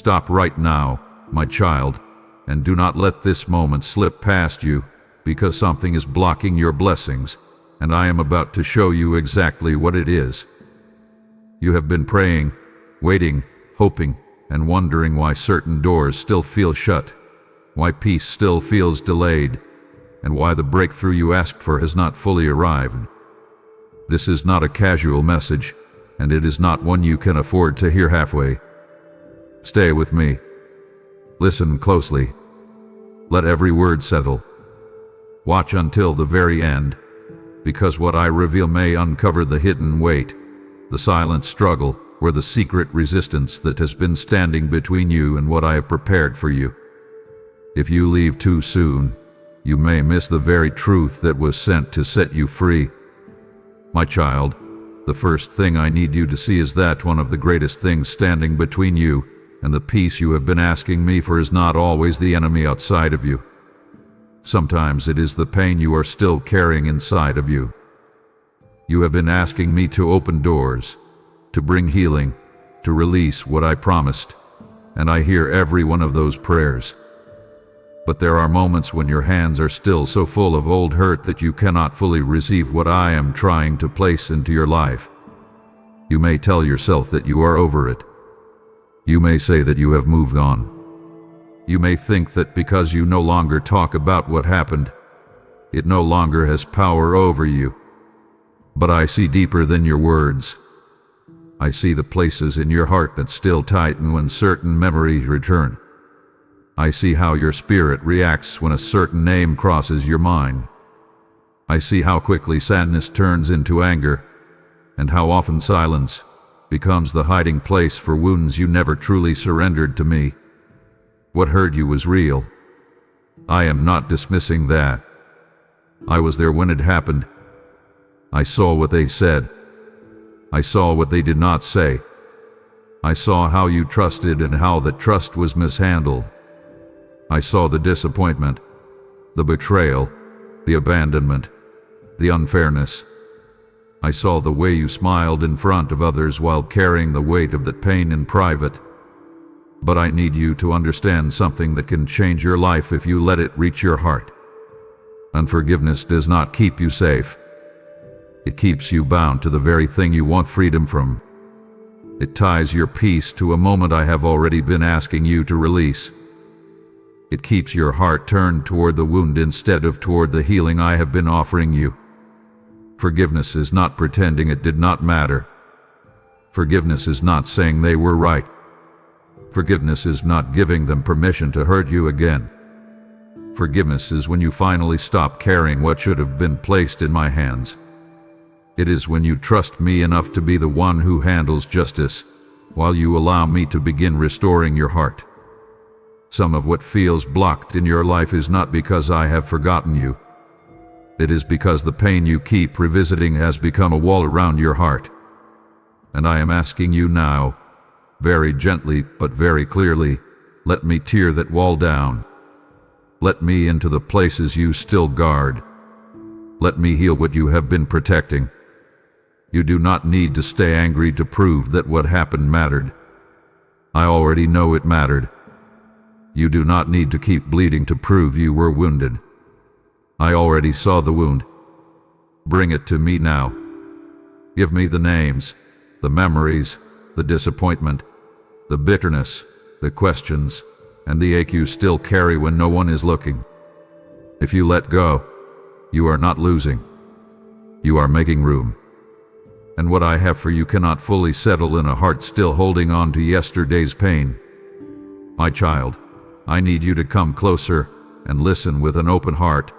stop right now, my child, and do not let this moment slip past you, because something is blocking your blessings, and I am about to show you exactly what it is. You have been praying, waiting, hoping, and wondering why certain doors still feel shut, why peace still feels delayed, and why the breakthrough you asked for has not fully arrived. This is not a casual message, and it is not one you can afford to hear halfway. Stay with me. Listen closely. Let every word settle. Watch until the very end, because what I reveal may uncover the hidden weight, the silent struggle, or the secret resistance that has been standing between you and what I have prepared for you. If you leave too soon, you may miss the very truth that was sent to set you free. My child, the first thing I need you to see is that one of the greatest things standing between you and the peace you have been asking me for is not always the enemy outside of you. Sometimes it is the pain you are still carrying inside of you. You have been asking me to open doors, to bring healing, to release what I promised, and I hear every one of those prayers. But there are moments when your hands are still so full of old hurt that you cannot fully receive what I am trying to place into your life. You may tell yourself that you are over it. You may say that you have moved on. You may think that because you no longer talk about what happened, it no longer has power over you. But I see deeper than your words. I see the places in your heart that still tighten when certain memories return. I see how your spirit reacts when a certain name crosses your mind. I see how quickly sadness turns into anger, and how often silence becomes the hiding place for wounds you never truly surrendered to me. What hurt you was real. I am not dismissing that. I was there when it happened. I saw what they said. I saw what they did not say. I saw how you trusted and how that trust was mishandled. I saw the disappointment, the betrayal, the abandonment, the unfairness. I saw the way you smiled in front of others while carrying the weight of that pain in private. But I need you to understand something that can change your life if you let it reach your heart. Unforgiveness does not keep you safe. It keeps you bound to the very thing you want freedom from. It ties your peace to a moment I have already been asking you to release. It keeps your heart turned toward the wound instead of toward the healing I have been offering you. Forgiveness is not pretending it did not matter. Forgiveness is not saying they were right. Forgiveness is not giving them permission to hurt you again. Forgiveness is when you finally stop carrying what should have been placed in my hands. It is when you trust me enough to be the one who handles justice, while you allow me to begin restoring your heart. Some of what feels blocked in your life is not because I have forgotten you. It is because the pain you keep revisiting has become a wall around your heart. And I am asking you now, very gently but very clearly, let me tear that wall down. Let me into the places you still guard. Let me heal what you have been protecting. You do not need to stay angry to prove that what happened mattered. I already know it mattered. You do not need to keep bleeding to prove you were wounded. I already saw the wound. Bring it to me now. Give me the names, the memories, the disappointment, the bitterness, the questions, and the ache you still carry when no one is looking. If you let go, you are not losing. You are making room. And what I have for you cannot fully settle in a heart still holding on to yesterday's pain. My child, I need you to come closer and listen with an open heart,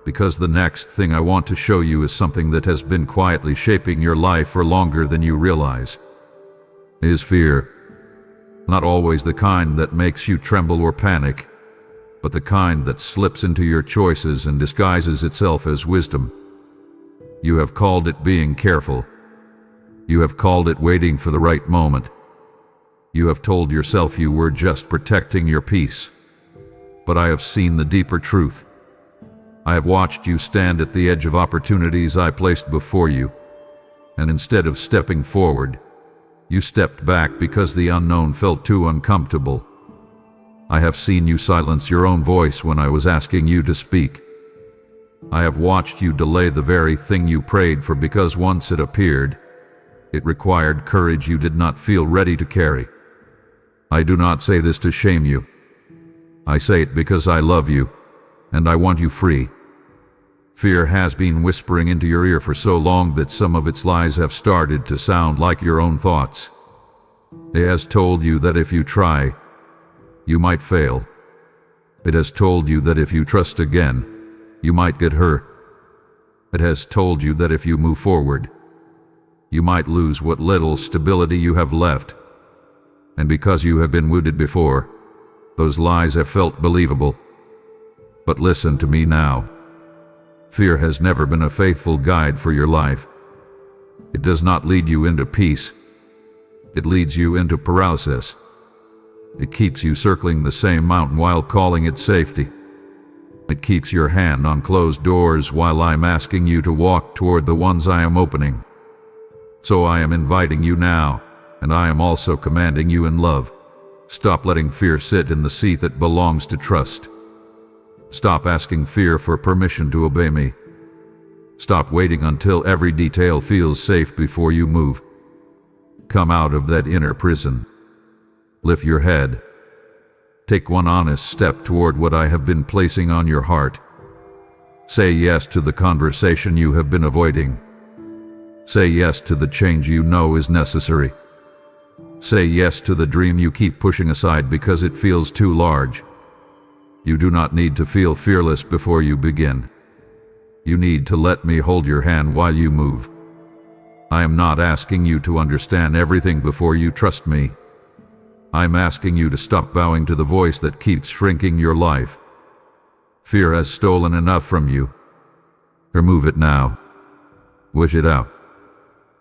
because the next thing I want to show you is something that has been quietly shaping your life for longer than you realize. Is fear. Not always the kind that makes you tremble or panic, but the kind that slips into your choices and disguises itself as wisdom. You have called it being careful. You have called it waiting for the right moment. You have told yourself you were just protecting your peace. But I have seen the deeper truth. I have watched you stand at the edge of opportunities I placed before you, and instead of stepping forward, you stepped back because the unknown felt too uncomfortable. I have seen you silence your own voice when I was asking you to speak. I have watched you delay the very thing you prayed for because once it appeared, it required courage you did not feel ready to carry. I do not say this to shame you. I say it because I love you, and I want you free. Fear has been whispering into your ear for so long that some of its lies have started to sound like your own thoughts. It has told you that if you try, you might fail. It has told you that if you trust again, you might get hurt. It has told you that if you move forward, you might lose what little stability you have left. And because you have been wounded before, those lies have felt believable. But listen to me now. Fear has never been a faithful guide for your life. It does not lead you into peace. It leads you into paralysis. It keeps you circling the same mountain while calling it safety. It keeps your hand on closed doors while I'm asking you to walk toward the ones I am opening. So I am inviting you now, and I am also commanding you in love. Stop letting fear sit in the seat that belongs to trust. Stop asking fear for permission to obey me. Stop waiting until every detail feels safe before you move. Come out of that inner prison. Lift your head. Take one honest step toward what I have been placing on your heart. Say yes to the conversation you have been avoiding. Say yes to the change you know is necessary. Say yes to the dream you keep pushing aside because it feels too large. You do not need to feel fearless before you begin. You need to let me hold your hand while you move. I am not asking you to understand everything before you trust me. I'm asking you to stop bowing to the voice that keeps shrinking your life. Fear has stolen enough from you. Remove it now. Wish it out.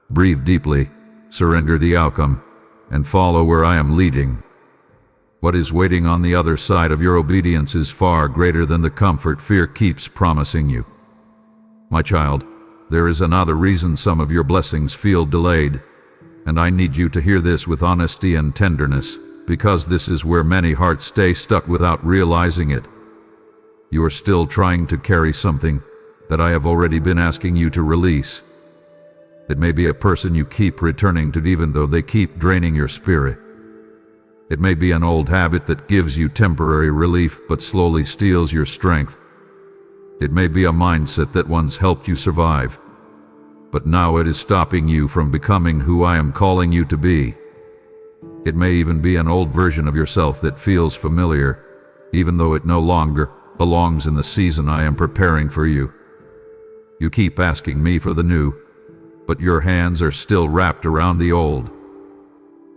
Breathe deeply, surrender the outcome, and follow where I am leading. What is waiting on the other side of your obedience is far greater than the comfort fear keeps promising you. My child, there is another reason some of your blessings feel delayed, and I need you to hear this with honesty and tenderness, because this is where many hearts stay stuck without realizing it. You are still trying to carry something that I have already been asking you to release. It may be a person you keep returning to even though they keep draining your spirit. It may be an old habit that gives you temporary relief but slowly steals your strength. It may be a mindset that once helped you survive, but now it is stopping you from becoming who I am calling you to be. It may even be an old version of yourself that feels familiar, even though it no longer belongs in the season I am preparing for you. You keep asking me for the new, but your hands are still wrapped around the old.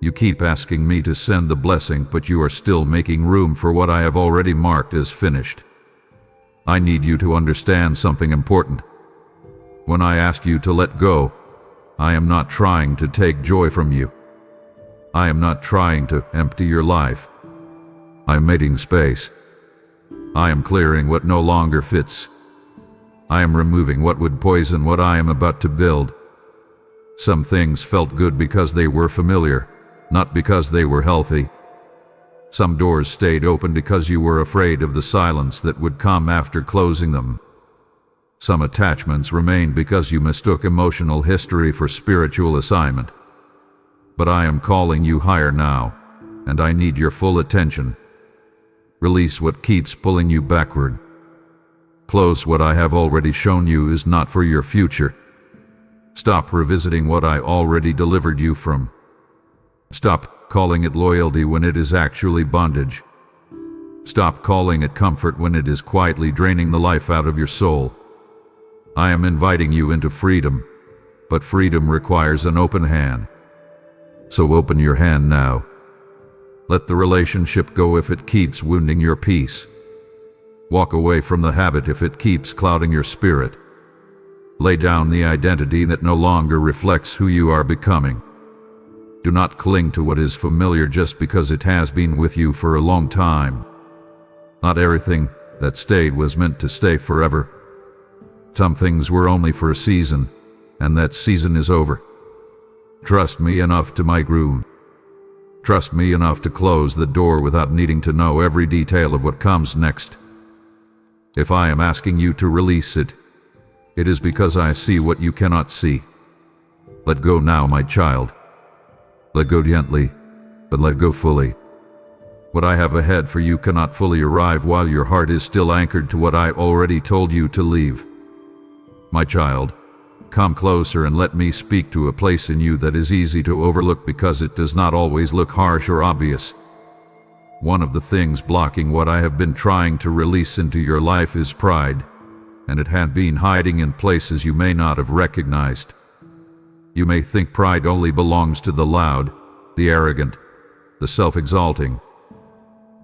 You keep asking me to send the blessing, but you are still making room for what I have already marked as finished. I need you to understand something important. When I ask you to let go, I am not trying to take joy from you. I am not trying to empty your life. I am making space. I am clearing what no longer fits. I am removing what would poison what I am about to build. Some things felt good because they were familiar, not because they were healthy. Some doors stayed open because you were afraid of the silence that would come after closing them. Some attachments remained because you mistook emotional history for spiritual assignment. But I am calling you higher now, and I need your full attention. Release what keeps pulling you backward. Close what I have already shown you is not for your future. Stop revisiting what I already delivered you from. Stop calling it loyalty when it is actually bondage. Stop calling it comfort when it is quietly draining the life out of your soul. I am inviting you into freedom, but freedom requires an open hand. So open your hand now. Let the relationship go if it keeps wounding your peace. Walk away from the habit if it keeps clouding your spirit. Lay down the identity that no longer reflects who you are becoming. Do not cling to what is familiar just because it has been with you for a long time. Not everything that stayed was meant to stay forever. Some things were only for a season, and that season is over. Trust me enough to my groom. Trust me enough to close the door without needing to know every detail of what comes next. If I am asking you to release it, it is because I see what you cannot see. Let go now, my child. Let go gently, but let go fully. What I have ahead for you cannot fully arrive while your heart is still anchored to what I already told you to leave. My child, come closer and let me speak to a place in you that is easy to overlook because it does not always look harsh or obvious. One of the things blocking what I have been trying to release into your life is pride, and it has been hiding in places you may not have recognized. You may think pride only belongs to the loud, the arrogant, the self-exalting.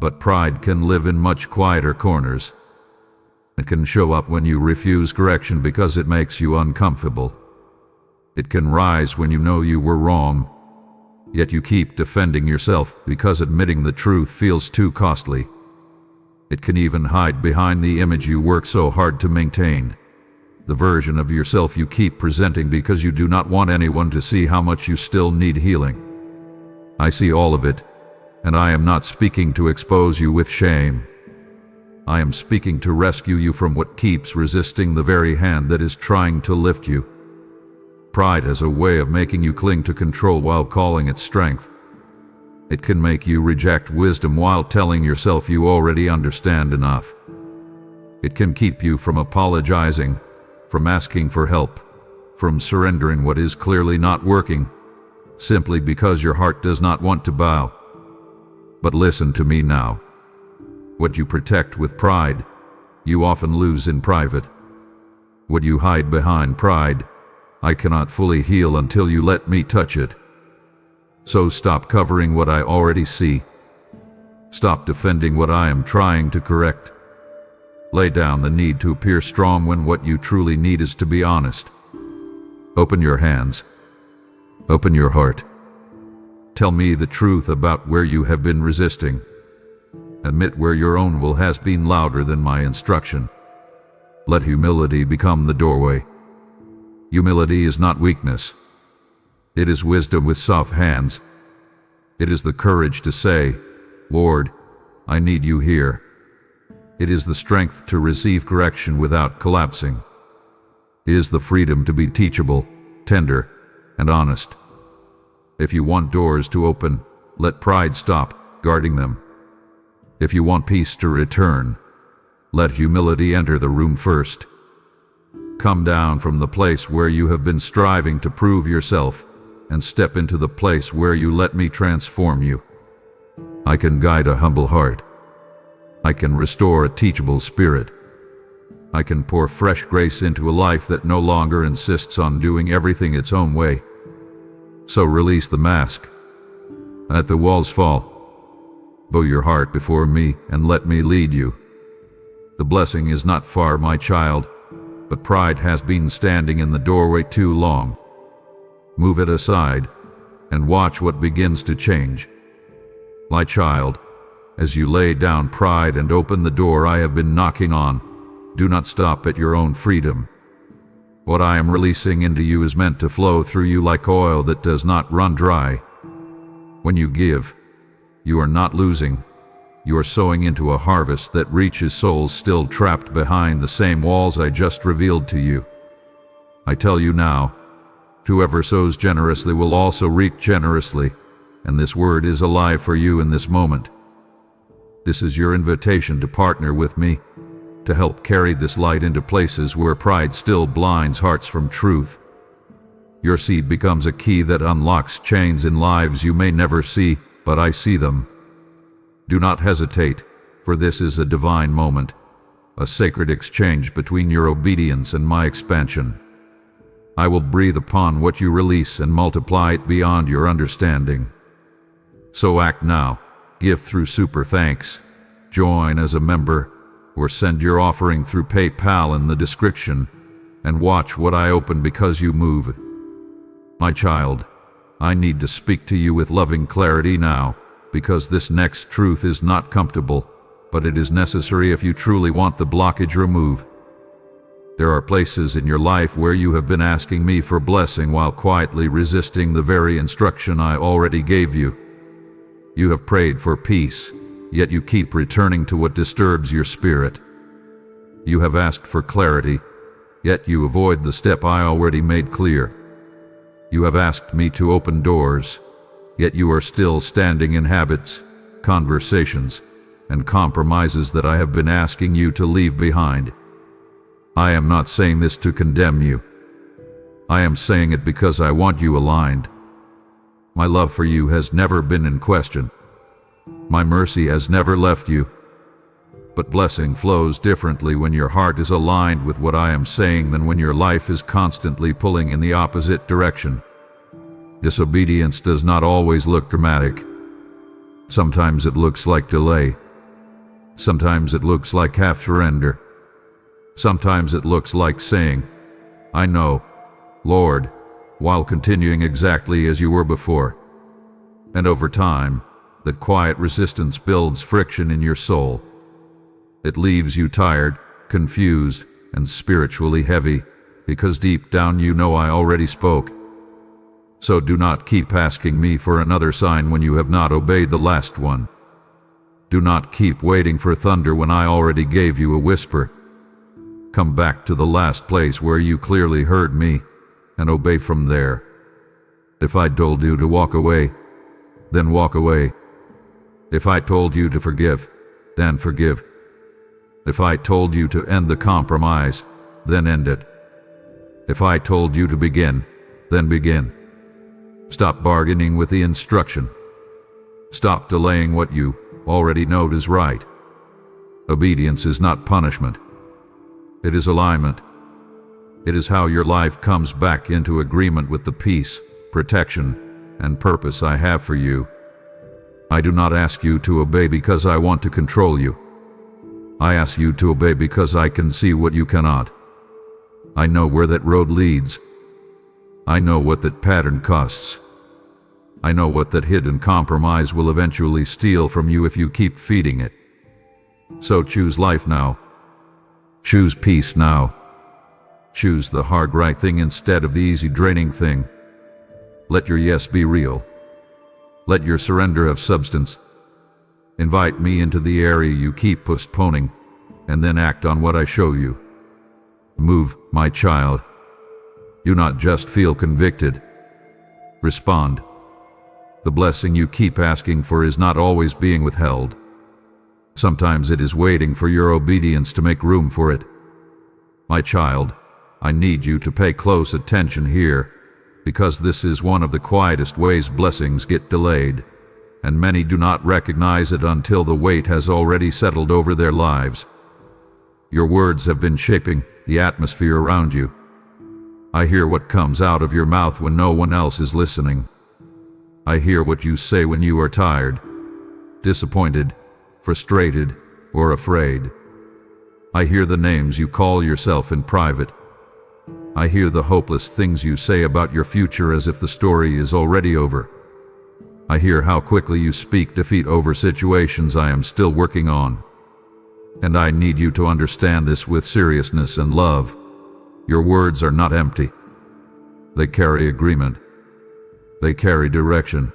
But pride can live in much quieter corners. It can show up when you refuse correction because it makes you uncomfortable. It can rise when you know you were wrong, yet you keep defending yourself because admitting the truth feels too costly. It can even hide behind the image you work so hard to maintain, the version of yourself you keep presenting because you do not want anyone to see how much you still need healing. I see all of it, and I am not speaking to expose you with shame. I am speaking to rescue you from what keeps resisting the very hand that is trying to lift you. Pride has a way of making you cling to control while calling it strength. It can make you reject wisdom while telling yourself you already understand enough. It can keep you from apologizing, from asking for help, from surrendering what is clearly not working, simply because your heart does not want to bow. But listen to me now. What you protect with pride, you often lose in private. What you hide behind pride, I cannot fully heal until you let me touch it. So stop covering what I already see. Stop defending what I am trying to correct. Lay down the need to appear strong when what you truly need is to be honest. Open your hands. Open your heart. Tell me the truth about where you have been resisting. Admit where your own will has been louder than my instruction. Let humility become the doorway. Humility is not weakness. It is wisdom with soft hands. It is the courage to say, Lord, I need you here. It is the strength to receive correction without collapsing. It is the freedom to be teachable, tender, and honest. If you want doors to open, let pride stop guarding them. If you want peace to return, let humility enter the room first. Come down from the place where you have been striving to prove yourself and step into the place where you let me transform you. I can guide a humble heart. I can restore a teachable spirit. I can pour fresh grace into a life that no longer insists on doing everything its own way. So release the mask. Let the walls fall. Bow your heart before me and let me lead you. The blessing is not far, my child, but pride has been standing in the doorway too long. Move it aside and watch what begins to change. My child, as you lay down pride and open the door I have been knocking on, do not stop at your own freedom. What I am releasing into you is meant to flow through you like oil that does not run dry. When you give, you are not losing. You are sowing into a harvest that reaches souls still trapped behind the same walls I just revealed to you. I tell you now, whoever sows generously will also reap generously, and this word is alive for you in this moment. This is your invitation to partner with me, to help carry this light into places where pride still blinds hearts from truth. Your seed becomes a key that unlocks chains in lives you may never see, but I see them. Do not hesitate, for this is a divine moment, a sacred exchange between your obedience and my expansion. I will breathe upon what you release and multiply it beyond your understanding. So act now, give through super thanks, join as a member, or send your offering through PayPal in the description, and watch what I open because you move. My child, I need to speak to you with loving clarity now, because this next truth is not comfortable, but it is necessary if you truly want the blockage removed. There are places in your life where you have been asking me for blessing while quietly resisting the very instruction I already gave you. You have prayed for peace, yet you keep returning to what disturbs your spirit. You have asked for clarity, yet you avoid the step I already made clear. You have asked me to open doors, yet you are still standing in habits, conversations, and compromises that I have been asking you to leave behind. I am not saying this to condemn you. I am saying it because I want you aligned. My love for you has never been in question. My mercy has never left you. But blessing flows differently when your heart is aligned with what I am saying than when your life is constantly pulling in the opposite direction. Disobedience does not always look dramatic. Sometimes it looks like delay. Sometimes it looks like half surrender. Sometimes it looks like saying, "I know, Lord," while continuing exactly as you were before. And over time, that quiet resistance builds friction in your soul. It leaves you tired, confused, and spiritually heavy, because deep down you know I already spoke. So do not keep asking me for another sign when you have not obeyed the last one. Do not keep waiting for thunder when I already gave you a whisper. Come back to the last place where you clearly heard me, and obey from there. If I told you to walk away, then walk away. If I told you to forgive, then forgive. If I told you to end the compromise, then end it. If I told you to begin, then begin. Stop bargaining with the instruction. Stop delaying what you already know is right. Obedience is not punishment. It is alignment. It is how your life comes back into agreement with the peace, protection, and purpose I have for you. I do not ask you to obey because I want to control you. I ask you to obey because I can see what you cannot. I know where that road leads. I know what that pattern costs. I know what that hidden compromise will eventually steal from you if you keep feeding it. So choose life now. Choose peace now. Choose the hard right thing instead of the easy draining thing. Let your yes be real. Let your surrender have substance. Invite me into the area you keep postponing, and then act on what I show you. Move, my child. Do not just feel convicted. Respond. The blessing you keep asking for is not always being withheld. Sometimes it is waiting for your obedience to make room for it. My child, I need you to pay close attention here, because this is one of the quietest ways blessings get delayed, and many do not recognize it until the weight has already settled over their lives. Your words have been shaping the atmosphere around you. I hear what comes out of your mouth when no one else is listening. I hear what you say when you are tired, disappointed, frustrated, or afraid. I hear the names you call yourself in private. I hear the hopeless things you say about your future as if the story is already over. I hear how quickly you speak defeat over situations I am still working on. And I need you to understand this with seriousness and love. Your words are not empty. They carry agreement. They carry direction.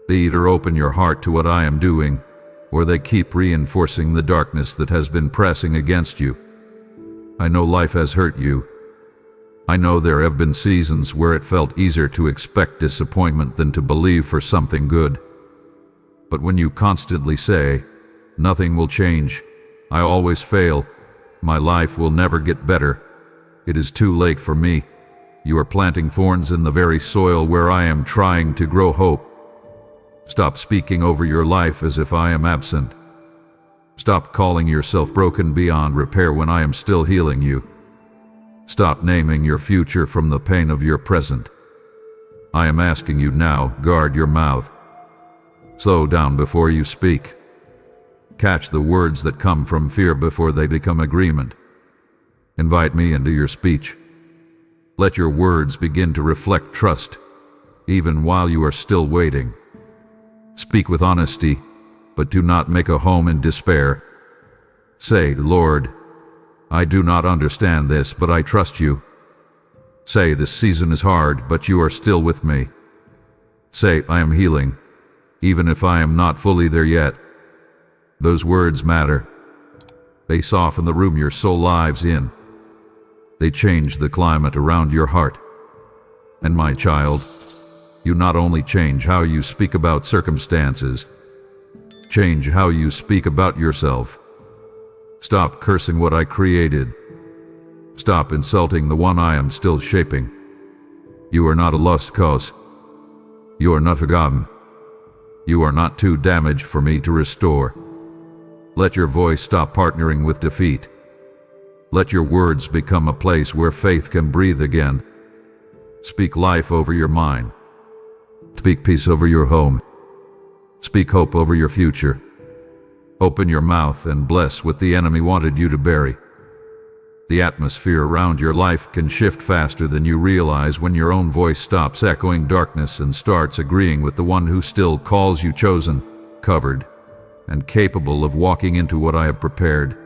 They either open your heart to what I am doing, or they keep reinforcing the darkness that has been pressing against you. I know life has hurt you. I know there have been seasons where it felt easier to expect disappointment than to believe for something good. But when you constantly say, "Nothing will change, I always fail, my life will never get better," it is too late for me. You are planting thorns in the very soil where I am trying to grow hope. Stop speaking over your life as if I am absent. Stop calling yourself broken beyond repair when I am still healing you. Stop naming your future from the pain of your present. I am asking you now, guard your mouth. Slow down before you speak. Catch the words that come from fear before they become agreement. Invite me into your speech. Let your words begin to reflect trust, even while you are still waiting. Speak with honesty, but do not make a home in despair. Say, "Lord, I do not understand this, but I trust you." Say, "This season is hard, but you are still with me." Say, "I am healing, even if I am not fully there yet. Those words matter. They soften the room your soul lives in. They change the climate around your heart. And my child, you not only change how you speak about circumstances, change how you speak about yourself. Stop cursing what I created. Stop insulting the one I am still shaping. You are not a lost cause. You are not forgotten. You are not too damaged for me to restore. Let your voice stop partnering with defeat. Let your words become a place where faith can breathe again. Speak life over your mind. Speak peace over your home. Speak hope over your future. Open your mouth and bless what the enemy wanted you to bury. The atmosphere around your life can shift faster than you realize when your own voice stops echoing darkness and starts agreeing with the one who still calls you chosen, covered, and capable of walking into what I have prepared.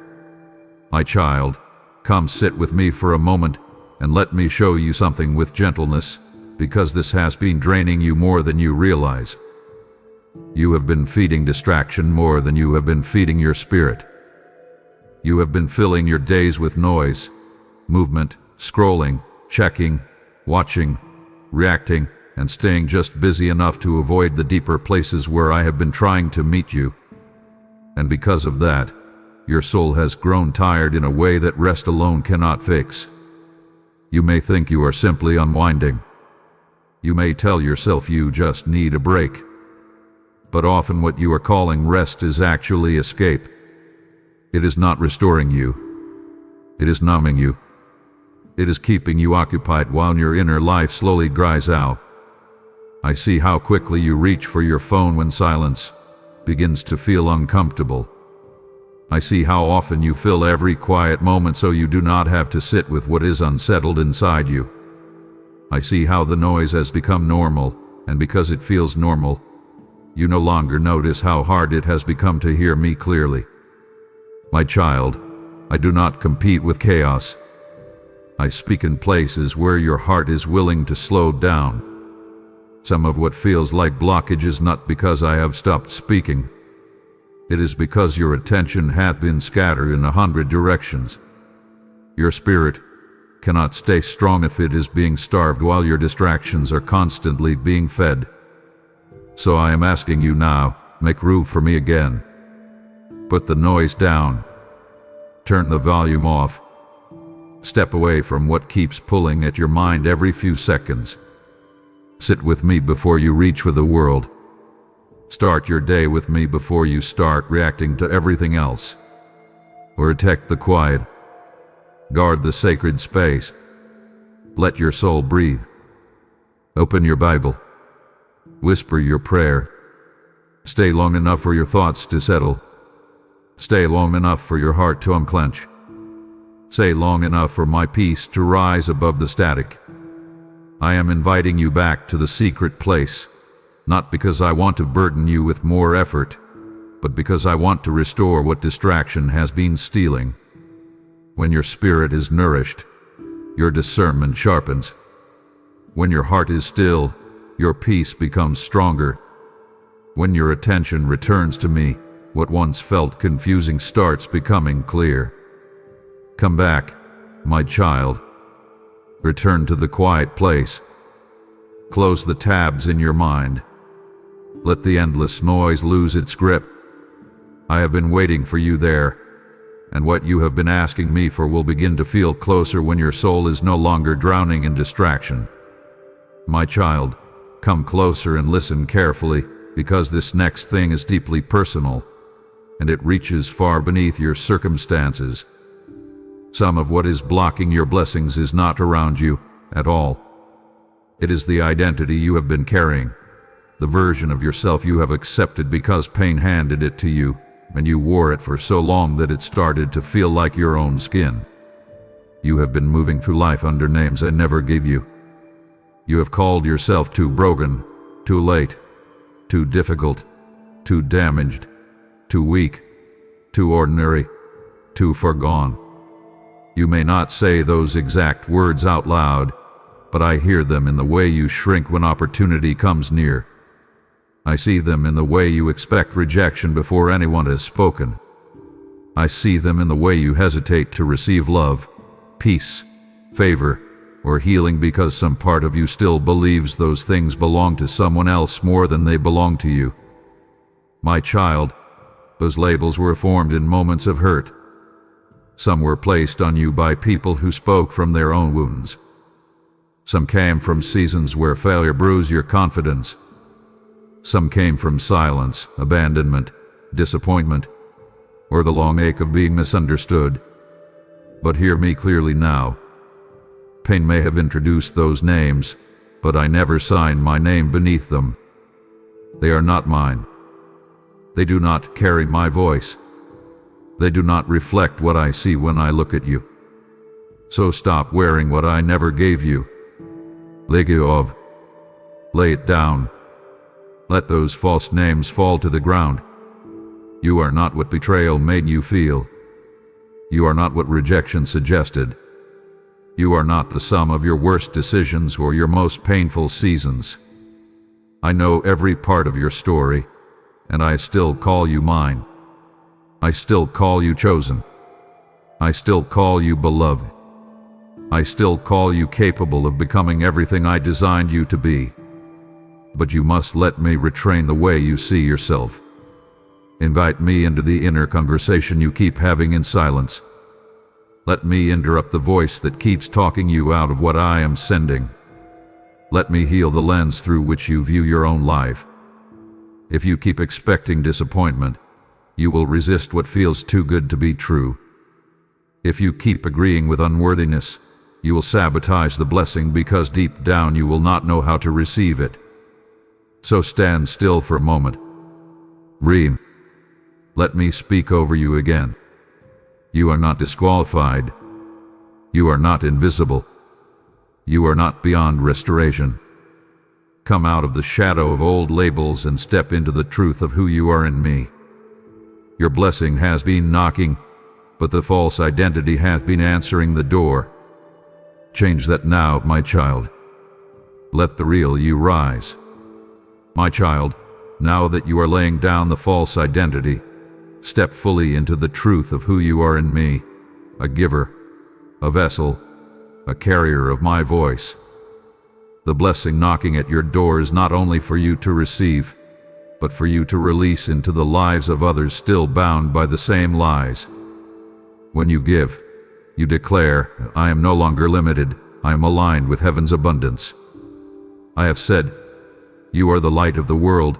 My child, come sit with me for a moment and let me show you something with gentleness, because this has been draining you more than you realize. You have been feeding distraction more than you have been feeding your spirit. You have been filling your days with noise, movement, scrolling, checking, watching, reacting, and staying just busy enough to avoid the deeper places where I have been trying to meet you. And because of that, your soul has grown tired in a way that rest alone cannot fix. You may think you are simply unwinding. You may tell yourself you just need a break. But often what you are calling rest is actually escape. It is not restoring you. It is numbing you. It is keeping you occupied while your inner life slowly dries out. I see how quickly you reach for your phone when silence begins to feel uncomfortable. I see how often you fill every quiet moment so you do not have to sit with what is unsettled inside you. I see how the noise has become normal, and because it feels normal, you no longer notice how hard it has become to hear me clearly. My child, I do not compete with chaos. I speak in places where your heart is willing to slow down. Some of what feels like blockage is not because I have stopped speaking. It is because your attention hath been scattered in 100 directions. Your spirit cannot stay strong if it is being starved while your distractions are constantly being fed. So I am asking you now, make room for me again. Put the noise down. Turn the volume off. Step away from what keeps pulling at your mind every few seconds. Sit with me before you reach for the world. Start your day with me before you start reacting to everything else. Protect the quiet. Guard the sacred space. Let your soul breathe. Open your Bible. Whisper your prayer. Stay long enough for your thoughts to settle. Stay long enough for your heart to unclench. Stay long enough for my peace to rise above the static. I am inviting you back to the secret place, not because I want to burden you with more effort, but because I want to restore what distraction has been stealing. When your spirit is nourished, your discernment sharpens. When your heart is still, your peace becomes stronger. When your attention returns to me, what once felt confusing starts becoming clear. Come back, my child. Return to the quiet place. Close the tabs in your mind. Let the endless noise lose its grip. I have been waiting for you there, and what you have been asking me for will begin to feel closer when your soul is no longer drowning in distraction. My child, come closer and listen carefully, because this next thing is deeply personal, and it reaches far beneath your circumstances. Some of what is blocking your blessings is not around you at all. It is the identity you have been carrying, the version of yourself you have accepted because pain handed it to you, and you wore it for so long that it started to feel like your own skin. You have been moving through life under names I never gave you. You have called yourself too broken, too late, too difficult, too damaged, too weak, too ordinary, too forgone. You may not say those exact words out loud, but I hear them in the way you shrink when opportunity comes near. I see them in the way you expect rejection before anyone has spoken. I see them in the way you hesitate to receive love, peace, favor, or healing because some part of you still believes those things belong to someone else more than they belong to you. My child, those labels were formed in moments of hurt. Some were placed on you by people who spoke from their own wounds. Some came from seasons where failure bruised your confidence. Some came from silence, abandonment, disappointment, or the long ache of being misunderstood. But hear me clearly now. Pain may have introduced those names, but I never signed my name beneath them. They are not mine. They do not carry my voice. They do not reflect what I see when I look at you. So stop wearing what I never gave you. Let go of. Lay it down. Let those false names fall to the ground. You are not what betrayal made you feel. You are not what rejection suggested. You are not the sum of your worst decisions or your most painful seasons. I know every part of your story, and I still call you mine. I still call you chosen. I still call you beloved. I still call you capable of becoming everything I designed you to be. But you must let me retrain the way you see yourself. Invite me into the inner conversation you keep having in silence. Let me interrupt the voice that keeps talking you out of what I am sending. Let me heal the lens through which you view your own life. If you keep expecting disappointment, you will resist what feels too good to be true. If you keep agreeing with unworthiness, you will sabotage the blessing because deep down you will not know how to receive it. So stand still for a moment. Breathe. Let me speak over you again. You are not disqualified. You are not invisible. You are not beyond restoration. Come out of the shadow of old labels and step into the truth of who you are in me. Your blessing has been knocking, but the false identity hath been answering the door. Change that now, my child. Let the real you rise. My child, now that you are laying down the false identity, step fully into the truth of who you are in me, a giver, a vessel, a carrier of my voice. The blessing knocking at your door is not only for you to receive, but for you to release into the lives of others still bound by the same lies. When you give, you declare, I am no longer limited, I am aligned with heaven's abundance. I have said, you are the light of the world,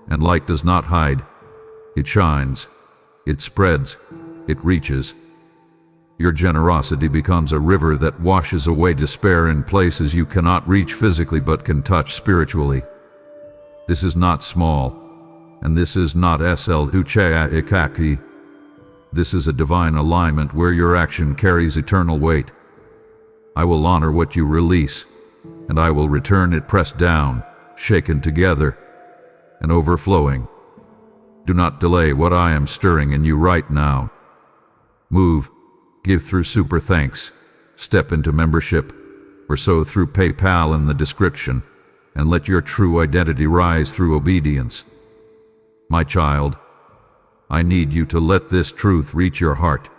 and light does not hide. It shines, it spreads, it reaches. Your generosity becomes a river that washes away despair in places you cannot reach physically but can touch spiritually. This is not small, and this is not chriatianmotivation. This is a divine alignment where your action carries eternal weight. I will honor what you release, and I will return it pressed down, shaken together, and overflowing. Do not delay what I am stirring in you right now. Move, give through super thanks, step into membership, or sow through PayPal in the description, and let your true identity rise through obedience. My child, I need you to let this truth reach your heart,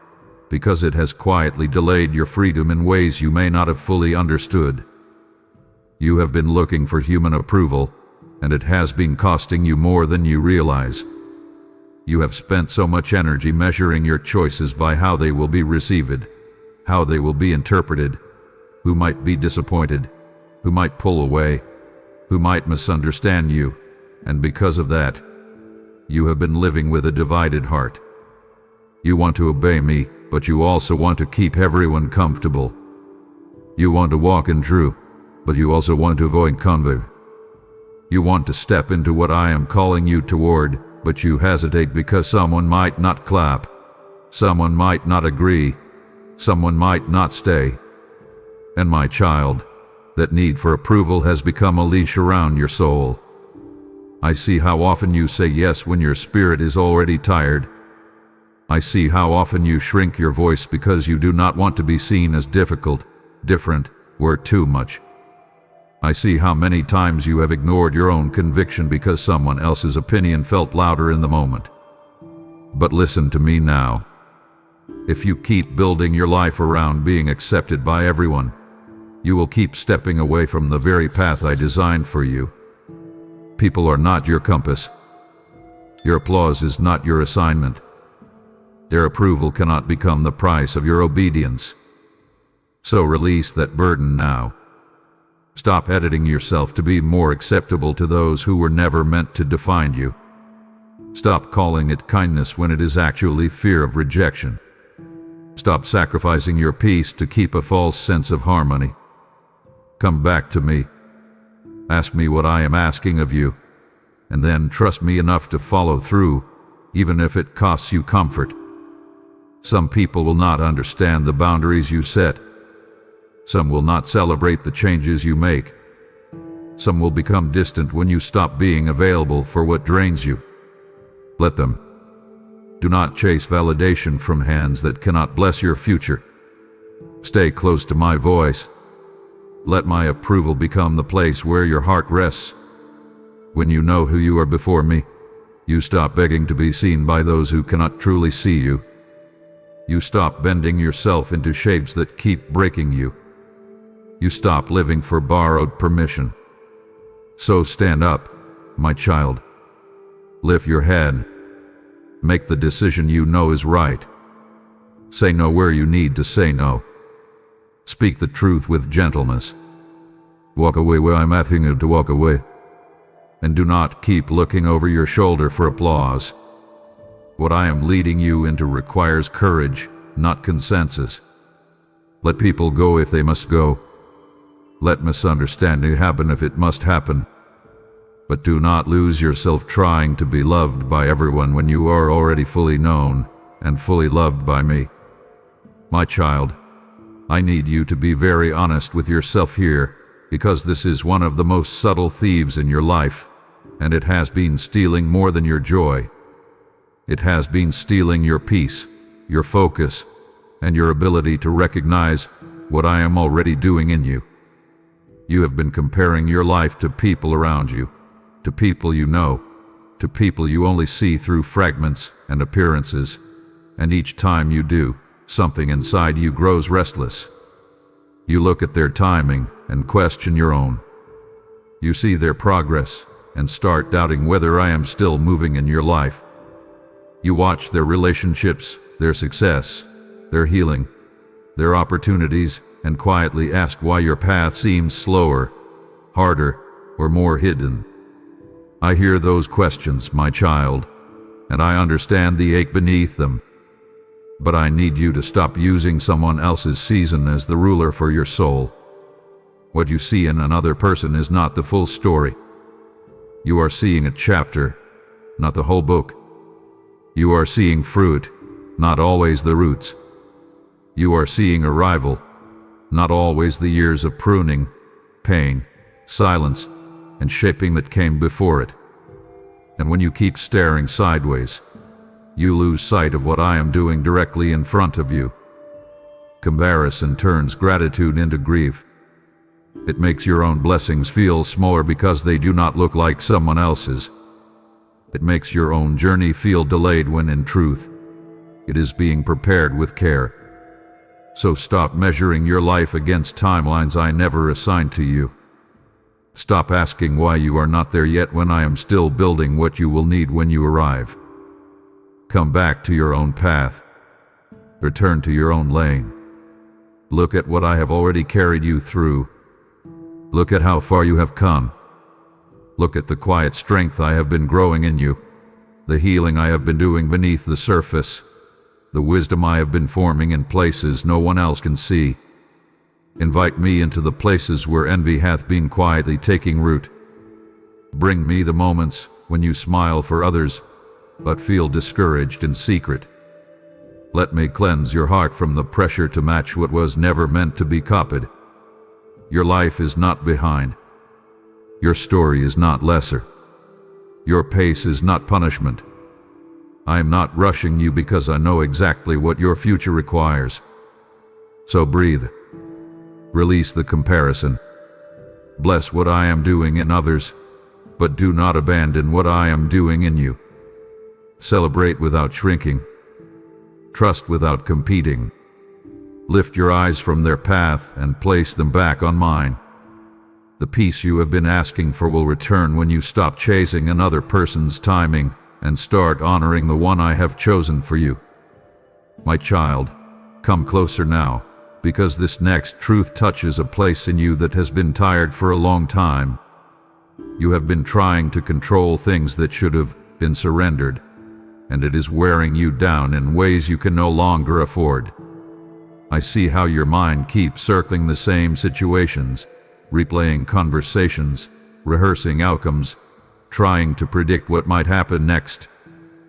because it has quietly delayed your freedom in ways you may not have fully understood. You have been looking for human approval, and it has been costing you more than you realize. You have spent so much energy measuring your choices by how they will be received, how they will be interpreted, who might be disappointed, who might pull away, who might misunderstand you, and because of that, you have been living with a divided heart. You want to obey me, but you also want to keep everyone comfortable. You want to walk in truth, but you also want to avoid conflict. You want to step into what I am calling you toward, but you hesitate because someone might not clap, someone might not agree, someone might not stay. And my child, that need for approval has become a leash around your soul. I see how often you say yes when your spirit is already tired. I see how often you shrink your voice because you do not want to be seen as difficult, different, or too much. I see how many times you have ignored your own conviction because someone else's opinion felt louder in the moment. But listen to me now. If you keep building your life around being accepted by everyone, you will keep stepping away from the very path I designed for you. People are not your compass. Your applause is not your assignment. Their approval cannot become the price of your obedience. So release that burden now. Stop editing yourself to be more acceptable to those who were never meant to define you. Stop calling it kindness when it is actually fear of rejection. Stop sacrificing your peace to keep a false sense of harmony. Come back to me. Ask me what I am asking of you, and then trust me enough to follow through, even if it costs you comfort. Some people will not understand the boundaries you set. Some will not celebrate the changes you make. Some will become distant when you stop being available for what drains you. Let them. Do not chase validation from hands that cannot bless your future. Stay close to my voice. Let my approval become the place where your heart rests. When you know who you are before me, you stop begging to be seen by those who cannot truly see you. You stop bending yourself into shapes that keep breaking you. You stop living for borrowed permission. So stand up, my child. Lift your head. Make the decision you know is right. Say no where you need to say no. Speak the truth with gentleness. Walk away where I'm asking you to walk away. And do not keep looking over your shoulder for applause. What I am leading you into requires courage, not consensus. Let people go if they must go. Let misunderstanding happen if it must happen. But do not lose yourself trying to be loved by everyone when you are already fully known and fully loved by me. My child, I need you to be very honest with yourself here, because this is one of the most subtle thieves in your life, and it has been stealing more than your joy. It has been stealing your peace, your focus, and your ability to recognize what I am already doing in you. You have been comparing your life to people around you, to people you know, to people you only see through fragments and appearances, and each time you do, something inside you grows restless. You look at their timing and question your own. You see their progress and start doubting whether I am still moving in your life. You watch their relationships, their success, their healing, their opportunities, and quietly ask why your path seems slower, harder, or more hidden. I hear those questions, my child, and I understand the ache beneath them. But I need you to stop using someone else's season as the ruler for your soul. What you see in another person is not the full story. You are seeing a chapter, not the whole book. You are seeing fruit, not always the roots. You are seeing arrival, not always the years of pruning, pain, silence, and shaping that came before it. And when you keep staring sideways, you lose sight of what I am doing directly in front of you. Comparison turns gratitude into grief. It makes your own blessings feel smaller because they do not look like someone else's. It makes your own journey feel delayed when in truth, it is being prepared with care. So stop measuring your life against timelines I never assigned to you. Stop asking why you are not there yet when I am still building what you will need when you arrive. Come back to your own path. Return to your own lane. Look at what I have already carried you through. Look at how far you have come. Look at the quiet strength I have been growing in you, the healing I have been doing beneath the surface, the wisdom I have been forming in places no one else can see. Invite me into the places where envy hath been quietly taking root. Bring me the moments when you smile for others, but feel discouraged in secret. Let me cleanse your heart from the pressure to match what was never meant to be copied. Your life is not behind. Your story is not lesser. Your pace is not punishment. I am not rushing you because I know exactly what your future requires. So breathe. Release the comparison. Bless what I am doing in others, but do not abandon what I am doing in you. Celebrate without shrinking. Trust without competing. Lift your eyes from their path and place them back on mine. The peace you have been asking for will return when you stop chasing another person's timing and start honoring the one I have chosen for you. My child, come closer now, because this next truth touches a place in you that has been tired for a long time. You have been trying to control things that should have been surrendered, and it is wearing you down in ways you can no longer afford. I see how your mind keeps circling the same situations, replaying conversations, rehearsing outcomes, trying to predict what might happen next,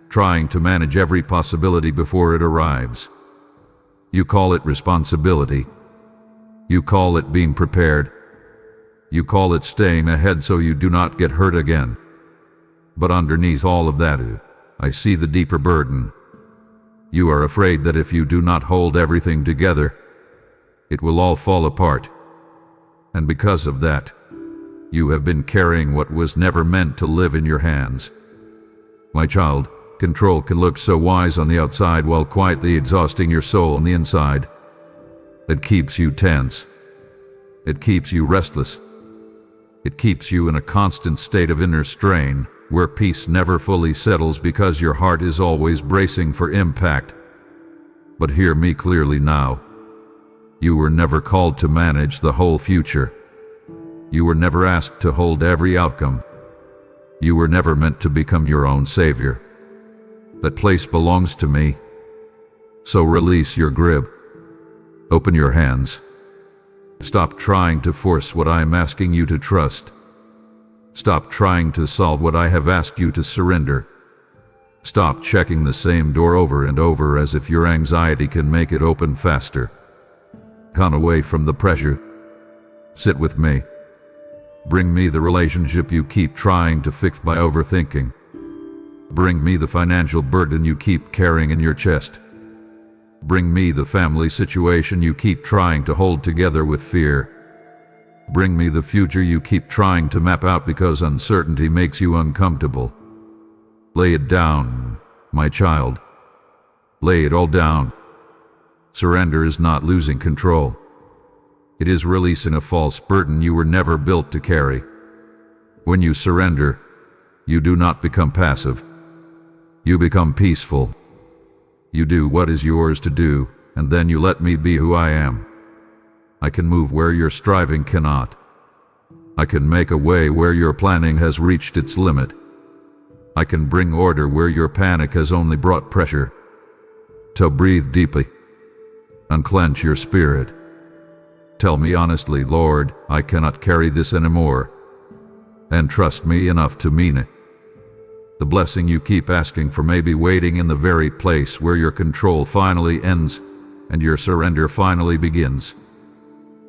trying to manage every possibility before it arrives. You call it responsibility. You call it being prepared. You call it staying ahead so you do not get hurt again. But underneath all of that, I see the deeper burden. You are afraid that if you do not hold everything together, it will all fall apart. And because of that, you have been carrying what was never meant to live in your hands. My child, control can look so wise on the outside while quietly exhausting your soul on the inside. It keeps you tense. It keeps you restless. It keeps you in a constant state of inner strain, where peace never fully settles because your heart is always bracing for impact. But hear me clearly now. You were never called to manage the whole future. You were never asked to hold every outcome. You were never meant to become your own savior. That place belongs to me. So release your grip. Open your hands. Stop trying to force what I am asking you to trust. Stop trying to solve what I have asked you to surrender. Stop checking the same door over and over as if your anxiety can make it open faster. Come away from the pressure. Sit with me. Bring me the relationship you keep trying to fix by overthinking. Bring me the financial burden you keep carrying in your chest. Bring me the family situation you keep trying to hold together with fear. Bring me the future you keep trying to map out because uncertainty makes you uncomfortable. Lay it down, my child. Lay it all down. Surrender is not losing control. It is releasing a false burden you were never built to carry. When you surrender, you do not become passive. You become peaceful. You do what is yours to do, and then you let me be who I am. I can move where your striving cannot. I can make a way where your planning has reached its limit. I can bring order where your panic has only brought pressure. So breathe deeply. Unclench your spirit. Tell me honestly, Lord, I cannot carry this anymore. And trust me enough to mean it. The blessing you keep asking for may be waiting in the very place where your control finally ends and your surrender finally begins.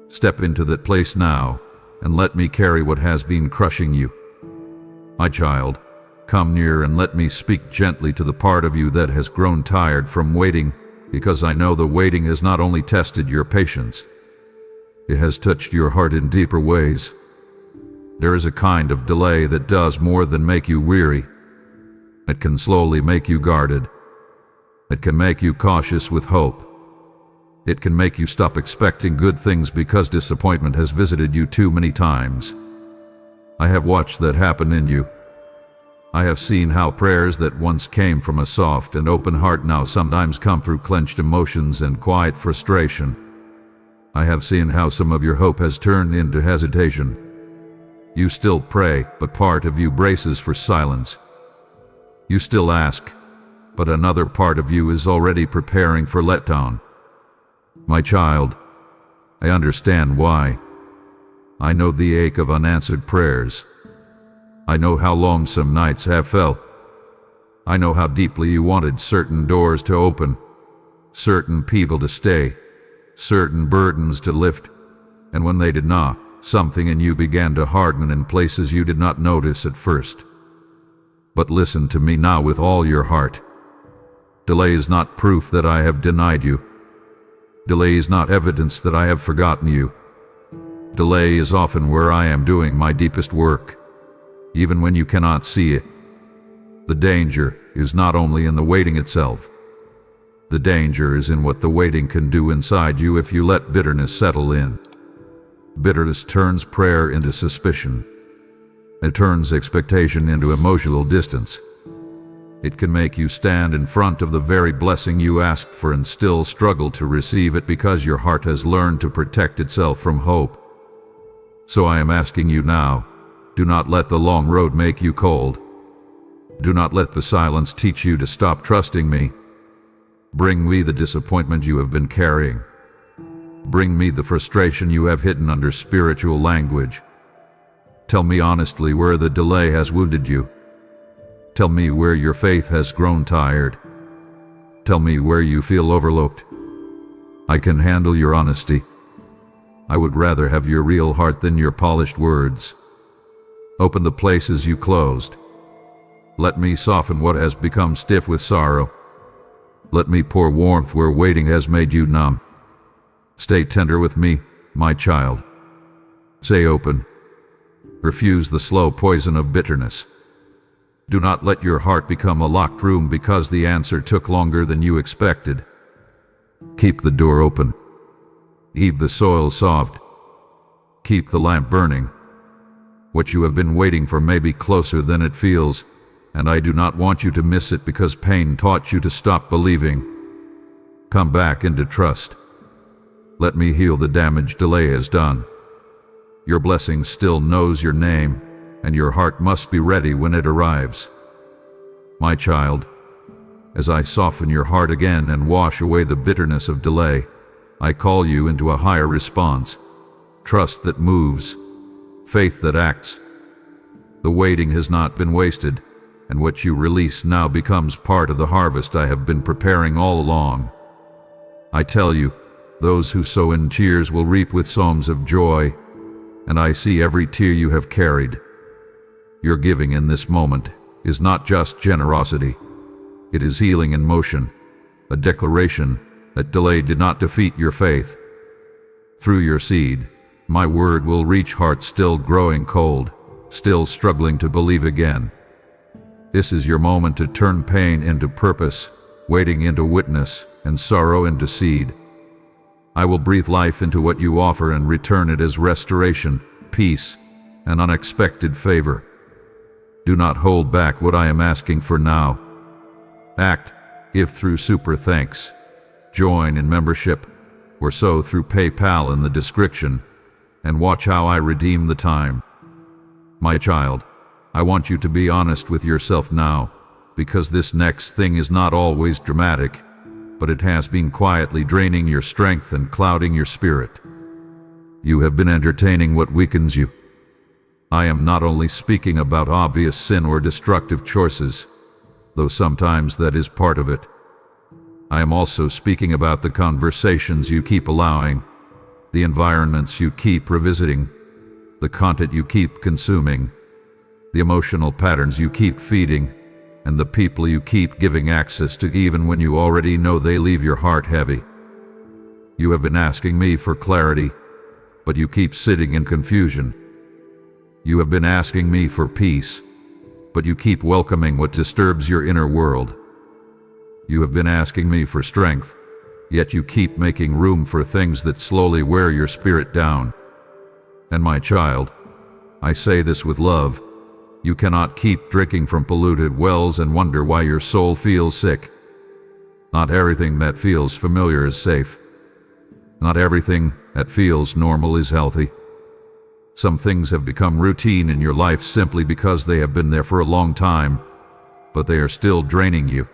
Step into that place now and let me carry what has been crushing you. My child, come near and let me speak gently to the part of you that has grown tired from waiting, because I know the waiting has not only tested your patience, it has touched your heart in deeper ways. There is a kind of delay that does more than make you weary. It can slowly make you guarded. It can make you cautious with hope. It can make you stop expecting good things because disappointment has visited you too many times. I have watched that happen in you. I have seen how prayers that once came from a soft and open heart now sometimes come through clenched emotions and quiet frustration. I have seen how some of your hope has turned into hesitation. You still pray, but part of you braces for silence. You still ask, but another part of you is already preparing for letdown. My child, I understand why. I know the ache of unanswered prayers. I know how long some nights have felt. I know how deeply you wanted certain doors to open, certain people to stay, certain burdens to lift, and when they did not, something in you began to harden in places you did not notice at first. But listen to me now with all your heart. Delay is not proof that I have denied you. Delay is not evidence that I have forgotten you. Delay is often where I am doing my deepest work, even when you cannot see it. The danger is not only in the waiting itself. The danger is in what the waiting can do inside you if you let bitterness settle in. Bitterness turns prayer into suspicion. It turns expectation into emotional distance. It can make you stand in front of the very blessing you asked for and still struggle to receive it because your heart has learned to protect itself from hope. So I am asking you now, do not let the long road make you cold. Do not let the silence teach you to stop trusting me. Bring me the disappointment you have been carrying. Bring me the frustration you have hidden under spiritual language. Tell me honestly where the delay has wounded you. Tell me where your faith has grown tired. Tell me where you feel overlooked. I can handle your honesty. I would rather have your real heart than your polished words. Open the places you closed. Let me soften what has become stiff with sorrow. Let me pour warmth where waiting has made you numb. Stay tender with me, my child. Stay open. Refuse the slow poison of bitterness. Do not let your heart become a locked room because the answer took longer than you expected. Keep the door open. Keep the soil soft. Keep the lamp burning. What you have been waiting for may be closer than it feels, and I do not want you to miss it because pain taught you to stop believing. Come back into trust. Let me heal the damage delay has done. Your blessing still knows your name, and your heart must be ready when it arrives. My child, as I soften your heart again and wash away the bitterness of delay, I call you into a higher response, trust that moves, faith that acts. The waiting has not been wasted, and what you release now becomes part of the harvest I have been preparing all along. I tell you, those who sow in tears will reap with psalms of joy, and I see every tear you have carried. Your giving in this moment is not just generosity. It is healing in motion, a declaration that delay did not defeat your faith. Through your seed, my word will reach hearts still growing cold, still struggling to believe again. This is your moment to turn pain into purpose, waiting into witness, and sorrow into seed. I will breathe life into what you offer and return it as restoration, peace, and unexpected favor. Do not hold back what I am asking for now. Act, if through super thanks, join in membership, or sow through PayPal in the description, and watch how I redeem the time. My child, I want you to be honest with yourself now, because this next thing is not always dramatic, but it has been quietly draining your strength and clouding your spirit. You have been entertaining what weakens you. I am not only speaking about obvious sin or destructive choices, though sometimes that is part of it. I am also speaking about the conversations you keep allowing, the environments you keep revisiting, the content you keep consuming, the emotional patterns you keep feeding, and the people you keep giving access to even when you already know they leave your heart heavy. You have been asking me for clarity, but you keep sitting in confusion. You have been asking me for peace, but you keep welcoming what disturbs your inner world. You have been asking me for strength, yet you keep making room for things that slowly wear your spirit down. And my child, I say this with love, you cannot keep drinking from polluted wells and wonder why your soul feels sick. Not everything that feels familiar is safe. Not everything that feels normal is healthy. Some things have become routine in your life simply because they have been there for a long time, but they are still draining you.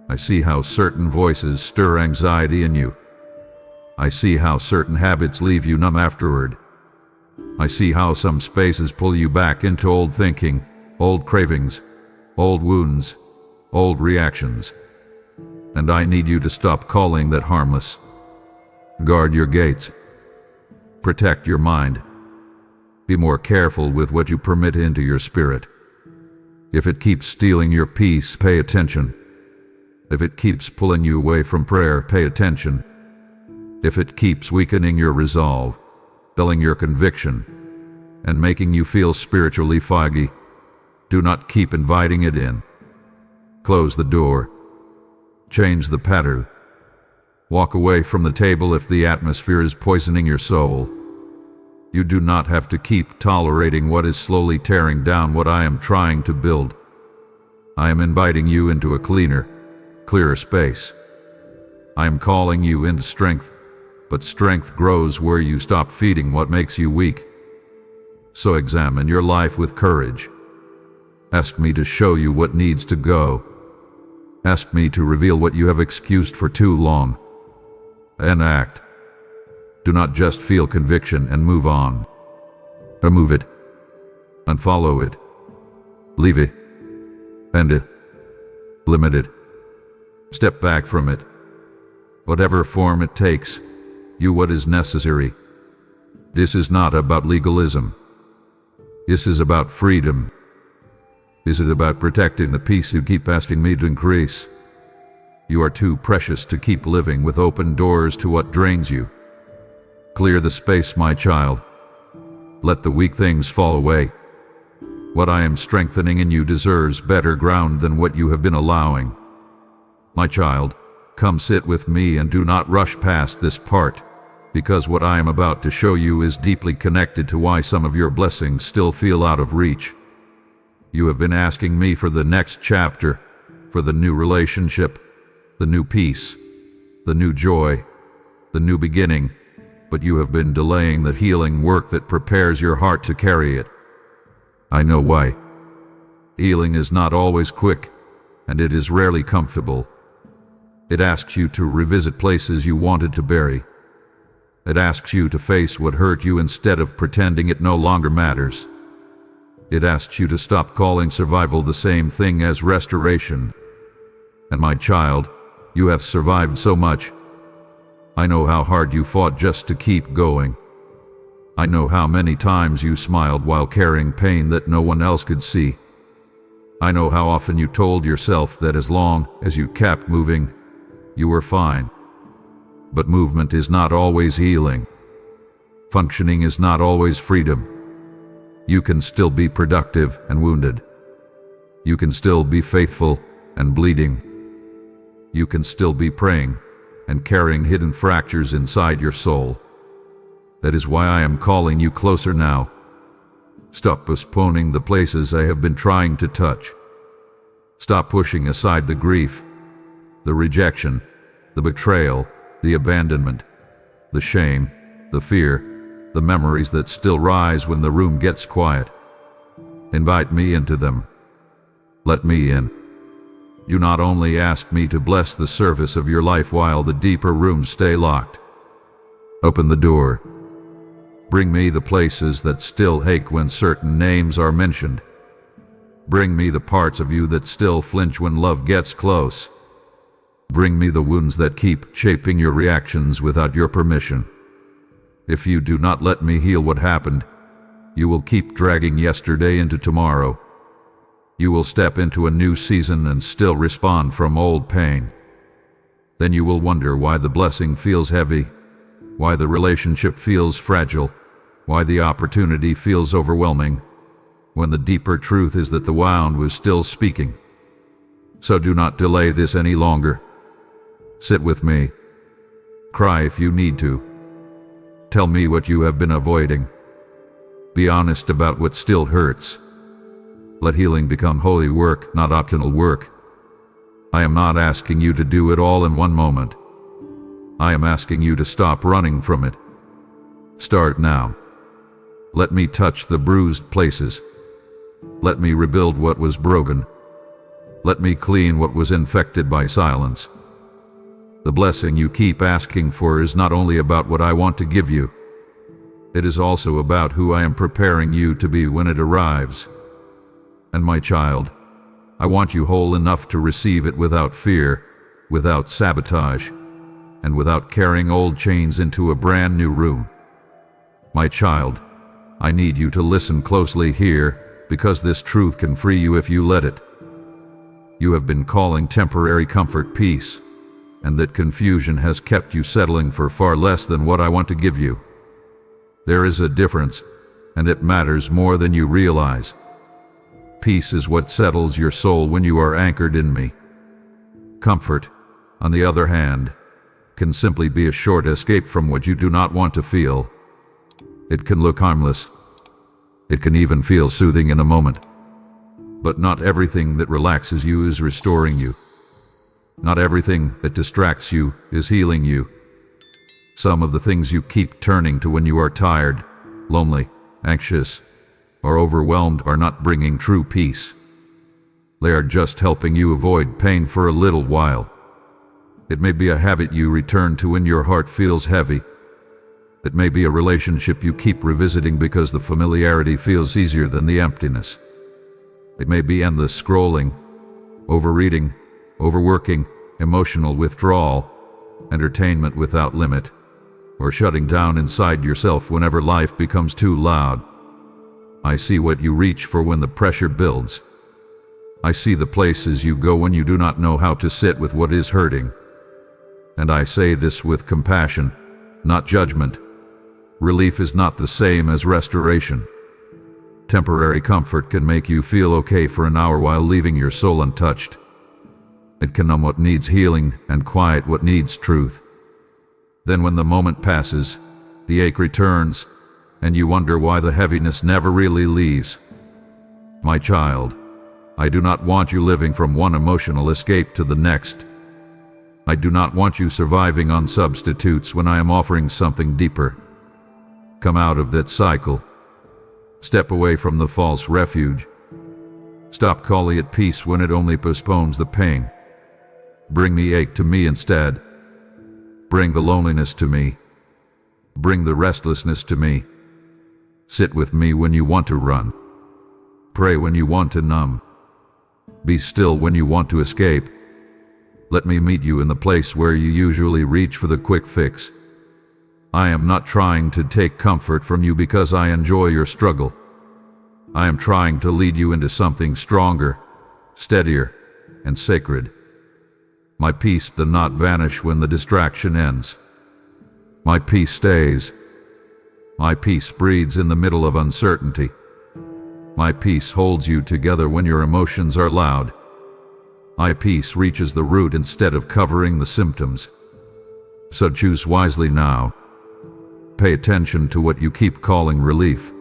I see how certain voices stir anxiety in you. I see how certain habits leave you numb afterward. I see how some spaces pull you back into old thinking, old cravings, old wounds, old reactions. And I need you to stop calling that harmless. Guard your gates. Protect your mind. Be more careful with what you permit into your spirit. If it keeps stealing your peace, pay attention. If it keeps pulling you away from prayer, pay attention. If it keeps weakening your resolve, dulling your conviction, and making you feel spiritually foggy. Do not keep inviting it in. Close the door. Change the pattern. Walk away from the table if the atmosphere is poisoning your soul. You do not have to keep tolerating what is slowly tearing down what I am trying to build. I am inviting you into a cleaner, clearer space. I am calling you into strength, but strength grows where you stop feeding what makes you weak. So examine your life with courage. Ask me to show you what needs to go. Ask me to reveal what you have excused for too long. And act. Do not just feel conviction and move on. Remove it. Unfollow it. Leave it. End it. Limit it. Step back from it. Whatever form it takes, do what is necessary. This is not about legalism. This is about freedom. This is about protecting the peace you keep asking me to increase. You are too precious to keep living with open doors to what drains you. Clear the space, my child. Let the weak things fall away. What I am strengthening in you deserves better ground than what you have been allowing. My child, come sit with me and do not rush past this part, because what I am about to show you is deeply connected to why some of your blessings still feel out of reach. You have been asking me for the next chapter, for the new relationship, the new peace, the new joy, the new beginning, but you have been delaying the healing work that prepares your heart to carry it. I know why. Healing is not always quick, and it is rarely comfortable. It asks you to revisit places you wanted to bury. It asks you to face what hurt you instead of pretending it no longer matters. It asks you to stop calling survival the same thing as restoration. And my child, you have survived so much. I know how hard you fought just to keep going. I know how many times you smiled while carrying pain that no one else could see. I know how often you told yourself that as long as you kept moving, you were fine. But movement is not always healing. Functioning is not always freedom. You can still be productive and wounded. You can still be faithful and bleeding. You can still be praying and carrying hidden fractures inside your soul. That is why I am calling you closer now. Stop postponing the places I have been trying to touch. Stop pushing aside the grief, the rejection, the betrayal, the abandonment, the shame, the fear, the memories that still rise when the room gets quiet. Invite me into them. Let me in. You not only ask me to bless the service of your life while the deeper rooms stay locked. Open the door. Bring me the places that still ache when certain names are mentioned. Bring me the parts of you that still flinch when love gets close. Bring me the wounds that keep shaping your reactions without your permission. If you do not let me heal what happened, you will keep dragging yesterday into tomorrow. You will step into a new season and still respond from old pain. Then you will wonder why the blessing feels heavy, why the relationship feels fragile, why the opportunity feels overwhelming, when the deeper truth is that the wound was still speaking. So do not delay this any longer. Sit with me. Cry if you need to. Tell me what you have been avoiding. Be honest about what still hurts. Let healing become holy work, not optional work. I am not asking you to do it all in one moment. I am asking you to stop running from it. Start now. Let me touch the bruised places. Let me rebuild what was broken. Let me clean what was infected by silence. The blessing you keep asking for is not only about what I want to give you. It is also about who I am preparing you to be when it arrives. And my child, I want you whole enough to receive it without fear, without sabotage, and without carrying old chains into a brand new room. My child, I need you to listen closely here, because this truth can free you if you let it. You have been calling temporary comfort peace, and that confusion has kept you settling for far less than what I want to give you. There is a difference, and it matters more than you realize. Peace is what settles your soul when you are anchored in me. Comfort, on the other hand, can simply be a short escape from what you do not want to feel. It can look harmless. It can even feel soothing in a moment. But not everything that relaxes you is restoring you. Not everything that distracts you is healing you. Some of the things you keep turning to when you are tired, lonely, anxious, or overwhelmed are not bringing true peace. They are just helping you avoid pain for a little while. It may be a habit you return to when your heart feels heavy. It may be a relationship you keep revisiting because the familiarity feels easier than the emptiness. It may be endless scrolling, overreading, overworking, emotional withdrawal, entertainment without limit, or shutting down inside yourself whenever life becomes too loud. I see what you reach for when the pressure builds. I see the places you go when you do not know how to sit with what is hurting. And I say this with compassion, not judgment. Relief is not the same as restoration. Temporary comfort can make you feel okay for an hour while leaving your soul untouched. It can numb what needs healing and quiet what needs truth. Then when the moment passes, the ache returns, and you wonder why the heaviness never really leaves. My child, I do not want you living from one emotional escape to the next. I do not want you surviving on substitutes when I am offering something deeper. Come out of that cycle. Step away from the false refuge. Stop calling it peace when it only postpones the pain. Bring the ache to me instead. Bring the loneliness to me. Bring the restlessness to me. Sit with me when you want to run. Pray when you want to numb. Be still when you want to escape. Let me meet you in the place where you usually reach for the quick fix. I am not trying to take comfort from you because I enjoy your struggle. I am trying to lead you into something stronger, steadier, and sacred. My peace does not vanish when the distraction ends. My peace stays. My peace breathes in the middle of uncertainty. My peace holds you together when your emotions are loud. My peace reaches the root instead of covering the symptoms. So choose wisely now. Pay attention to what you keep calling relief.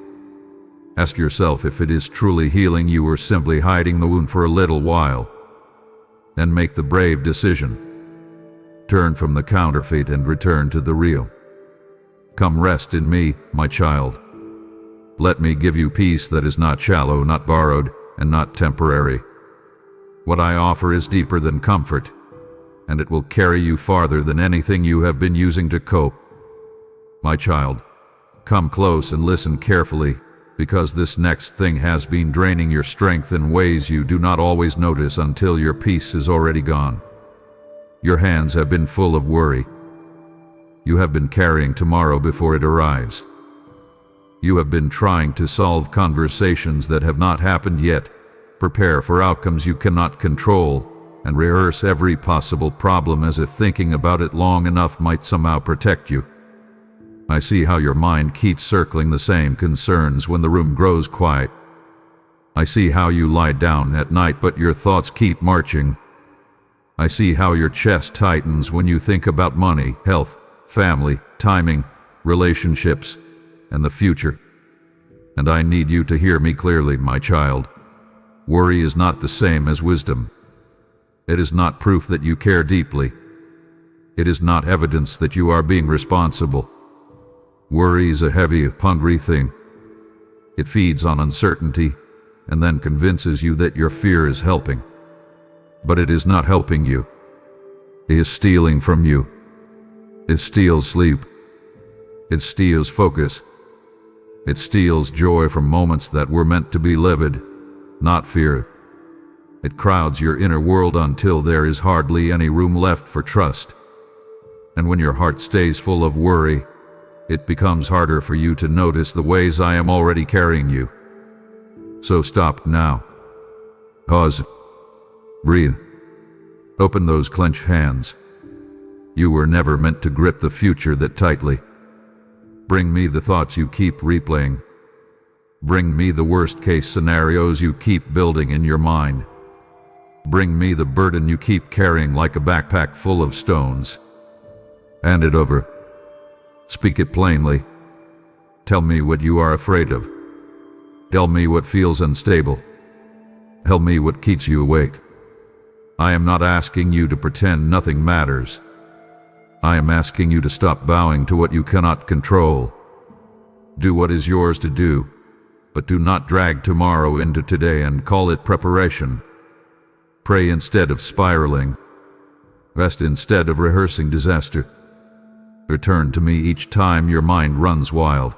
Ask yourself if it is truly healing you or simply hiding the wound for a little while. Then make the brave decision. Turn from the counterfeit and return to the real. Come rest in me, my child. Let me give you peace that is not shallow, not borrowed, and not temporary. What I offer is deeper than comfort, and it will carry you farther than anything you have been using to cope. My child, come close and listen carefully, because this next thing has been draining your strength in ways you do not always notice until your peace is already gone. Your hands have been full of worry. You have been carrying tomorrow before it arrives. You have been trying to solve conversations that have not happened yet, prepare for outcomes you cannot control, and rehearse every possible problem as if thinking about it long enough might somehow protect you. I see how your mind keeps circling the same concerns when the room grows quiet. I see how you lie down at night but your thoughts keep marching. I see how your chest tightens when you think about money, health, family, timing, relationships, and the future. And I need you to hear me clearly, my child. Worry is not the same as wisdom. It is not proof that you care deeply. It is not evidence that you are being responsible. Worry is a heavy, hungry thing. It feeds on uncertainty and then convinces you that your fear is helping. But it is not helping you. It is stealing from you. It steals sleep. It steals focus. It steals joy from moments that were meant to be lived, not fear. It crowds your inner world until there is hardly any room left for trust. And when your heart stays full of worry, it becomes harder for you to notice the ways I am already carrying you. So stop now. Pause. Breathe. Open those clenched hands. You were never meant to grip the future that tightly. Bring me the thoughts you keep replaying. Bring me the worst-case scenarios you keep building in your mind. Bring me the burden you keep carrying like a backpack full of stones. Hand it over. Speak it plainly. Tell me what you are afraid of. Tell me what feels unstable. Tell me what keeps you awake. I am not asking you to pretend nothing matters. I am asking you to stop bowing to what you cannot control. Do what is yours to do, but do not drag tomorrow into today and call it preparation. Pray instead of spiraling. Rest instead of rehearsing disaster. Return to me each time your mind runs wild.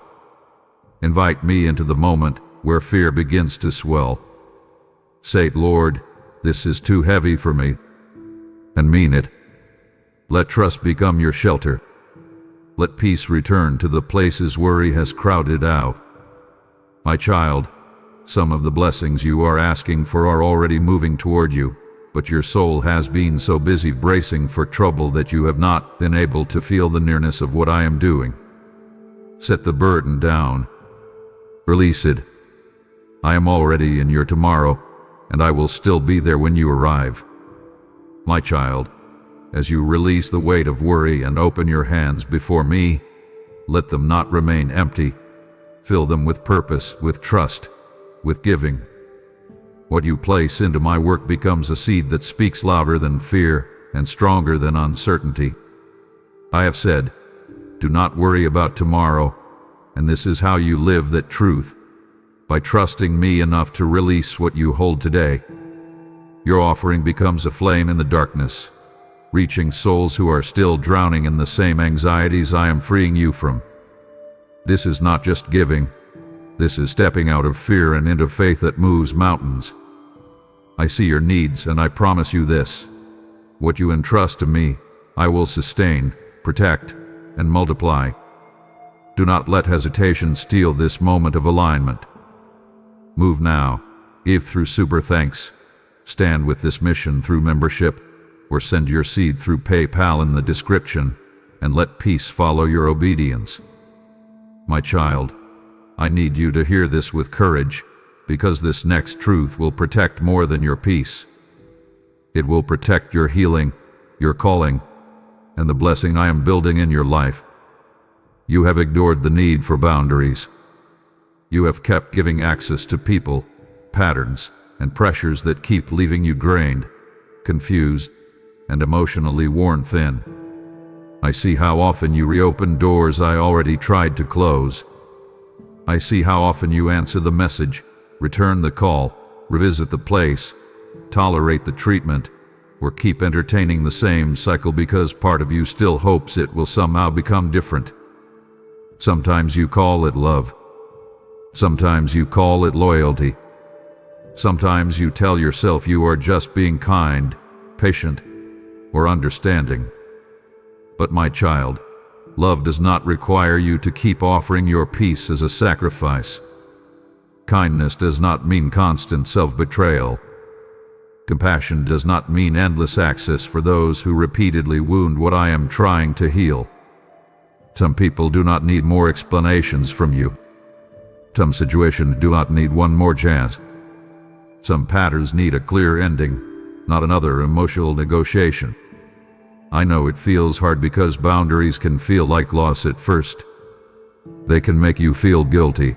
Invite me into the moment where fear begins to swell. Say, Lord, this is too heavy for me, and mean it. Let trust become your shelter. Let peace return to the places worry has crowded out. My child, some of the blessings you are asking for are already moving toward you, but your soul has been so busy bracing for trouble that you have not been able to feel the nearness of what I am doing. Set the burden down. Release it. I am already in your tomorrow, and I will still be there when you arrive. My child, as you release the weight of worry and open your hands before me, let them not remain empty. Fill them with purpose, with trust, with giving. What you place into my work becomes a seed that speaks louder than fear and stronger than uncertainty. I have said, do not worry about tomorrow, and this is how you live that truth, by trusting me enough to release what you hold today. Your offering becomes a flame in the darkness, reaching souls who are still drowning in the same anxieties I am freeing you from. This is not just giving. This is stepping out of fear and into faith that moves mountains. I see your needs, and I promise you this. What you entrust to me, I will sustain, protect, and multiply. Do not let hesitation steal this moment of alignment. Move now. Give through super thanks. Stand with this mission through membership, or send your seed through PayPal in the description, and let peace follow your obedience. My child, I need you to hear this with courage, because this next truth will protect more than your peace. It will protect your healing, your calling, and the blessing I am building in your life. You have ignored the need for boundaries. You have kept giving access to people, patterns, and pressures that keep leaving you drained, confused, and emotionally worn thin. I see how often you reopen doors I already tried to close. I see how often you answer the message, return the call, revisit the place, tolerate the treatment, or keep entertaining the same cycle because part of you still hopes it will somehow become different. Sometimes you call it love. Sometimes you call it loyalty. Sometimes you tell yourself you are just being kind, patient, or understanding. But my child, love does not require you to keep offering your peace as a sacrifice. Kindness does not mean constant self-betrayal. Compassion does not mean endless access for those who repeatedly wound what I am trying to heal. Some people do not need more explanations from you. Some situations do not need one more chance. Some patterns need a clear ending, not another emotional negotiation. I know it feels hard because boundaries can feel like loss at first. They can make you feel guilty.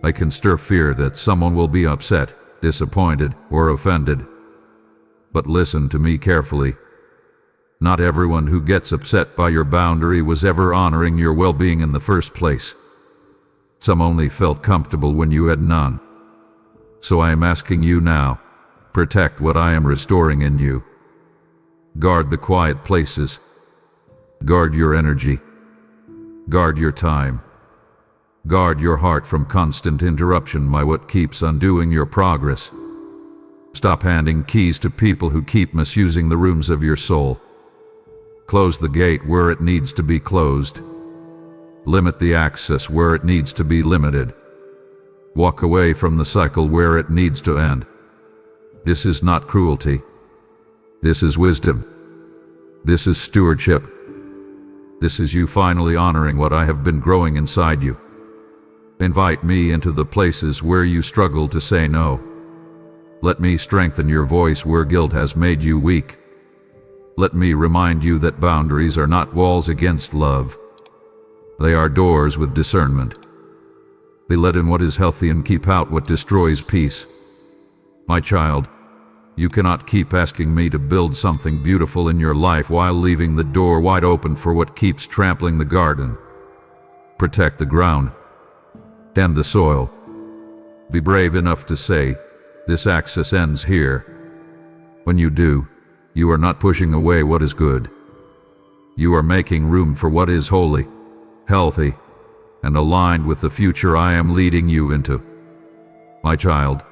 I can stir fear that someone will be upset, disappointed, or offended. But listen to me carefully. Not everyone who gets upset by your boundary was ever honoring your well-being in the first place. Some only felt comfortable when you had none. So I am asking you now, protect what I am restoring in you. Guard the quiet places. Guard your energy. Guard your time. Guard your heart from constant interruption by what keeps undoing your progress. Stop handing keys to people who keep misusing the rooms of your soul. Close the gate where it needs to be closed. Limit the access where it needs to be limited. Walk away from the cycle where it needs to end. This is not cruelty. This is wisdom. This is stewardship. This is you finally honoring what I have been growing inside you. Invite me into the places where you struggle to say no. Let me strengthen your voice where guilt has made you weak. Let me remind you that boundaries are not walls against love. They are doors with discernment. They let in what is healthy and keep out what destroys peace. My child, you cannot keep asking me to build something beautiful in your life while leaving the door wide open for what keeps trampling the garden. Protect the ground. Tend the soil. Be brave enough to say, this access ends here. When you do, you are not pushing away what is good. You are making room for what is holy, healthy, and aligned with the future I am leading you into. My child,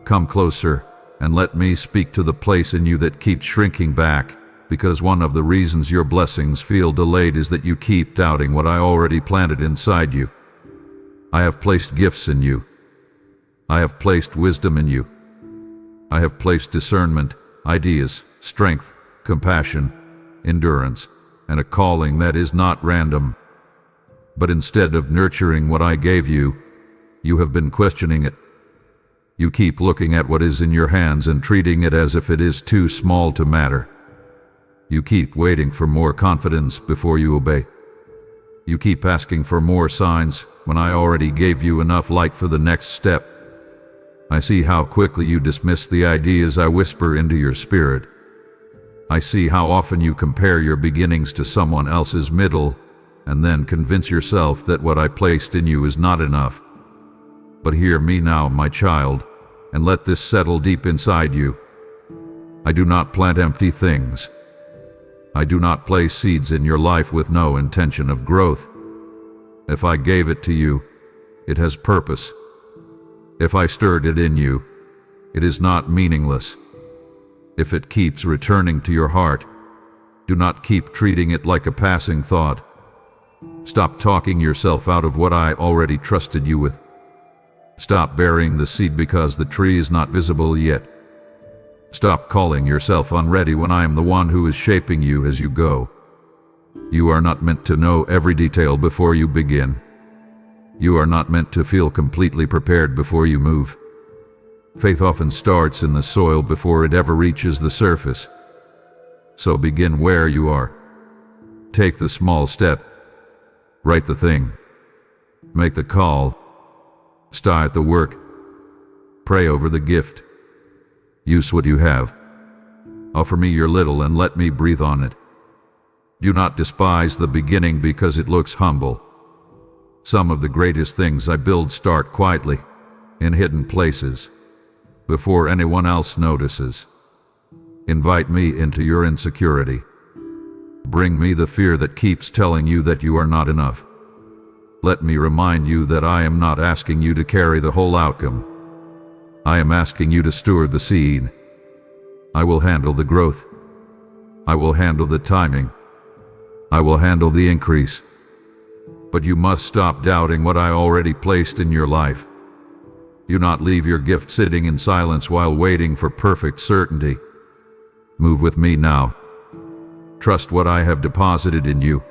come closer and let me speak to the place in you that keeps shrinking back, because one of the reasons your blessings feel delayed is that you keep doubting what I already planted inside you. I have placed gifts in you. I have placed wisdom in you. I have placed discernment, ideas, strength, compassion, endurance, and a calling that is not random. But instead of nurturing what I gave you, you have been questioning it. You keep looking at what is in your hands and treating it as if it is too small to matter. You keep waiting for more confidence before you obey. You keep asking for more signs when I already gave you enough light for the next step. I see how quickly you dismiss the ideas I whisper into your spirit. I see how often you compare your beginnings to someone else's middle, and then convince yourself that what I placed in you is not enough. But hear me now, my child, and let this settle deep inside you. I do not plant empty things. I do not place seeds in your life with no intention of growth. If I gave it to you, it has purpose. If I stirred it in you, it is not meaningless. If it keeps returning to your heart, do not keep treating it like a passing thought. Stop talking yourself out of what I already trusted you with. Stop burying the seed because the tree is not visible yet. Stop calling yourself unready when I am the one who is shaping you as you go. You are not meant to know every detail before you begin. You are not meant to feel completely prepared before you move. Faith often starts in the soil before it ever reaches the surface. So begin where you are. Take the small step. Write the thing. Make the call. Start the work. Pray over the gift. Use what you have. Offer me your little and let me breathe on it. Do not despise the beginning because it looks humble. Some of the greatest things I build start quietly, in hidden places, before anyone else notices. Invite me into your insecurity. Bring me the fear that keeps telling you that you are not enough. Let me remind you that I am not asking you to carry the whole outcome. I am asking you to steward the seed. I will handle the growth. I will handle the timing. I will handle the increase. But you must stop doubting what I already placed in your life. Do not leave your gift sitting in silence while waiting for perfect certainty. Move with me now. Trust what I have deposited in you.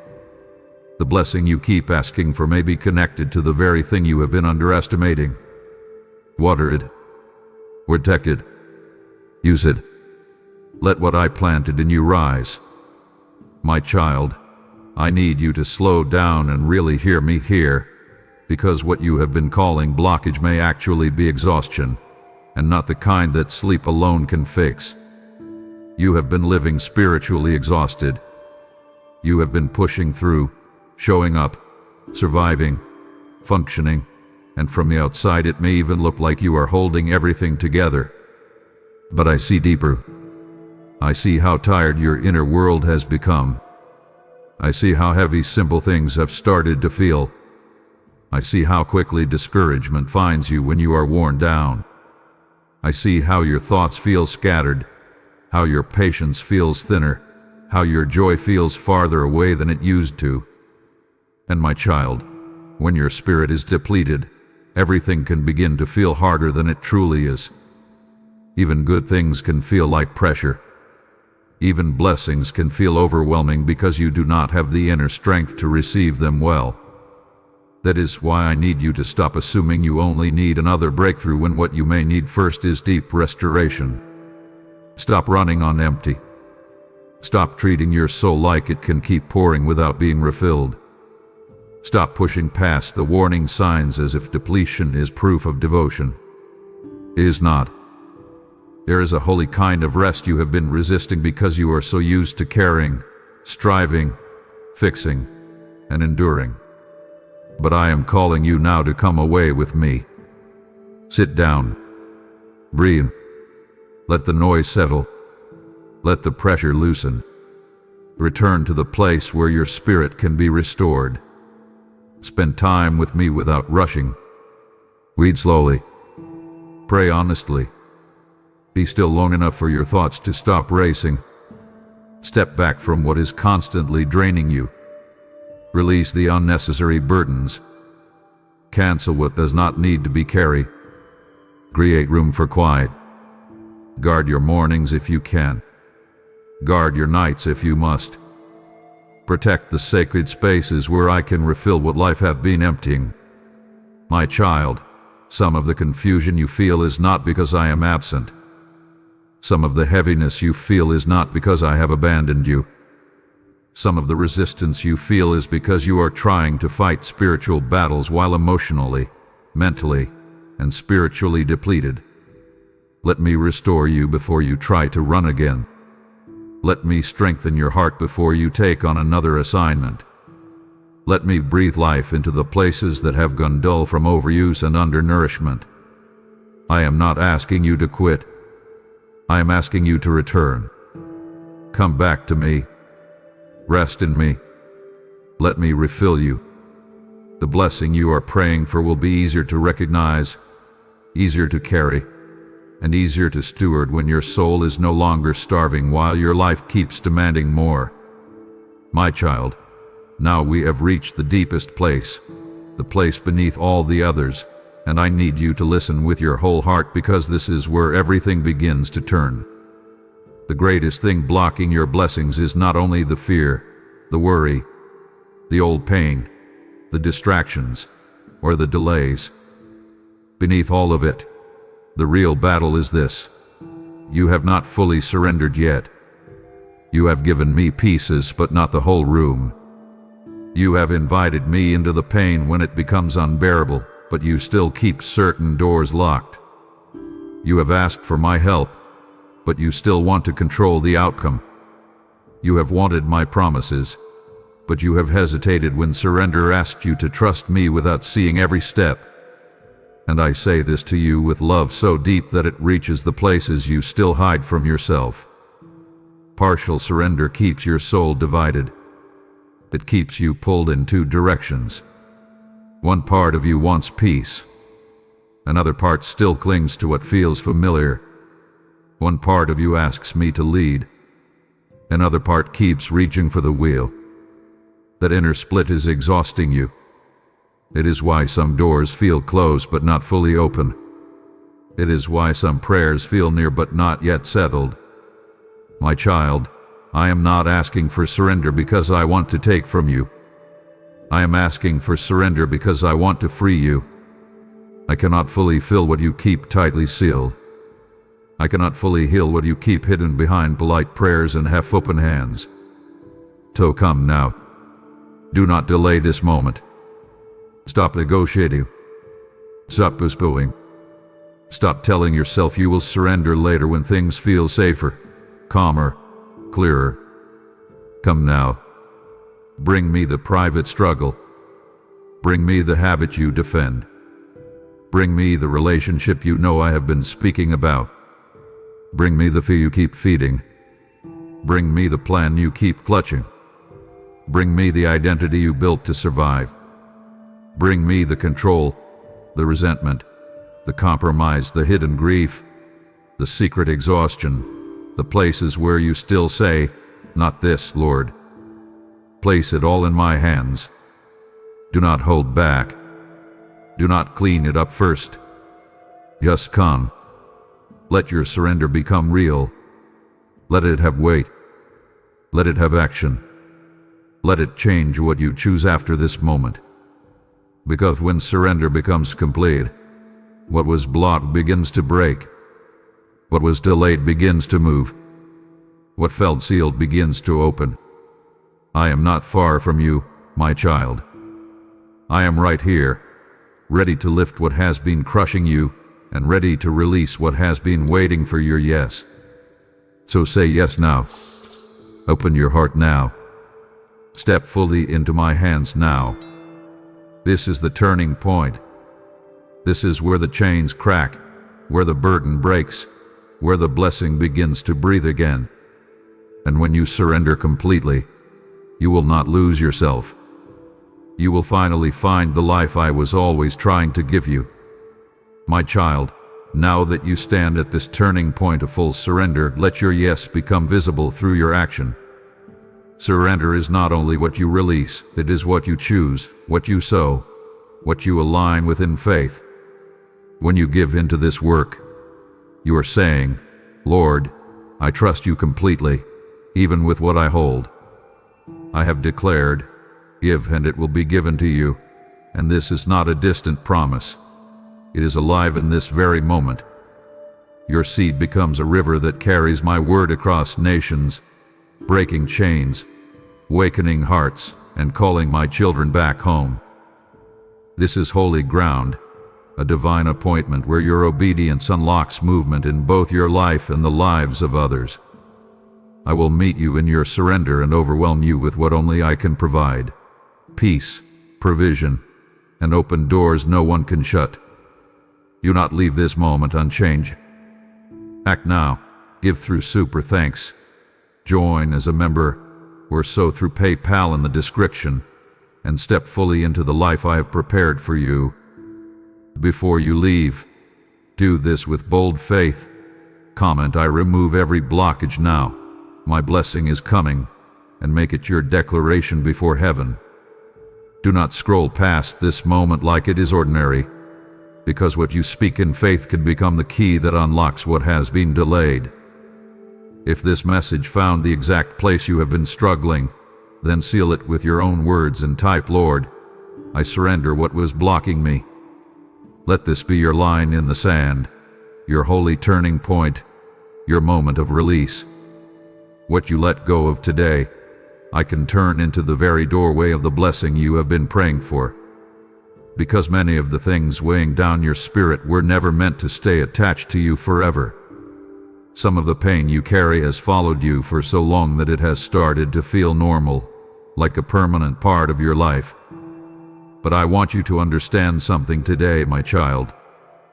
The blessing you keep asking for may be connected to the very thing you have been underestimating. Water it. Protect it. Use it. Let what I planted in you rise. My child, I need you to slow down and really hear me here, because what you have been calling blockage may actually be exhaustion, and not the kind that sleep alone can fix. You have been living spiritually exhausted. You have been pushing through, showing up, surviving, functioning, and from the outside it may even look like you are holding everything together. But I see deeper. I see how tired your inner world has become. I see how heavy simple things have started to feel. I see how quickly discouragement finds you when you are worn down. I see how your thoughts feel scattered, how your patience feels thinner, how your joy feels farther away than it used to. And my child, when your spirit is depleted, everything can begin to feel harder than it truly is. Even good things can feel like pressure. Even blessings can feel overwhelming because you do not have the inner strength to receive them well. That is why I need you to stop assuming you only need another breakthrough when what you may need first is deep restoration. Stop running on empty. Stop treating your soul like it can keep pouring without being refilled. Stop pushing past the warning signs as if depletion is proof of devotion. It is not. There is a holy kind of rest you have been resisting because you are so used to caring, striving, fixing, and enduring. But I am calling you now to come away with me. Sit down. Breathe. Let the noise settle. Let the pressure loosen. Return to the place where your spirit can be restored. Spend time with me without rushing. Read slowly. Pray honestly. Be still long enough for your thoughts to stop racing. Step back from what is constantly draining you. Release the unnecessary burdens. Cancel what does not need to be carried. Create room for quiet. Guard your mornings if you can. Guard your nights if you must. Protect the sacred spaces where I can refill what life have been emptying. My child, some of the confusion you feel is not because I am absent. Some of the heaviness you feel is not because I have abandoned you. Some of the resistance you feel is because you are trying to fight spiritual battles while emotionally, mentally, and spiritually depleted. Let me restore you before you try to run again. Let me strengthen your heart before you take on another assignment. Let me breathe life into the places that have gone dull from overuse and undernourishment. I am not asking you to quit. I am asking you to return. Come back to me. Rest in me. Let me refill you. The blessing you are praying for will be easier to recognize, easier to carry, and easier to steward when your soul is no longer starving while your life keeps demanding more. My child, now we have reached the deepest place, the place beneath all the others, and I need you to listen with your whole heart because this is where everything begins to turn. The greatest thing blocking your blessings is not only the fear, the worry, the old pain, the distractions, or the delays. Beneath all of it, the real battle is this: you have not fully surrendered yet. You have given me pieces, but not the whole room. You have invited me into the pain when it becomes unbearable, but you still keep certain doors locked. You have asked for my help, but you still want to control the outcome. You have wanted my promises, but you have hesitated when surrender asked you to trust me without seeing every step. And I say this to you with love so deep that it reaches the places you still hide from yourself. Partial surrender keeps your soul divided. It keeps you pulled in two directions. One part of you wants peace. Another part still clings to what feels familiar. One part of you asks me to lead. Another part keeps reaching for the wheel. That inner split is exhausting you. It is why some doors feel closed but not fully open. It is why some prayers feel near but not yet settled. My child, I am not asking for surrender because I want to take from you. I am asking for surrender because I want to free you. I cannot fully fill what you keep tightly sealed. I cannot fully heal what you keep hidden behind polite prayers and half-open hands. So come now. Do not delay this moment. Stop negotiating. Stop postponing. Stop telling yourself you will surrender later when things feel safer, calmer, clearer. Come now. Bring me the private struggle. Bring me the habit you defend. Bring me the relationship you know I have been speaking about. Bring me the fear you keep feeding. Bring me the plan you keep clutching. Bring me the identity you built to survive. Bring me the control, the resentment, the compromise, the hidden grief, the secret exhaustion, the places where you still say, "Not this, Lord." Place it all in my hands. Do not hold back. Do not clean it up first. Just come. Let your surrender become real. Let it have weight. Let it have action. Let it change what you choose after this moment. Because when surrender becomes complete, what was blocked begins to break. What was delayed begins to move. What felt sealed begins to open. I am not far from you, my child. I am right here, ready to lift what has been crushing you and ready to release what has been waiting for your yes. So say yes now. Open your heart now. Step fully into my hands now. This is the turning point. This is where the chains crack, where the burden breaks, where the blessing begins to breathe again. And when you surrender completely, you will not lose yourself. You will finally find the life I was always trying to give you. My child, now that you stand at this turning point of full surrender, let your yes become visible through your action. Surrender is not only what you release, it is what you choose, what you sow, what you align with in faith. When you give into this work, you are saying, Lord, I trust you completely, even with what I hold. I have declared, give and it will be given to you, and this is not a distant promise. It is alive in this very moment. Your seed becomes a river that carries my word across nations, breaking chains, awakening hearts, and calling my children back home. This is holy ground, a divine appointment where your obedience unlocks movement in both your life and the lives of others. I will meet you in your surrender and overwhelm you with what only I can provide: peace, provision, and open doors no one can shut. Do not leave this moment unchanged. Act now. Give through super thanks. Join as a member or sow through PayPal in the description, and step fully into the life I have prepared for you. Before you leave, do this with bold faith. Comment, I remove every blockage now. My blessing is coming, and make it your declaration before heaven. Do not scroll past this moment like it is ordinary, because what you speak in faith could become the key that unlocks what has been delayed. If this message found the exact place you have been struggling, then seal it with your own words and type, Lord, I surrender what was blocking me. Let this be your line in the sand, your holy turning point, your moment of release. What you let go of today, I can turn into the very doorway of the blessing you have been praying for. Because many of the things weighing down your spirit were never meant to stay attached to you forever. Some of the pain you carry has followed you for so long that it has started to feel normal, like a permanent part of your life. But I want you to understand something today, my child.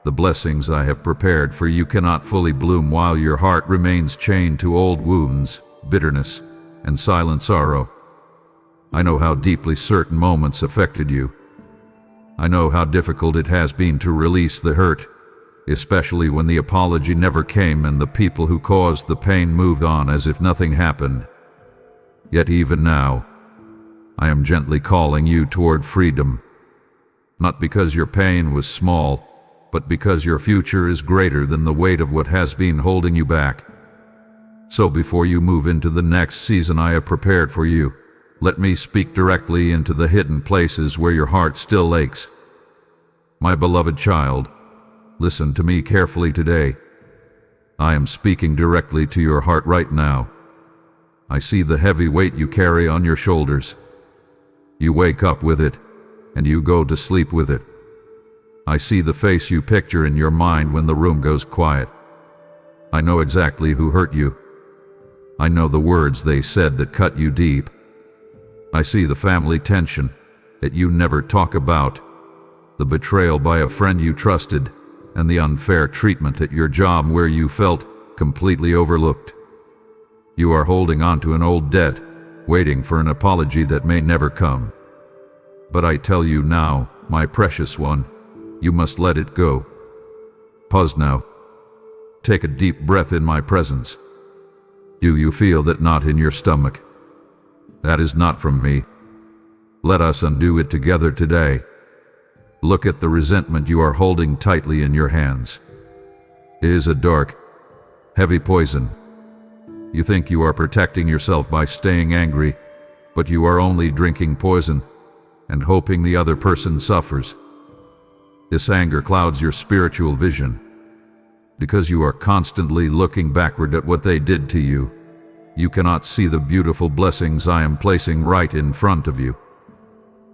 The blessings I have prepared for you cannot fully bloom while your heart remains chained to old wounds, bitterness, and silent sorrow. I know how deeply certain moments affected you. I know how difficult it has been to release the hurt, especially when the apology never came and the people who caused the pain moved on as if nothing happened. Yet even now, I am gently calling you toward freedom. Not because your pain was small, but because your future is greater than the weight of what has been holding you back. So before you move into the next season I have prepared for you, let me speak directly into the hidden places where your heart still aches. My beloved child, listen to me carefully today. I am speaking directly to your heart right now. I see the heavy weight you carry on your shoulders. You wake up with it, and you go to sleep with it. I see the face you picture in your mind when the room goes quiet. I know exactly who hurt you. I know the words they said that cut you deep. I see the family tension that you never talk about, the betrayal by a friend you trusted, and the unfair treatment at your job where you felt completely overlooked. You are holding on to an old debt, waiting for an apology that may never come. But I tell you now, my precious one, you must let it go. Pause now. Take a deep breath in my presence. Do you feel that knot in your stomach? That is not from me. Let us undo it together today. Look at the resentment you are holding tightly in your hands. It is a dark, heavy poison. You think you are protecting yourself by staying angry, but you are only drinking poison and hoping the other person suffers. This anger clouds your spiritual vision. Because you are constantly looking backward at what they did to you, you cannot see the beautiful blessings I am placing right in front of you.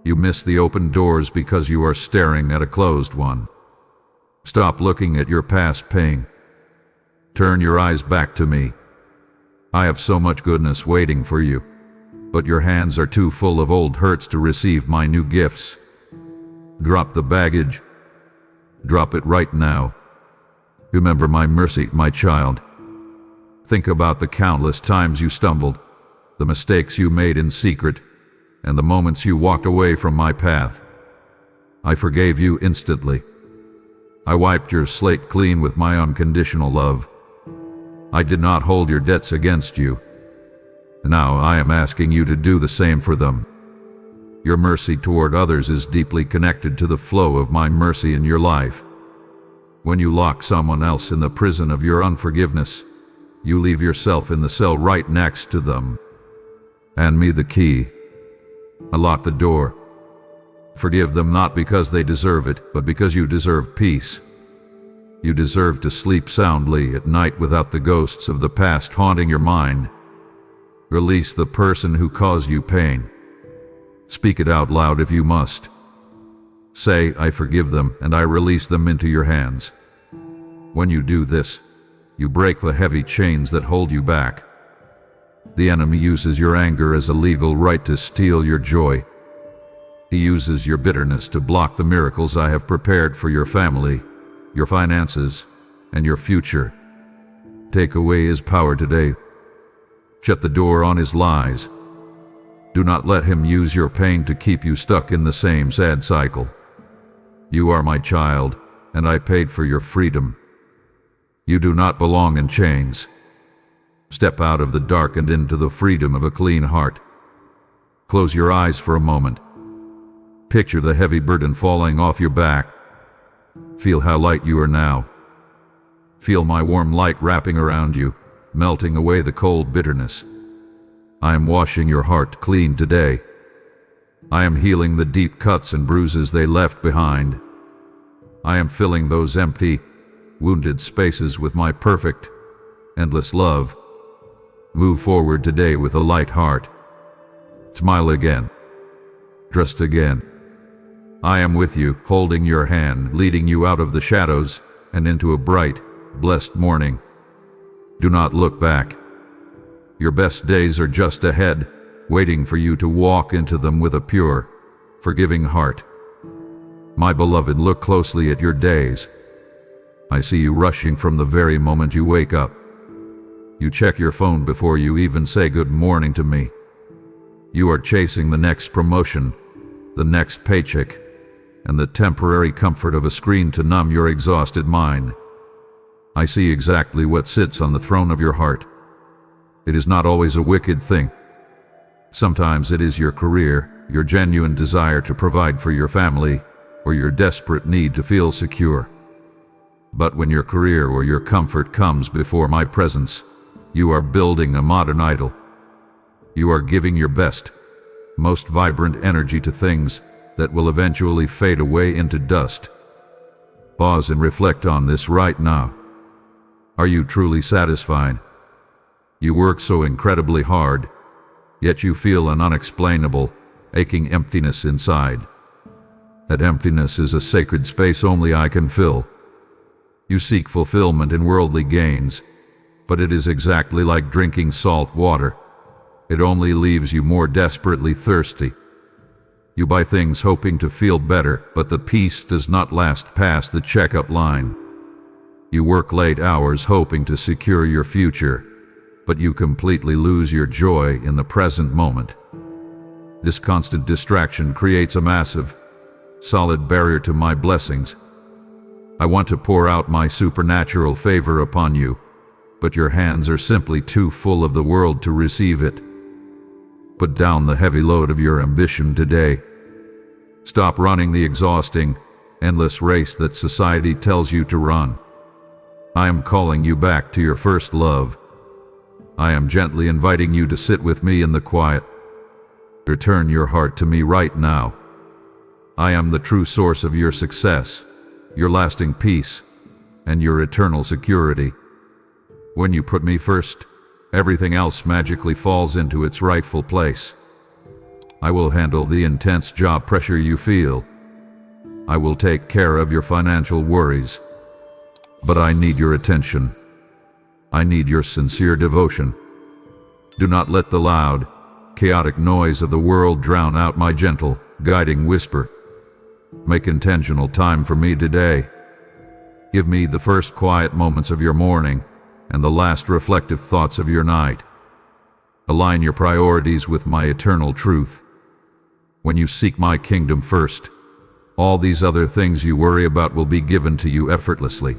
You miss the open doors because you are staring at a closed one. Stop looking at your past pain. Turn your eyes back to me. I have so much goodness waiting for you, but your hands are too full of old hurts to receive my new gifts. Drop the baggage. Drop it right now. Remember my mercy, my child. Think about the countless times you stumbled, the mistakes you made in secret, and the moments you walked away from my path. I forgave you instantly. I wiped your slate clean with my unconditional love. I did not hold your debts against you. Now I am asking you to do the same for them. Your mercy toward others is deeply connected to the flow of my mercy in your life. When you lock someone else in the prison of your unforgiveness, you leave yourself in the cell right next to them. Hand me the key. Unlock the door. Forgive them not because they deserve it, but because you deserve peace. You deserve to sleep soundly at night without the ghosts of the past haunting your mind. Release the person who caused you pain. Speak it out loud if you must. Say, I forgive them and I release them into your hands. When you do this, you break the heavy chains that hold you back. The enemy uses your anger as a legal right to steal your joy. He uses your bitterness to block the miracles I have prepared for your family, your finances, and your future. Take away his power today. Shut the door on his lies. Do not let him use your pain to keep you stuck in the same sad cycle. You are my child, and I paid for your freedom. You do not belong in chains. Step out of the dark and into the freedom of a clean heart. Close your eyes for a moment. Picture the heavy burden falling off your back. Feel how light you are now. Feel my warm light wrapping around you, melting away the cold bitterness. I am washing your heart clean today. I am healing the deep cuts and bruises they left behind. I am filling those empty, wounded spaces with my perfect, endless love. Move forward today with a light heart. Smile again. Trust again. I am with you, holding your hand, leading you out of the shadows and into a bright, blessed morning. Do not look back. Your best days are just ahead, waiting for you to walk into them with a pure, forgiving heart. My beloved, look closely at your days. I see you rushing from the very moment you wake up. You check your phone before you even say good morning to me. You are chasing the next promotion, the next paycheck, and the temporary comfort of a screen to numb your exhausted mind. I see exactly what sits on the throne of your heart. It is not always a wicked thing. Sometimes it is your career, your genuine desire to provide for your family, or your desperate need to feel secure. But when your career or your comfort comes before my presence, you are building a modern idol. You are giving your best, most vibrant energy to things that will eventually fade away into dust. Pause and reflect on this right now. Are you truly satisfied? You work so incredibly hard, yet you feel an unexplainable, aching emptiness inside. That emptiness is a sacred space only I can fill. You seek fulfillment in worldly gains, but it is exactly like drinking salt water. It only leaves you more desperately thirsty. You buy things hoping to feel better, but the peace does not last past the checkup line. You work late hours hoping to secure your future, but you completely lose your joy in the present moment. This constant distraction creates a massive, solid barrier to my blessings. I want to pour out my supernatural favor upon you, but your hands are simply too full of the world to receive it. Put down the heavy load of your ambition today. Stop running the exhausting, endless race that society tells you to run. I am calling you back to your first love. I am gently inviting you to sit with me in the quiet. Return your heart to me right now. I am the true source of your success, your lasting peace, and your eternal security. When you put me first, everything else magically falls into its rightful place. I will handle the intense job pressure you feel. I will take care of your financial worries. But I need your attention. I need your sincere devotion. Do not let the loud, chaotic noise of the world drown out my gentle, guiding whisper. Make intentional time for me today. Give me the first quiet moments of your morning and the last reflective thoughts of your night. Align your priorities with my eternal truth. When you seek my kingdom first, all these other things you worry about will be given to you effortlessly.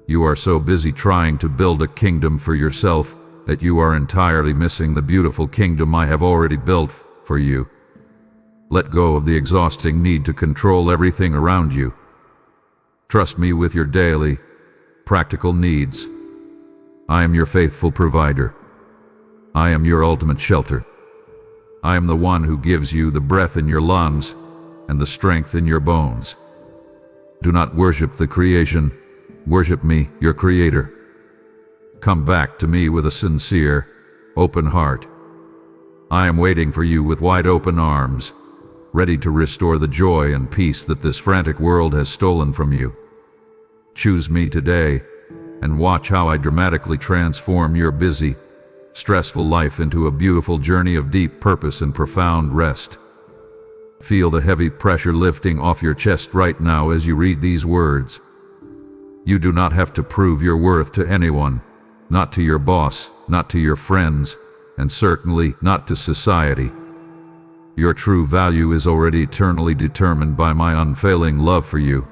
You are so busy trying to build a kingdom for yourself that you are entirely missing the beautiful kingdom I have already built for you. Let go of the exhausting need to control everything around you. Trust me with your daily, practical needs. I am your faithful provider. I am your ultimate shelter. I am the one who gives you the breath in your lungs and the strength in your bones. Do not worship the creation. Worship me, your Creator. Come back to me with a sincere, open heart. I am waiting for you with wide open arms, ready to restore the joy and peace that this frantic world has stolen from you. Choose me today and watch how I dramatically transform your busy, stressful life into a beautiful journey of deep purpose and profound rest. Feel the heavy pressure lifting off your chest right now as you read these words. You do not have to prove your worth to anyone, not to your boss, not to your friends, and certainly not to society. Your true value is already eternally determined by my unfailing love for you.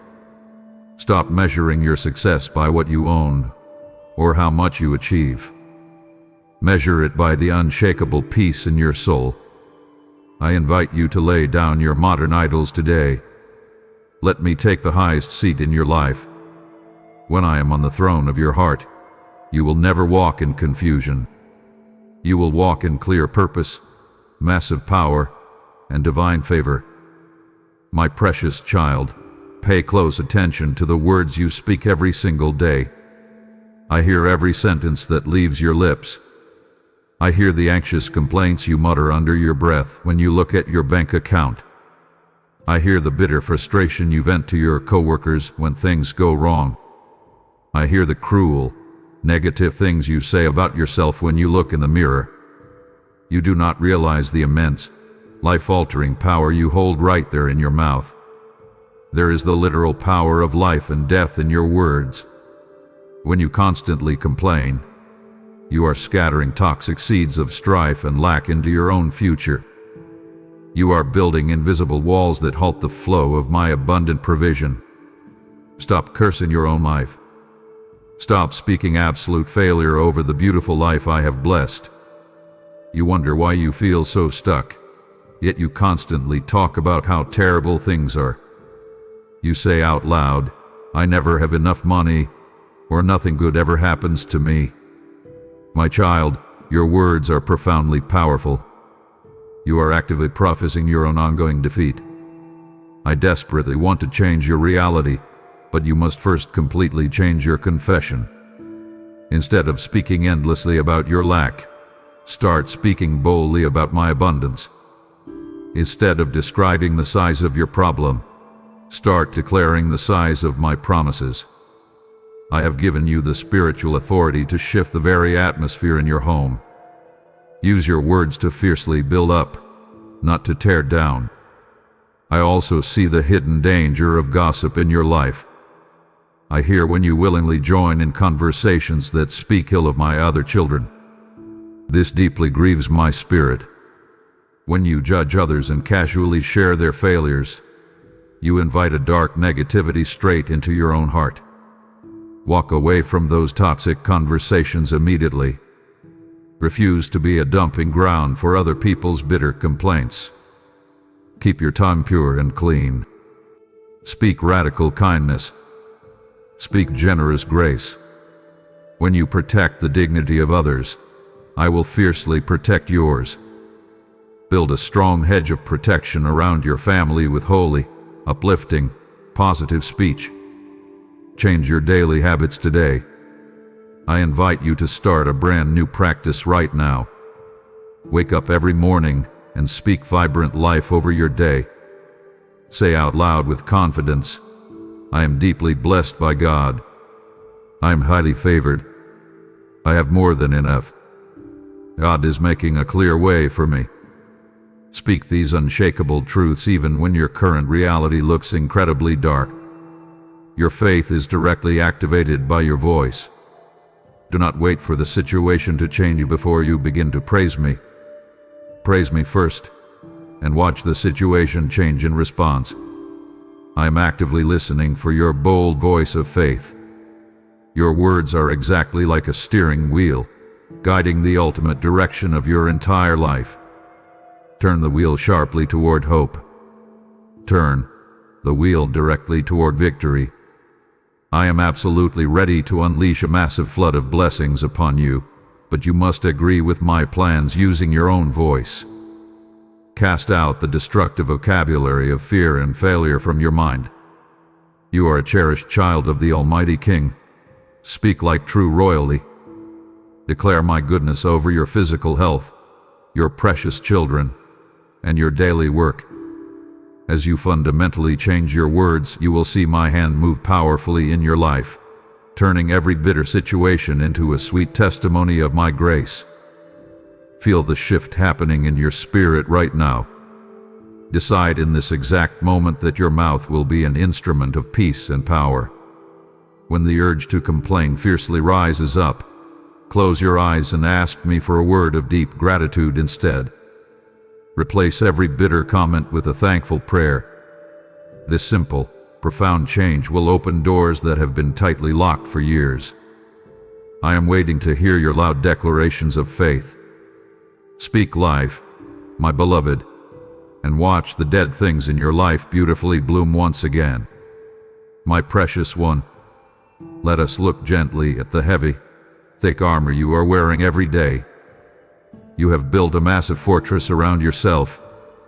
Stop measuring your success by what you own or how much you achieve. Measure it by the unshakable peace in your soul. I invite you to lay down your modern idols today. Let me take the highest seat in your life. When I am on the throne of your heart, you will never walk in confusion. You will walk in clear purpose, massive power, and divine favor. My precious child, pay close attention to the words you speak every single day. I hear every sentence that leaves your lips. I hear the anxious complaints you mutter under your breath when you look at your bank account. I hear the bitter frustration you vent to your coworkers when things go wrong. I hear the cruel, negative things you say about yourself when you look in the mirror. You do not realize the immense, life-altering power you hold right there in your mouth. There is the literal power of life and death in your words. When you constantly complain, you are scattering toxic seeds of strife and lack into your own future. You are building invisible walls that halt the flow of my abundant provision. Stop cursing your own life. Stop speaking absolute failure over the beautiful life I have blessed. You wonder why you feel so stuck, yet you constantly talk about how terrible things are. You say out loud, I never have enough money, or nothing good ever happens to me. My child, your words are profoundly powerful. You are actively prophesying your own ongoing defeat. I desperately want to change your reality, but you must first completely change your confession. Instead of speaking endlessly about your lack, start speaking boldly about my abundance. Instead of describing the size of your problem, start declaring the size of my promises. I have given you the spiritual authority to shift the very atmosphere in your home. Use your words to fiercely build up, not to tear down. I also see the hidden danger of gossip in your life. I hear when you willingly join in conversations that speak ill of my other children. This deeply grieves my spirit. When you judge others and casually share their failures, you invite a dark negativity straight into your own heart. Walk away from those toxic conversations immediately. Refuse to be a dumping ground for other people's bitter complaints. Keep your tongue pure and clean. Speak radical kindness. Speak generous grace. When you protect the dignity of others, I will fiercely protect yours. Build a strong hedge of protection around your family with holy, uplifting, positive speech. Change your daily habits today. I invite you to start a brand new practice right now. Wake up every morning and speak vibrant life over your day. Say out loud with confidence, I am deeply blessed by God. I am highly favored. I have more than enough. God is making a clear way for me. Speak these unshakable truths even when your current reality looks incredibly dark. Your faith is directly activated by your voice. Do not wait for the situation to change before you begin to praise me. Praise me first, and watch the situation change in response. I am actively listening for your bold voice of faith. Your words are exactly like a steering wheel, guiding the ultimate direction of your entire life. Turn the wheel sharply toward hope. Turn the wheel directly toward victory. I am absolutely ready to unleash a massive flood of blessings upon you, but you must agree with my plans using your own voice. Cast out the destructive vocabulary of fear and failure from your mind. You are a cherished child of the Almighty King. Speak like true royalty. Declare my goodness over your physical health, your precious children, and your daily work. As you fundamentally change your words, you will see my hand move powerfully in your life, turning every bitter situation into a sweet testimony of my grace. Feel the shift happening in your spirit right now. Decide in this exact moment that your mouth will be an instrument of peace and power. When the urge to complain fiercely rises up, close your eyes and ask me for a word of deep gratitude instead. Replace every bitter comment with a thankful prayer. This simple, profound change will open doors that have been tightly locked for years. I am waiting to hear your loud declarations of faith. Speak life, my beloved, and watch the dead things in your life beautifully bloom once again. My precious one, let us look gently at the heavy, thick armor you are wearing every day. You have built a massive fortress around yourself,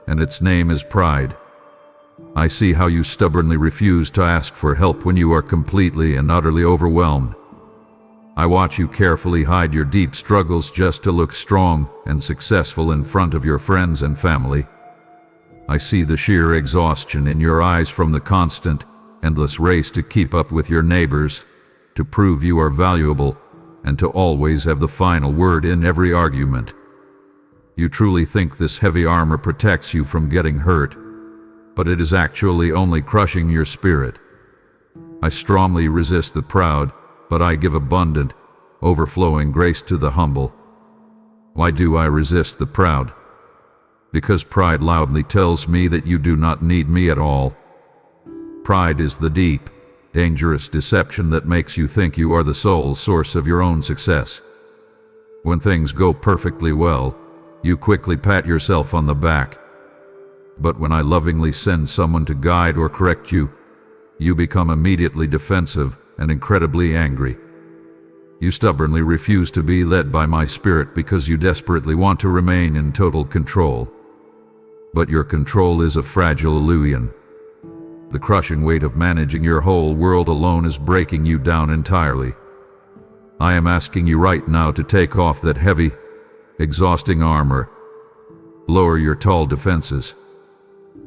and its name is pride. I see how you stubbornly refuse to ask for help when you are completely and utterly overwhelmed. I watch you carefully hide your deep struggles just to look strong and successful in front of your friends and family. I see the sheer exhaustion in your eyes from the constant, endless race to keep up with your neighbors, to prove you are valuable, and to always have the final word in every argument. You truly think this heavy armor protects you from getting hurt, but it is actually only crushing your spirit. I strongly resist the proud, but I give abundant, overflowing grace to the humble. Why do I resist the proud? Because pride loudly tells me that you do not need me at all. Pride is the deep, dangerous deception that makes you think you are the sole source of your own success. When things go perfectly well, you quickly pat yourself on the back. But when I lovingly send someone to guide or correct you, you become immediately defensive and incredibly angry. You stubbornly refuse to be led by my spirit because you desperately want to remain in total control. But your control is a fragile illusion. The crushing weight of managing your whole world alone is breaking you down entirely. I am asking you right now to take off that heavy, exhausting armor. Lower your tall defenses.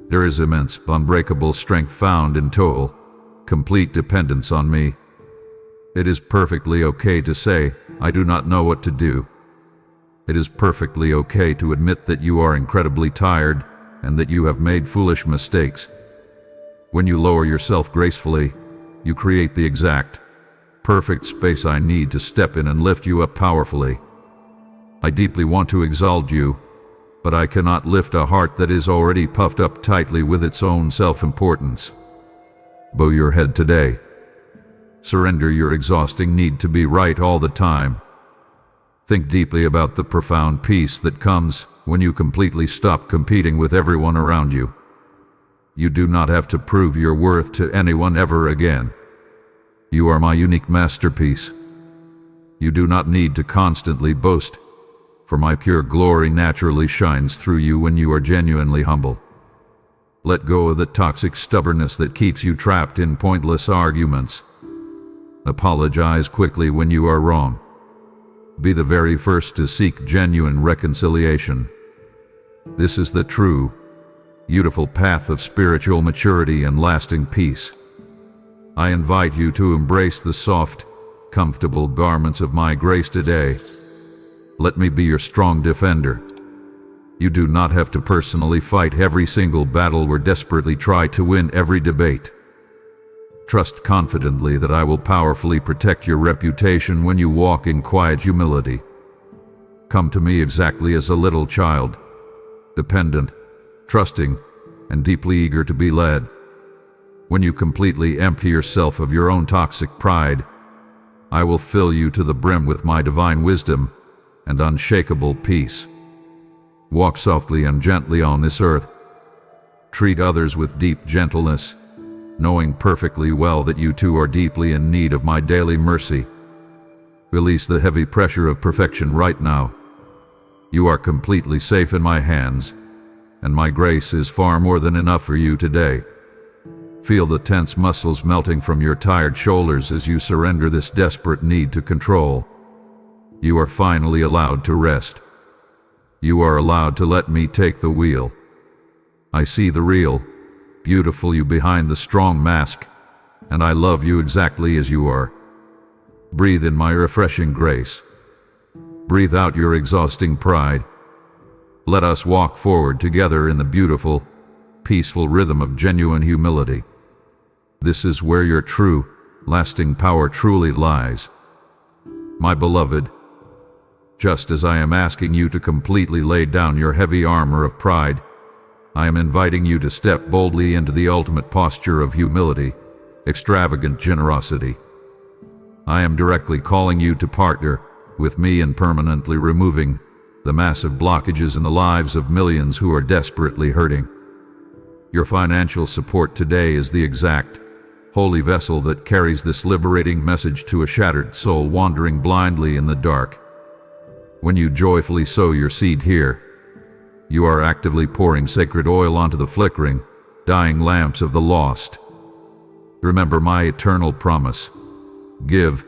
There is immense, unbreakable strength found in total, complete dependence on me. It is perfectly okay to say, I do not know what to do. It is perfectly okay to admit that you are incredibly tired and that you have made foolish mistakes. When you lower yourself gracefully, you create the exact, perfect space I need to step in and lift you up powerfully. I deeply want to exalt you, but I cannot lift a heart that is already puffed up tightly with its own self-importance. Bow your head today. Surrender your exhausting need to be right all the time. Think deeply about the profound peace that comes when you completely stop competing with everyone around you. You do not have to prove your worth to anyone ever again. You are my unique masterpiece. You do not need to constantly boast. for my pure glory naturally shines through you when you are genuinely humble. Let go of the toxic stubbornness that keeps you trapped in pointless arguments. Apologize quickly when you are wrong. Be the very first to seek genuine reconciliation. This is the true, beautiful path of spiritual maturity and lasting peace. I invite you to embrace the soft, comfortable garments of my grace today. Let me be your strong defender. You do not have to personally fight every single battle or desperately try to win every debate. Trust confidently that I will powerfully protect your reputation when you walk in quiet humility. Come to me exactly as a little child, dependent, trusting, and deeply eager to be led. When you completely empty yourself of your own toxic pride, I will fill you to the brim with my divine wisdom and unshakable peace. Walk softly and gently on this earth. Treat others with deep gentleness, knowing perfectly well that you too are deeply in need of my daily mercy. Release the heavy pressure of perfection right now. You are completely safe in my hands, and my grace is far more than enough for you today. Feel the tense muscles melting from your tired shoulders as you surrender this desperate need to control. You are finally allowed to rest. You are allowed to let me take the wheel. I see the real, beautiful you behind the strong mask, and I love you exactly as you are. Breathe in my refreshing grace. Breathe out your exhausting pride. Let us walk forward together in the beautiful, peaceful rhythm of genuine humility. This is where your true, lasting power truly lies. My beloved, just as I am asking you to completely lay down your heavy armor of pride, I am inviting you to step boldly into the ultimate posture of humility, extravagant generosity. I am directly calling you to partner with me in permanently removing the massive blockages in the lives of millions who are desperately hurting. Your financial support today is the exact, holy vessel that carries this liberating message to a shattered soul wandering blindly in the dark. When you joyfully sow your seed here, you are actively pouring sacred oil onto the flickering, dying lamps of the lost. Remember my eternal promise: give,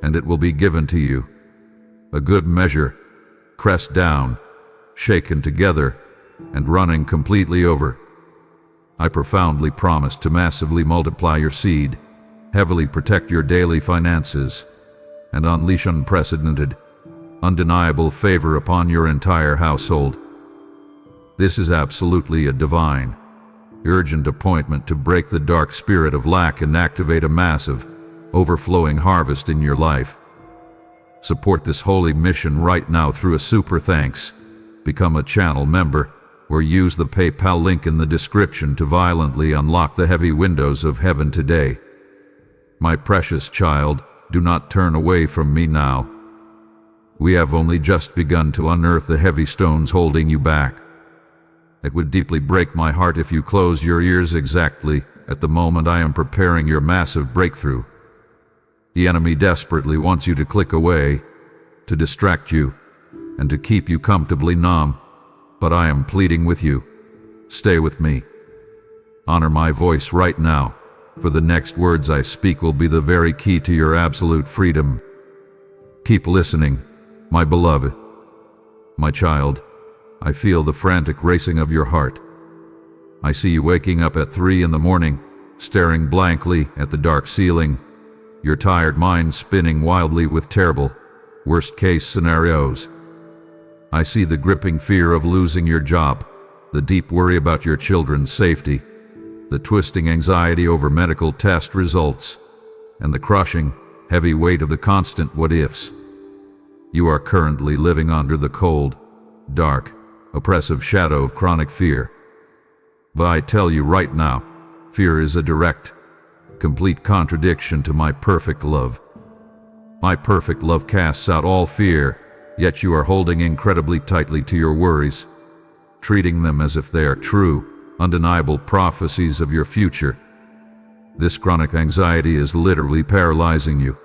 and it will be given to you. A good measure, pressed down, shaken together, and running completely over. I profoundly promise to massively multiply your seed, heavily protect your daily finances, and unleash unprecedented, undeniable favor upon your entire household. This is absolutely a divine, urgent appointment to break the dark spirit of lack and activate a massive, overflowing harvest in your life. Support this holy mission right now through a super thanks. Become a channel member, or use the PayPal link in the description to violently unlock the heavy windows of heaven today. My precious child, do not turn away from me now. We have only just begun to unearth the heavy stones holding you back. It would deeply break my heart if you closed your ears exactly at the moment I am preparing your massive breakthrough. The enemy desperately wants you to click away, to distract you, and to keep you comfortably numb, but I am pleading with you. Stay with me. Honor my voice right now, for the next words I speak will be the very key to your absolute freedom. Keep listening, my beloved. My child, I feel the frantic racing of your heart. I see you waking up at 3 in the morning, staring blankly at the dark ceiling, your tired mind spinning wildly with terrible, worst-case scenarios. I see the gripping fear of losing your job, the deep worry about your children's safety, the twisting anxiety over medical test results, and the crushing, heavy weight of the constant what-ifs. You are currently living under the cold, dark, oppressive shadow of chronic fear. But I tell you right now, fear is a direct, complete contradiction to my perfect love. My perfect love casts out all fear, yet you are holding incredibly tightly to your worries, treating them as if they are true, undeniable prophecies of your future. This chronic anxiety is literally paralyzing you.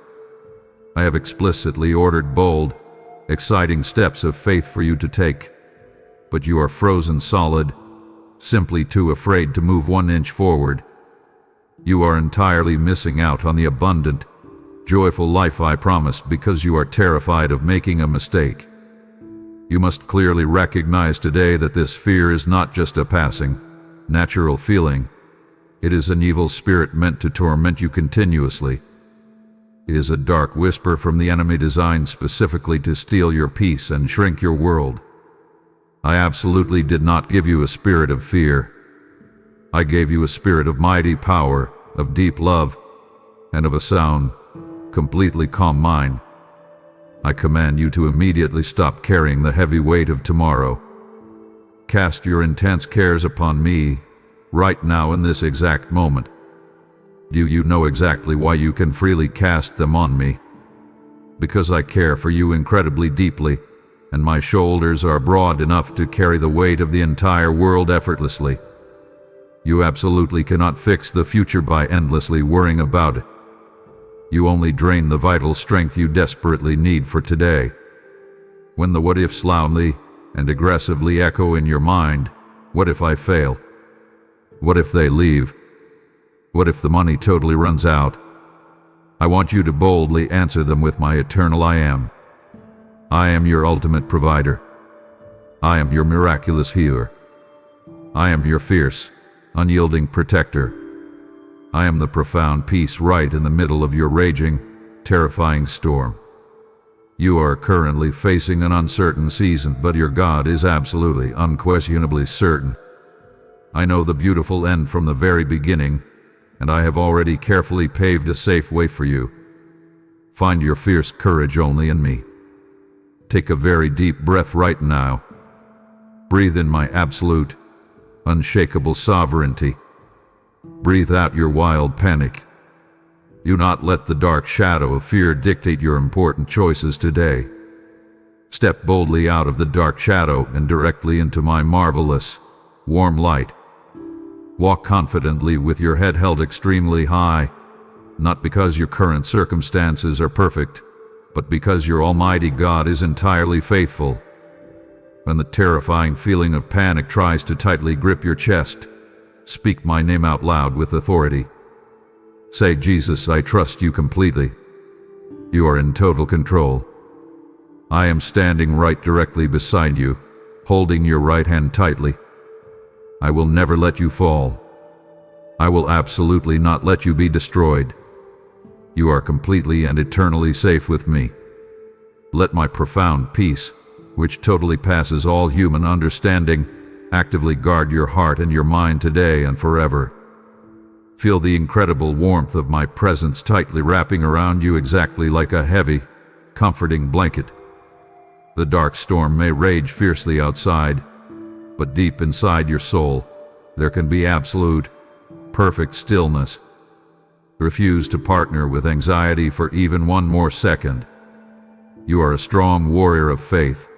I have explicitly ordered bold, exciting steps of faith for you to take, but you are frozen solid, simply too afraid to move 1 inch forward. You are entirely missing out on the abundant, joyful life I promised because you are terrified of making a mistake. You must clearly recognize today that this fear is not just a passing, natural feeling. It is an evil spirit meant to torment you continuously. It is a dark whisper from the enemy designed specifically to steal your peace and shrink your world. I absolutely did not give you a spirit of fear. I gave you a spirit of mighty power, of deep love, and of a sound, completely calm mind. I command you to immediately stop carrying the heavy weight of tomorrow. Cast your intense cares upon me, right now in this exact moment. Do you know exactly why you can freely cast them on me? Because I care for you incredibly deeply, and my shoulders are broad enough to carry the weight of the entire world effortlessly. You absolutely cannot fix the future by endlessly worrying about it. You only drain the vital strength you desperately need for today. When the what-ifs loudly and aggressively echo in your mind, what if I fail? What if they leave? What if the money totally runs out? I want you to boldly answer them with my eternal I am. I am your ultimate provider. I am your miraculous healer. I am your fierce, unyielding protector. I am the profound peace right in the middle of your raging, terrifying storm. You are currently facing an uncertain season, but your God is absolutely, unquestionably certain. I know the beautiful end from the very beginning, and I have already carefully paved a safe way for you. Find your fierce courage only in me. Take a very deep breath right now. Breathe in my absolute, unshakable sovereignty. Breathe out your wild panic. Do not let the dark shadow of fear dictate your important choices today. Step boldly out of the dark shadow and directly into my marvelous, warm light. Walk confidently with your head held extremely high, not because your current circumstances are perfect, but because your Almighty God is entirely faithful. When the terrifying feeling of panic tries to tightly grip your chest, speak my name out loud with authority. Say, Jesus, I trust you completely. You are in total control. I am standing right directly beside you, holding your right hand tightly. I will never let you fall. I will absolutely not let you be destroyed. You are completely and eternally safe with me. Let my profound peace, which totally passes all human understanding, actively guard your heart and your mind today and forever. Feel the incredible warmth of my presence tightly wrapping around you exactly like a heavy, comforting blanket. The dark storm may rage fiercely outside, but deep inside your soul, there can be absolute, perfect stillness. Refuse to partner with anxiety for even one more second. You are a strong warrior of faith,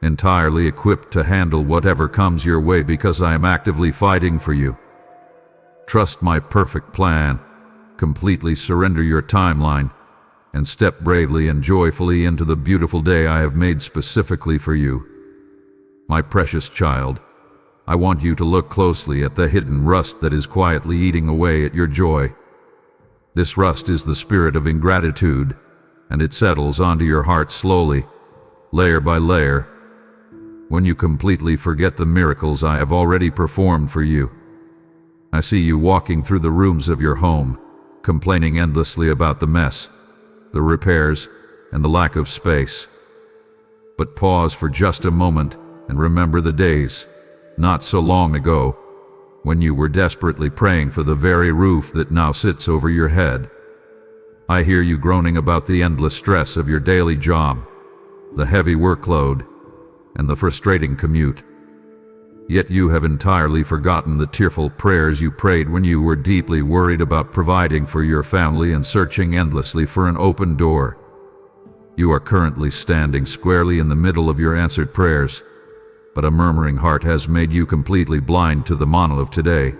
entirely equipped to handle whatever comes your way because I am actively fighting for you. Trust my perfect plan, completely surrender your timeline, and step bravely and joyfully into the beautiful day I have made specifically for you. My precious child, I want you to look closely at the hidden rust that is quietly eating away at your joy. This rust is the spirit of ingratitude, and it settles onto your heart slowly, layer by layer, when you completely forget the miracles I have already performed for you. I see you walking through the rooms of your home, complaining endlessly about the mess, the repairs, and the lack of space. But pause for just a moment and remember the days, not so long ago, when you were desperately praying for the very roof that now sits over your head. I hear you groaning about the endless stress of your daily job, the heavy workload, and the frustrating commute. Yet you have entirely forgotten the tearful prayers you prayed when you were deeply worried about providing for your family and searching endlessly for an open door. You are currently standing squarely in the middle of your answered prayers, but a murmuring heart has made you completely blind to the manna of today.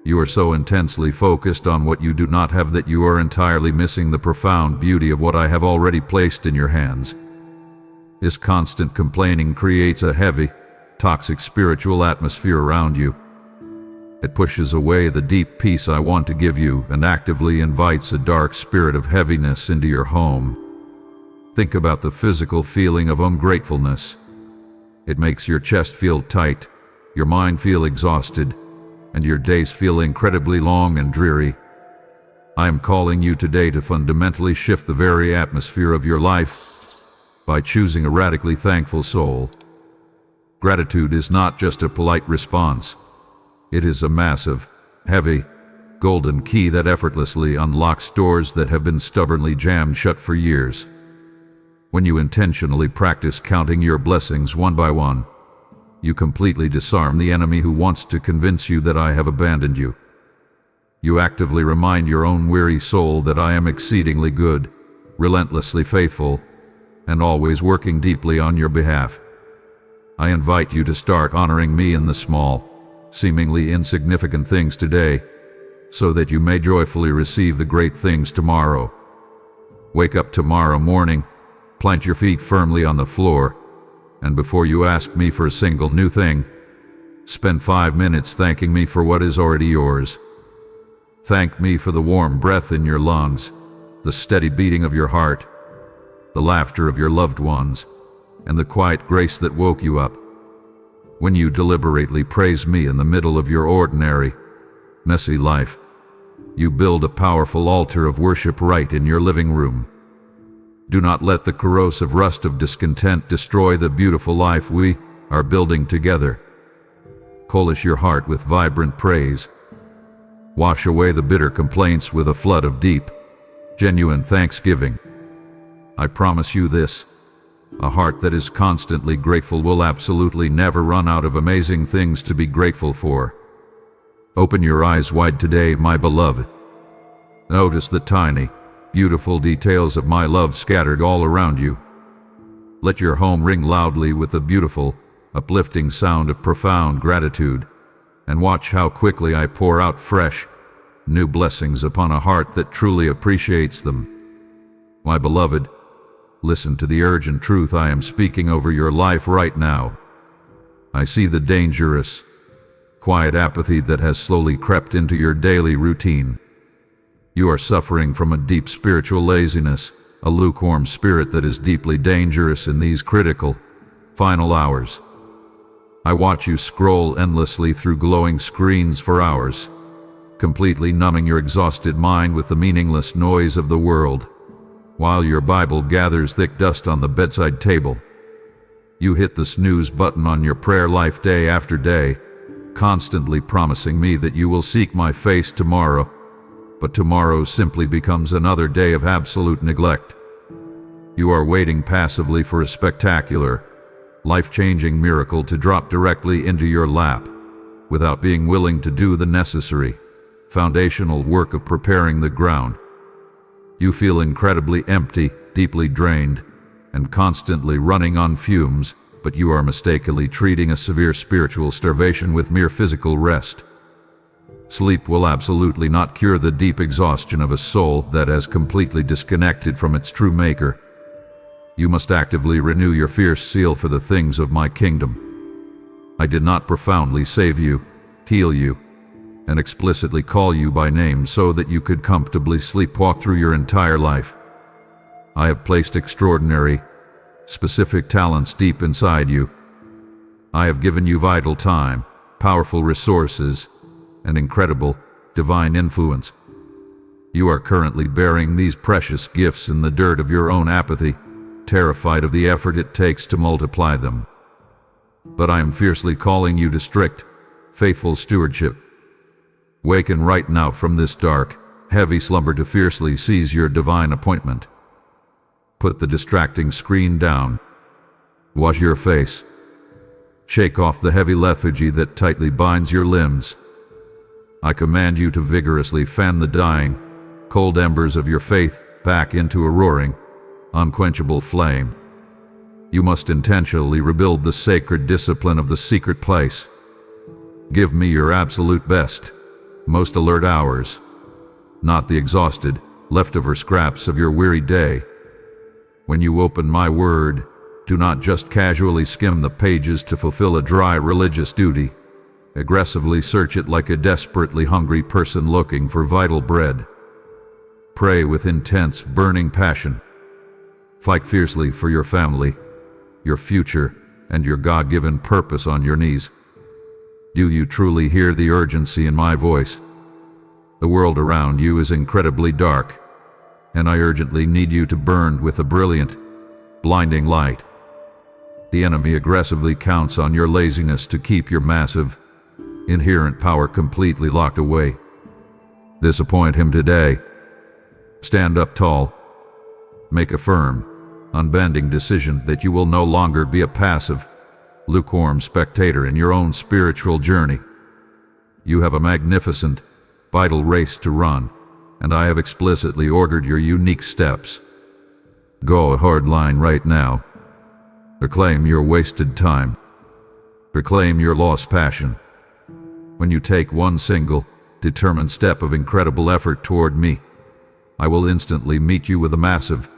You are so intensely focused on what you do not have that you are entirely missing the profound beauty of what I have already placed in your hands. This constant complaining creates a heavy, toxic spiritual atmosphere around you. It pushes away the deep peace I want to give you and actively invites a dark spirit of heaviness into your home. Think about the physical feeling of ungratefulness. It makes your chest feel tight, your mind feel exhausted, and your days feel incredibly long and dreary. I am calling you today to fundamentally shift the very atmosphere of your life by choosing a radically thankful soul. Gratitude is not just a polite response. It is a massive, heavy, golden key that effortlessly unlocks doors that have been stubbornly jammed shut for years. When you intentionally practice counting your blessings one by one, you completely disarm the enemy who wants to convince you that I have abandoned you. You actively remind your own weary soul that I am exceedingly good, relentlessly faithful, and always working deeply on your behalf. I invite you to start honoring me in the small, seemingly insignificant things today, so that you may joyfully receive the great things tomorrow. Wake up tomorrow morning, plant your feet firmly on the floor, and before you ask me for a single new thing, spend 5 minutes thanking me for what is already yours. Thank me for the warm breath in your lungs, the steady beating of your heart, the laughter of your loved ones, and the quiet grace that woke you up. When you deliberately praise me in the middle of your ordinary, messy life, you build a powerful altar of worship right in your living room. Do not let the corrosive rust of discontent destroy the beautiful life we are building together. Polish your heart with vibrant praise. Wash away the bitter complaints with a flood of deep, genuine thanksgiving. I promise you this, a heart that is constantly grateful will absolutely never run out of amazing things to be grateful for. Open your eyes wide today, my beloved. Notice the tiny, beautiful details of my love scattered all around you. Let your home ring loudly with the beautiful, uplifting sound of profound gratitude, and watch how quickly I pour out fresh, new blessings upon a heart that truly appreciates them. My beloved, listen to the urgent truth I am speaking over your life right now. I see the dangerous, quiet apathy that has slowly crept into your daily routine. You are suffering from a deep spiritual laziness, a lukewarm spirit that is deeply dangerous in these critical, final hours. I watch you scroll endlessly through glowing screens for hours, completely numbing your exhausted mind with the meaningless noise of the world. While your Bible gathers thick dust on the bedside table, you hit the snooze button on your prayer life day after day, constantly promising me that you will seek my face tomorrow, but tomorrow simply becomes another day of absolute neglect. You are waiting passively for a spectacular, life-changing miracle to drop directly into your lap, without being willing to do the necessary, foundational work of preparing the ground. You feel incredibly empty, deeply drained, and constantly running on fumes, but you are mistakenly treating a severe spiritual starvation with mere physical rest. Sleep will absolutely not cure the deep exhaustion of a soul that has completely disconnected from its true maker. You must actively renew your fierce zeal for the things of my kingdom. I did not profoundly save you, heal you, and explicitly call you by name so that you could comfortably sleepwalk through your entire life. I have placed extraordinary, specific talents deep inside you. I have given you vital time, powerful resources, and incredible, divine influence. You are currently burying these precious gifts in the dirt of your own apathy, terrified of the effort it takes to multiply them. But I am fiercely calling you to strict, faithful stewardship. Waken right now from this dark, heavy slumber to fiercely seize your divine appointment. Put the distracting screen down. Wash your face. Shake off the heavy lethargy that tightly binds your limbs. I command you to vigorously fan the dying, cold embers of your faith back into a roaring, unquenchable flame. You must intentionally rebuild the sacred discipline of the secret place. Give me your absolute best, most alert hours, not the exhausted, leftover scraps of your weary day. When you open my word, Do not just casually skim the pages to fulfill a dry religious duty. Aggressively search it like a desperately hungry person looking for vital bread. Pray with intense, burning passion. Fight fiercely for your family, your future, and your God-given purpose on your knees. Do you truly hear the urgency in my voice? The world around you is incredibly dark, and I urgently need you to burn with a brilliant, blinding light. The enemy aggressively counts on your laziness to keep your massive, inherent power completely locked away. Disappoint him today. Stand up tall. Make a firm, unbending decision that you will no longer be a passive, lukewarm spectator in your own spiritual journey. You have a magnificent, vital race to run, and I have explicitly ordered your unique steps. Go a hard line right now. Reclaim your wasted time. Reclaim your lost passion. When you take one single, determined step of incredible effort toward me, I will instantly meet you with a massive,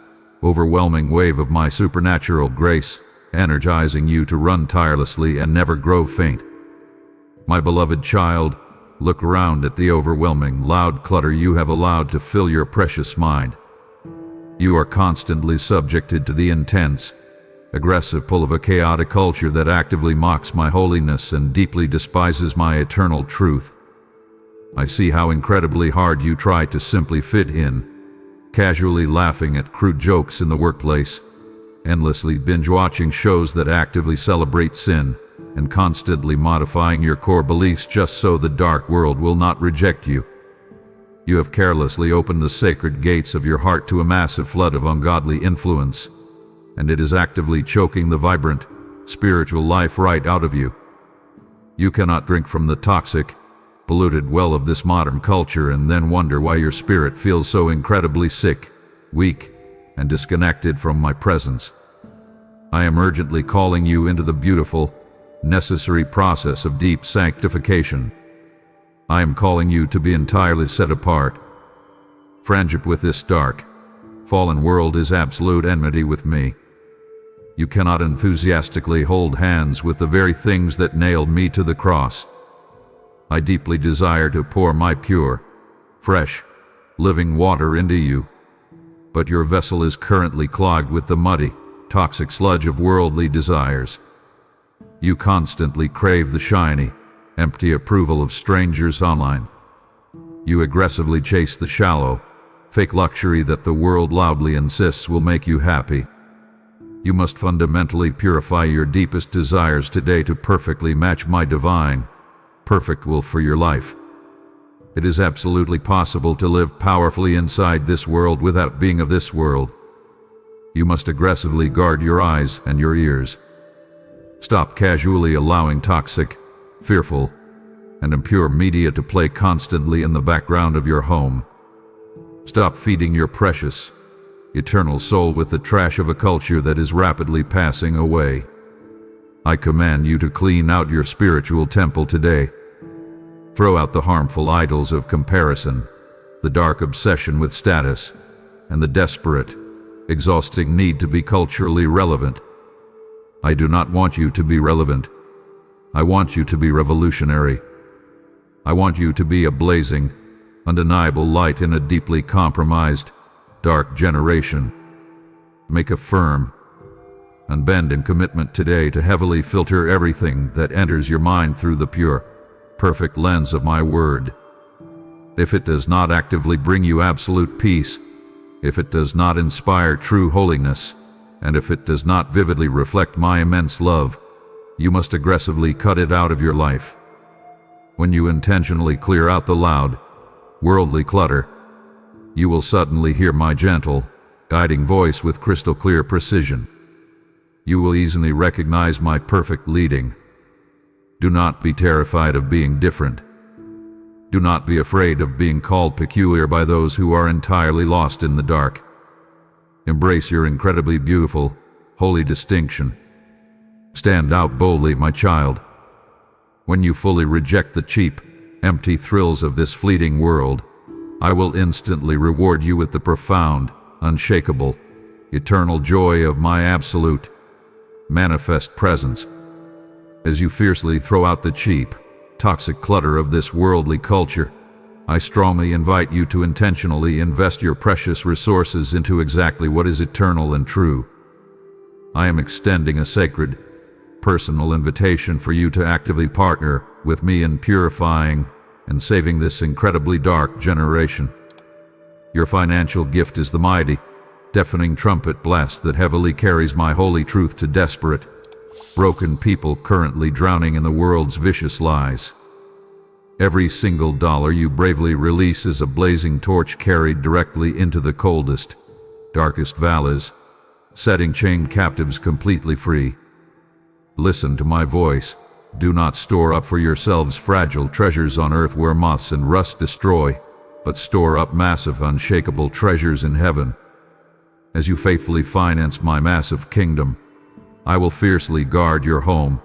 overwhelming wave of my supernatural grace, energizing you to run tirelessly and never grow faint. My beloved child, look around at the overwhelming, loud clutter you have allowed to fill your precious mind. You are constantly subjected to the intense, aggressive pull of a chaotic culture that actively mocks my holiness and deeply despises my eternal truth. I see how incredibly hard you try to simply fit in, casually laughing at crude jokes in the workplace, endlessly binge-watching shows that actively celebrate sin, and constantly modifying your core beliefs just so the dark world will not reject you. You have carelessly opened the sacred gates of your heart to a massive flood of ungodly influence, and it is actively choking the vibrant, spiritual life right out of you. You cannot drink from the toxic, polluted well of this modern culture and then wonder why your spirit feels so incredibly sick, weak, and disconnected from my presence. I am urgently calling you into the beautiful, necessary process of deep sanctification. I am calling you to be entirely set apart. Friendship with this dark, fallen world is absolute enmity with me. You cannot enthusiastically hold hands with the very things that nailed me to the cross. I deeply desire to pour my pure, fresh, living water into you, but your vessel is currently clogged with the muddy, toxic sludge of worldly desires. You constantly crave the shiny, empty approval of strangers online. You aggressively chase the shallow, fake luxury that the world loudly insists will make you happy. You must fundamentally purify your deepest desires today to perfectly match my divine, perfect will for your life. It is absolutely possible to live powerfully inside this world without being of this world. You must aggressively guard your eyes and your ears. Stop casually allowing toxic, fearful, and impure media to play constantly in the background of your home. Stop feeding your precious, eternal soul with the trash of a culture that is rapidly passing away. I command you to clean out your spiritual temple today. Throw out the harmful idols of comparison, the dark obsession with status, and the desperate, exhausting need to be culturally relevant. I do not want you to be relevant. I want you to be revolutionary. I want you to be a blazing, undeniable light in a deeply compromised, dark generation. Make a firm, unbending commitment today to heavily filter everything that enters your mind through the pure, perfect lens of my word. If it does not actively bring you absolute peace, if it does not inspire true holiness, and if it does not vividly reflect my immense love, you must aggressively cut it out of your life. When you intentionally clear out the loud, worldly clutter, you will suddenly hear my gentle, guiding voice with crystal clear precision. You will easily recognize my perfect leading. Do not be terrified of being different. Do not be afraid of being called peculiar by those who are entirely lost in the dark. Embrace your incredibly beautiful, holy distinction. Stand out boldly, my child. When you fully reject the cheap, empty thrills of this fleeting world, I will instantly reward you with the profound, unshakable, eternal joy of my absolute, manifest presence. As you fiercely throw out the cheap, toxic clutter of this worldly culture, I strongly invite you to intentionally invest your precious resources into exactly what is eternal and true. I am extending a sacred, personal invitation for you to actively partner with me in purifying and saving this incredibly dark generation. Your financial gift is the mighty, deafening trumpet blast that heavily carries my holy truth to desperate, broken people currently drowning in the world's vicious lies. Every single dollar you bravely release is a blazing torch carried directly into the coldest, darkest valleys, setting chained captives completely free. Listen to my voice. Do not store up for yourselves fragile treasures on earth where moths and rust destroy, but store up massive, unshakable treasures in heaven. As you faithfully finance my massive kingdom, I will fiercely guard your home,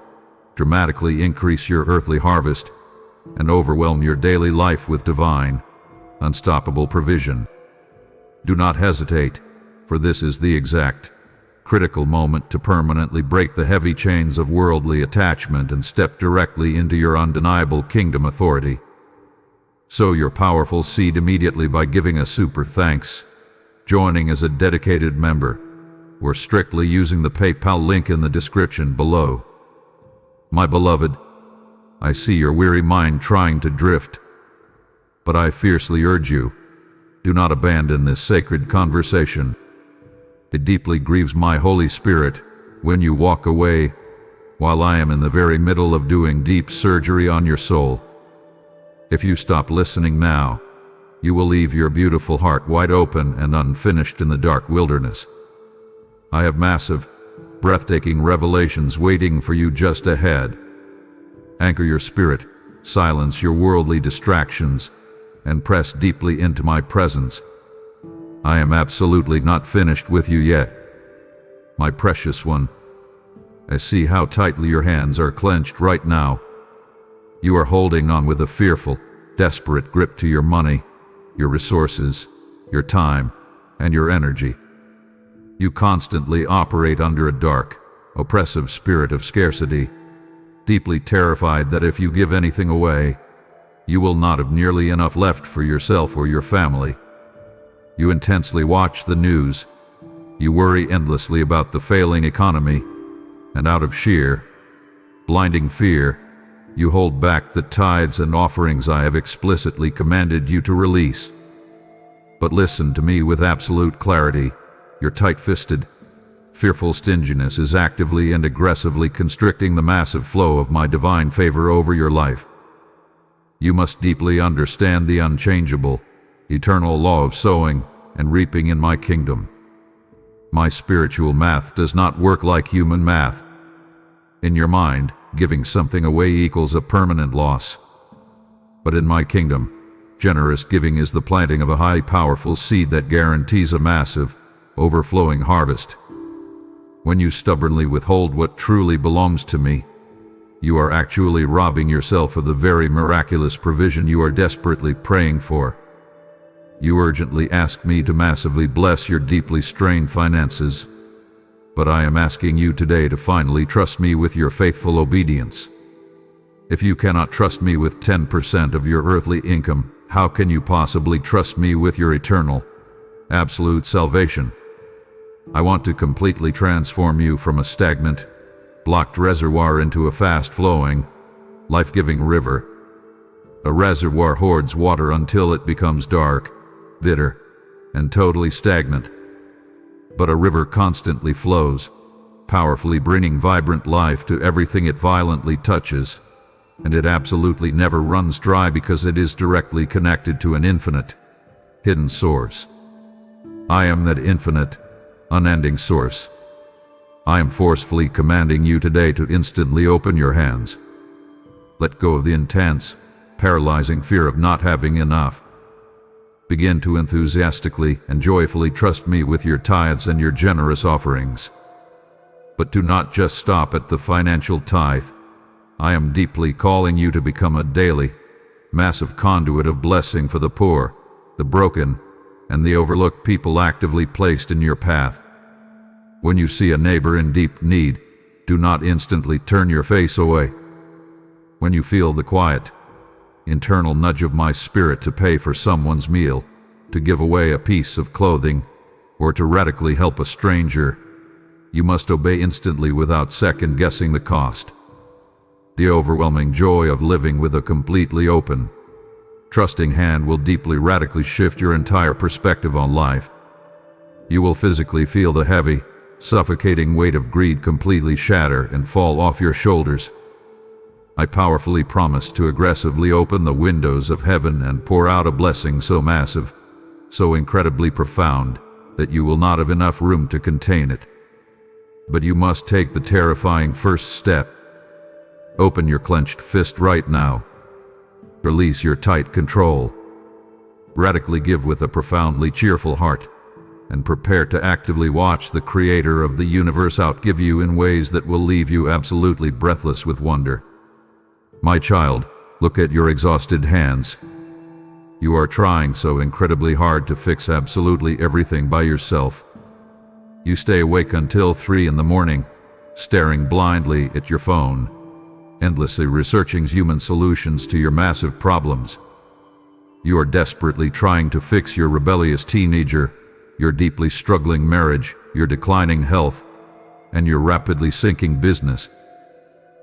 dramatically increase your earthly harvest, and overwhelm your daily life with divine, unstoppable provision. Do not hesitate, for this is the exact, critical moment to permanently break the heavy chains of worldly attachment and step directly into your undeniable kingdom authority. Sow your powerful seed immediately by giving a super thanks, joining as a dedicated member, or strictly using the PayPal link in the description below. My beloved, I see your weary mind trying to drift, but I fiercely urge you, do not abandon this sacred conversation. It deeply grieves my Holy Spirit when you walk away while I am in the very middle of doing deep surgery on your soul. If you stop listening now, you will leave your beautiful heart wide open and unfinished in the dark wilderness. I have massive, breathtaking revelations waiting for you just ahead. Anchor your spirit, silence your worldly distractions, and press deeply into my presence. I am absolutely not finished with you yet. My precious one, I see how tightly your hands are clenched right now. You are holding on with a fearful, desperate grip to your money, your resources, your time, and your energy. You constantly operate under a dark, oppressive spirit of scarcity, deeply terrified that if you give anything away, you will not have nearly enough left for yourself or your family. You intensely watch the news. You worry endlessly about the failing economy, and out of sheer, blinding fear, you hold back the tithes and offerings I have explicitly commanded you to release. But listen to me with absolute clarity. Your tight-fisted, fearful stinginess is actively and aggressively constricting the massive flow of my divine favor over your life. You must deeply understand the unchangeable, eternal law of sowing and reaping in my kingdom. My spiritual math does not work like human math. In your mind, giving something away equals a permanent loss. But in my kingdom, generous giving is the planting of a high, powerful seed that guarantees a massive, overflowing harvest. When you stubbornly withhold what truly belongs to me, you are actually robbing yourself of the very miraculous provision you are desperately praying for. You urgently ask me to massively bless your deeply strained finances, but I am asking you today to finally trust me with your faithful obedience. If you cannot trust me with 10% of your earthly income, how can you possibly trust me with your eternal, absolute salvation? I want to completely transform you from a stagnant, blocked reservoir into a fast-flowing, life-giving river. A reservoir hoards water until it becomes dark, bitter, and totally stagnant. But a river constantly flows, powerfully bringing vibrant life to everything it violently touches, and it absolutely never runs dry because it is directly connected to an infinite, hidden source. I am that infinite, unending source. I am forcefully commanding you today to instantly open your hands. Let go of the intense, paralyzing fear of not having enough. Begin to enthusiastically and joyfully trust me with your tithes and your generous offerings. But do not just stop at the financial tithe. I am deeply calling you to become a daily, massive conduit of blessing for the poor, the broken, and the overlooked people actively placed in your path. When you see a neighbor in deep need, Do not instantly turn your face away. When you feel the quiet, internal nudge of my spirit to pay for someone's meal, to give away a piece of clothing, or to radically help a stranger, you must obey instantly without second-guessing the cost. The overwhelming joy of living with a completely open, trusting hand will deeply radically shift your entire perspective on life. You will physically feel the heavy, suffocating weight of greed completely shatter and fall off your shoulders. I powerfully promise to aggressively open the windows of heaven and pour out a blessing so massive, so incredibly profound, that you will not have enough room to contain it. But you must take the terrifying first step. Open your clenched fist right now. Release your tight control. Radically give with a profoundly cheerful heart, and prepare to actively watch the Creator of the universe outgive you in ways that will leave you absolutely breathless with wonder. My child, look at your exhausted hands. You are trying so incredibly hard to fix absolutely everything by yourself. You stay awake until 3 in the morning, staring blindly at your phone, endlessly researching human solutions to your massive problems. You are desperately trying to fix your rebellious teenager, your deeply struggling marriage, your declining health, and your rapidly sinking business.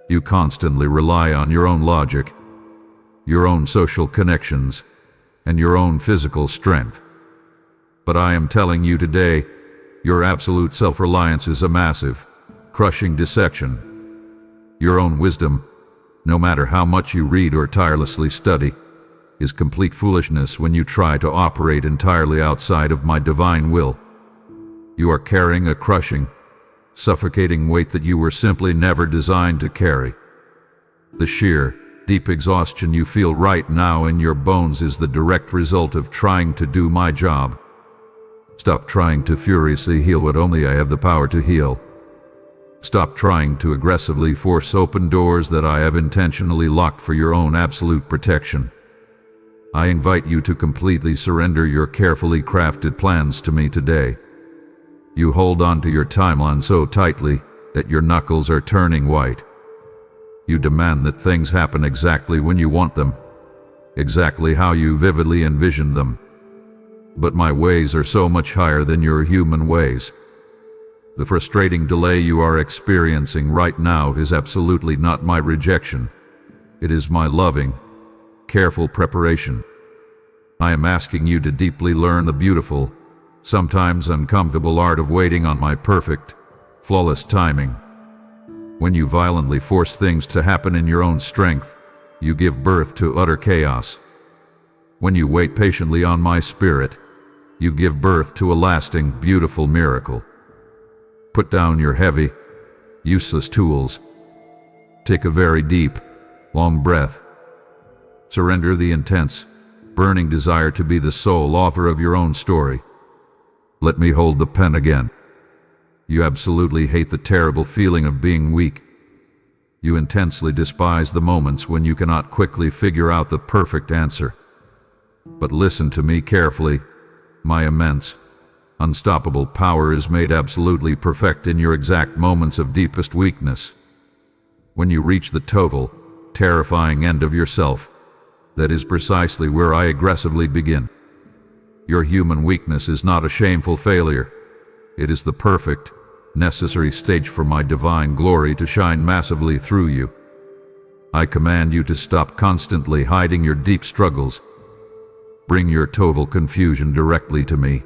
You constantly rely on your own logic, your own social connections, and your own physical strength. But I am telling you today, your absolute self-reliance is a massive, crushing deception. Your own wisdom, no matter how much you read or tirelessly study, is complete foolishness when you try to operate entirely outside of my divine will. You are carrying a crushing, suffocating weight that you were simply never designed to carry. The sheer, deep exhaustion you feel right now in your bones is the direct result of trying to do my job. Stop trying to furiously heal what only I have the power to heal. Stop trying to aggressively force open doors that I have intentionally locked for your own absolute protection. I invite you to completely surrender your carefully crafted plans to me today. You hold on to your timeline so tightly that your knuckles are turning white. You demand that things happen exactly when you want them, exactly how you vividly envisioned them. But my ways are so much higher than your human ways. The frustrating delay you are experiencing right now is absolutely not my rejection. It is my loving, careful preparation. I am asking you to deeply learn the beautiful, sometimes uncomfortable art of waiting on my perfect, flawless timing. When you violently force things to happen in your own strength, you give birth to utter chaos. When you wait patiently on my spirit, you give birth to a lasting, beautiful miracle. Put down your heavy, useless tools. Take a very deep, long breath. Surrender the intense, burning desire to be the sole author of your own story. Let me hold the pen again. You absolutely hate the terrible feeling of being weak. You intensely despise the moments when you cannot quickly figure out the perfect answer. But listen to me carefully. My immense, unstoppable power is made absolutely perfect in your exact moments of deepest weakness. When you reach the total, terrifying end of yourself, that is precisely where I aggressively begin. Your human weakness is not a shameful failure. It is the perfect, necessary stage for my divine glory to shine massively through you. I command you to stop constantly hiding your deep struggles. Bring your total confusion directly to me.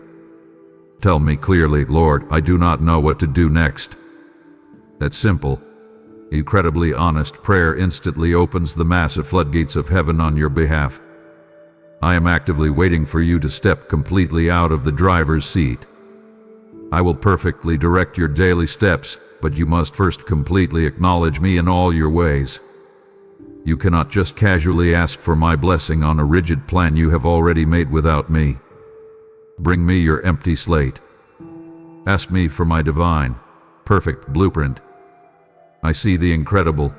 Tell me clearly, Lord, I do not know what to do next. That simple, incredibly honest prayer instantly opens the massive floodgates of heaven on your behalf. I am actively waiting for you to step completely out of the driver's seat. I will perfectly direct your daily steps, but you must first completely acknowledge me in all your ways. You cannot just casually ask for my blessing on a rigid plan you have already made without me. Bring me your empty slate. Ask me for my divine, perfect blueprint. I see the incredible,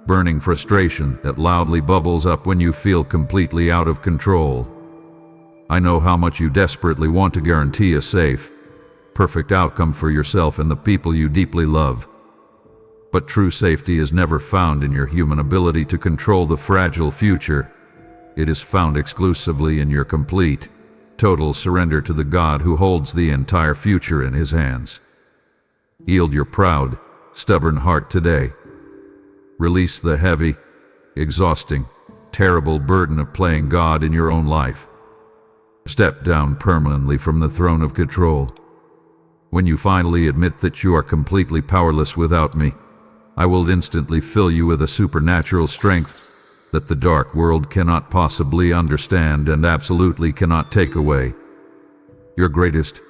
burning frustration that loudly bubbles up when you feel completely out of control. I know how much you desperately want to guarantee a safe, perfect outcome for yourself and the people you deeply love. But true safety is never found in your human ability to control the fragile future. It is found exclusively in your complete, total surrender to the God who holds the entire future in His hands. Yield your proud, stubborn heart today. Release the heavy, exhausting, terrible burden of playing God in your own life. Step down permanently from the throne of control. When you finally admit that you are completely powerless without me, I will instantly fill you with a supernatural strength that the dark world cannot possibly understand and absolutely cannot take away. Your greatest,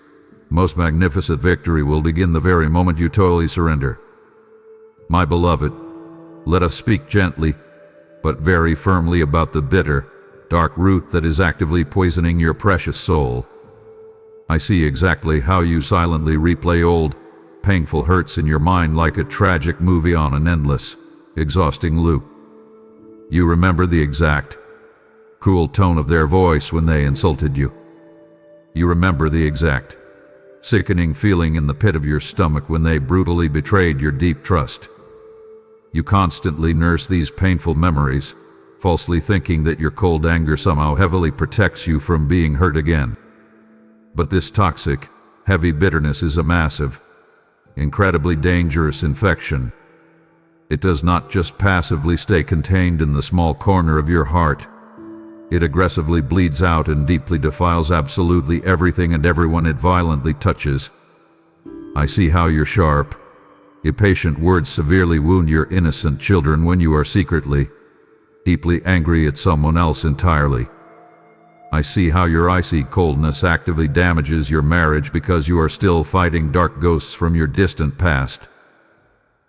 most magnificent victory will begin the very moment you totally surrender. My beloved, let us speak gently, but very firmly about the bitter, dark root that is actively poisoning your precious soul. I see exactly how you silently replay old, painful hurts in your mind like a tragic movie on an endless, exhausting loop. You remember the exact, cruel tone of their voice when they insulted you. You remember the exact, sickening feeling in the pit of your stomach when they brutally betrayed your deep trust. You constantly nurse these painful memories, falsely thinking that your cold anger somehow heavily protects you from being hurt again. But this toxic, heavy bitterness is a massive, incredibly dangerous infection. It does not just passively stay contained in the small corner of your heart. It aggressively bleeds out and deeply defiles absolutely everything and everyone it violently touches. I see how your sharp, impatient words severely wound your innocent children when you are secretly, deeply angry at someone else entirely. I see how your icy coldness actively damages your marriage because you are still fighting dark ghosts from your distant past.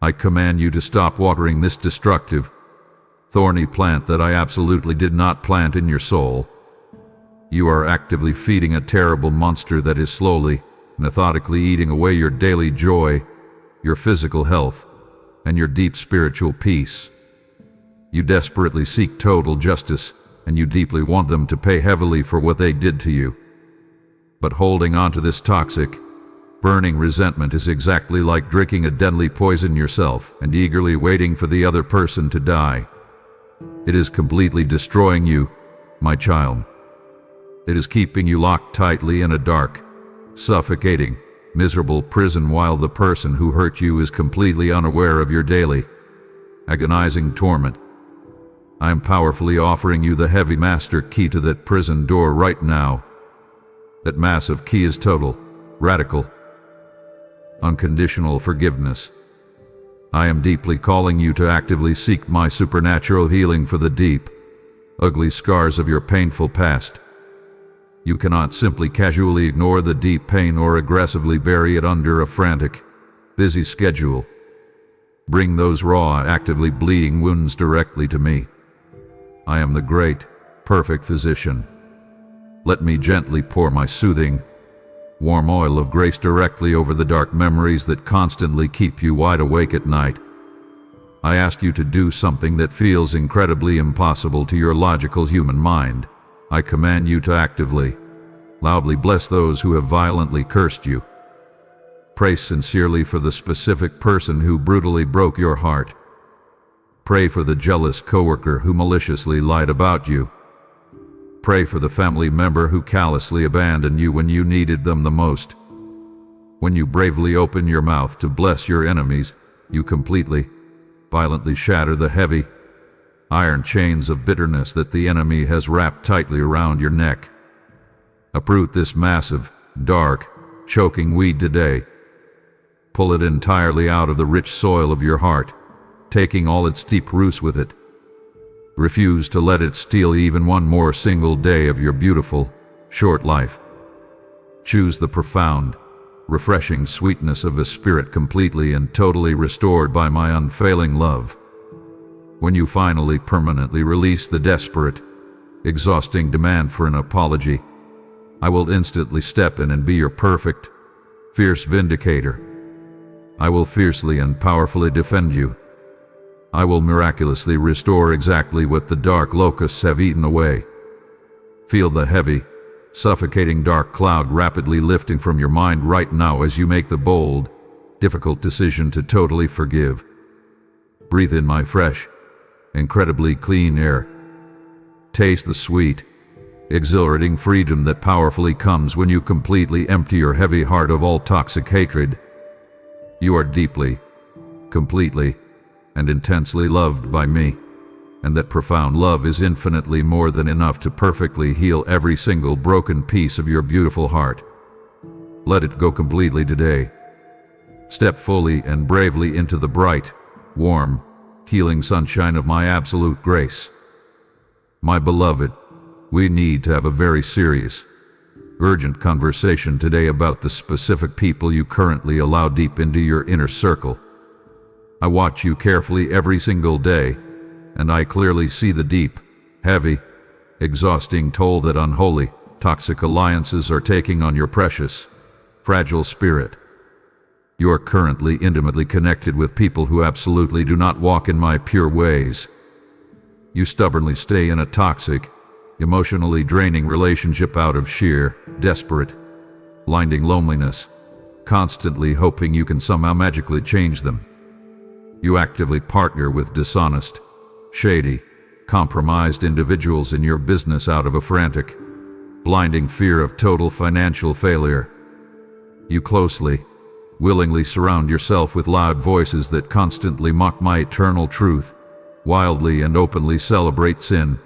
I command you to stop watering this destructive, thorny plant that I absolutely did not plant in your soul. You are actively feeding a terrible monster that is slowly, methodically eating away your daily joy, your physical health, and your deep spiritual peace. You desperately seek total justice, and you deeply want them to pay heavily for what they did to you. But holding on to this toxic, burning resentment is exactly like drinking a deadly poison yourself and eagerly waiting for the other person to die. It is completely destroying you, my child. It is keeping you locked tightly in a dark, suffocating, miserable prison while the person who hurt you is completely unaware of your daily, agonizing torment. I am powerfully offering you the heavy master key to that prison door right now. That massive key is total, radical, unconditional forgiveness. I am deeply calling you to actively seek my supernatural healing for the deep, ugly scars of your painful past. You cannot simply casually ignore the deep pain or aggressively bury it under a frantic, busy schedule. Bring those raw, actively bleeding wounds directly to me. I am the great, perfect physician. Let me gently pour my soothing, warm oil of grace directly over the dark memories that constantly keep you wide awake at night. I ask you to do something that feels incredibly impossible to your logical human mind. I command you to actively, loudly bless those who have violently cursed you. Pray sincerely for the specific person who brutally broke your heart. Pray for the jealous coworker who maliciously lied about you. Pray for the family member who callously abandoned you when you needed them the most. When you bravely open your mouth to bless your enemies, you completely, violently shatter the heavy, iron chains of bitterness that the enemy has wrapped tightly around your neck. Uproot this massive, dark, choking weed today. Pull it entirely out of the rich soil of your heart, taking all its deep roots with it. Refuse to let it steal even one more single day of your beautiful, short life. Choose the profound, refreshing sweetness of a spirit completely and totally restored by my unfailing love. When you finally permanently release the desperate, exhausting demand for an apology, I will instantly step in and be your perfect, fierce vindicator. I will fiercely and powerfully defend you. I will miraculously restore exactly what the dark locusts have eaten away. Feel the heavy, suffocating dark cloud rapidly lifting from your mind right now as you make the bold, difficult decision to totally forgive. Breathe in my fresh, incredibly clean air. Taste the sweet, exhilarating freedom that powerfully comes when you completely empty your heavy heart of all toxic hatred. You are deeply, completely, and intensely loved by me, and that profound love is infinitely more than enough to perfectly heal every single broken piece of your beautiful heart. Let it go completely today. Step fully and bravely into the bright, warm, healing sunshine of my absolute grace. My beloved, we need to have a very serious, urgent conversation today about the specific people you currently allow deep into your inner circle. I watch you carefully every single day, and I clearly see the deep, heavy, exhausting toll that unholy, toxic alliances are taking on your precious, fragile spirit. You are currently intimately connected with people who absolutely do not walk in my pure ways. You stubbornly stay in a toxic, emotionally draining relationship out of sheer, desperate, blinding loneliness, constantly hoping you can somehow magically change them. You actively partner with dishonest, shady, compromised individuals in your business out of a frantic, blinding fear of total financial failure. You closely, willingly surround yourself with loud voices that constantly mock my eternal truth, wildly and openly celebrate sin,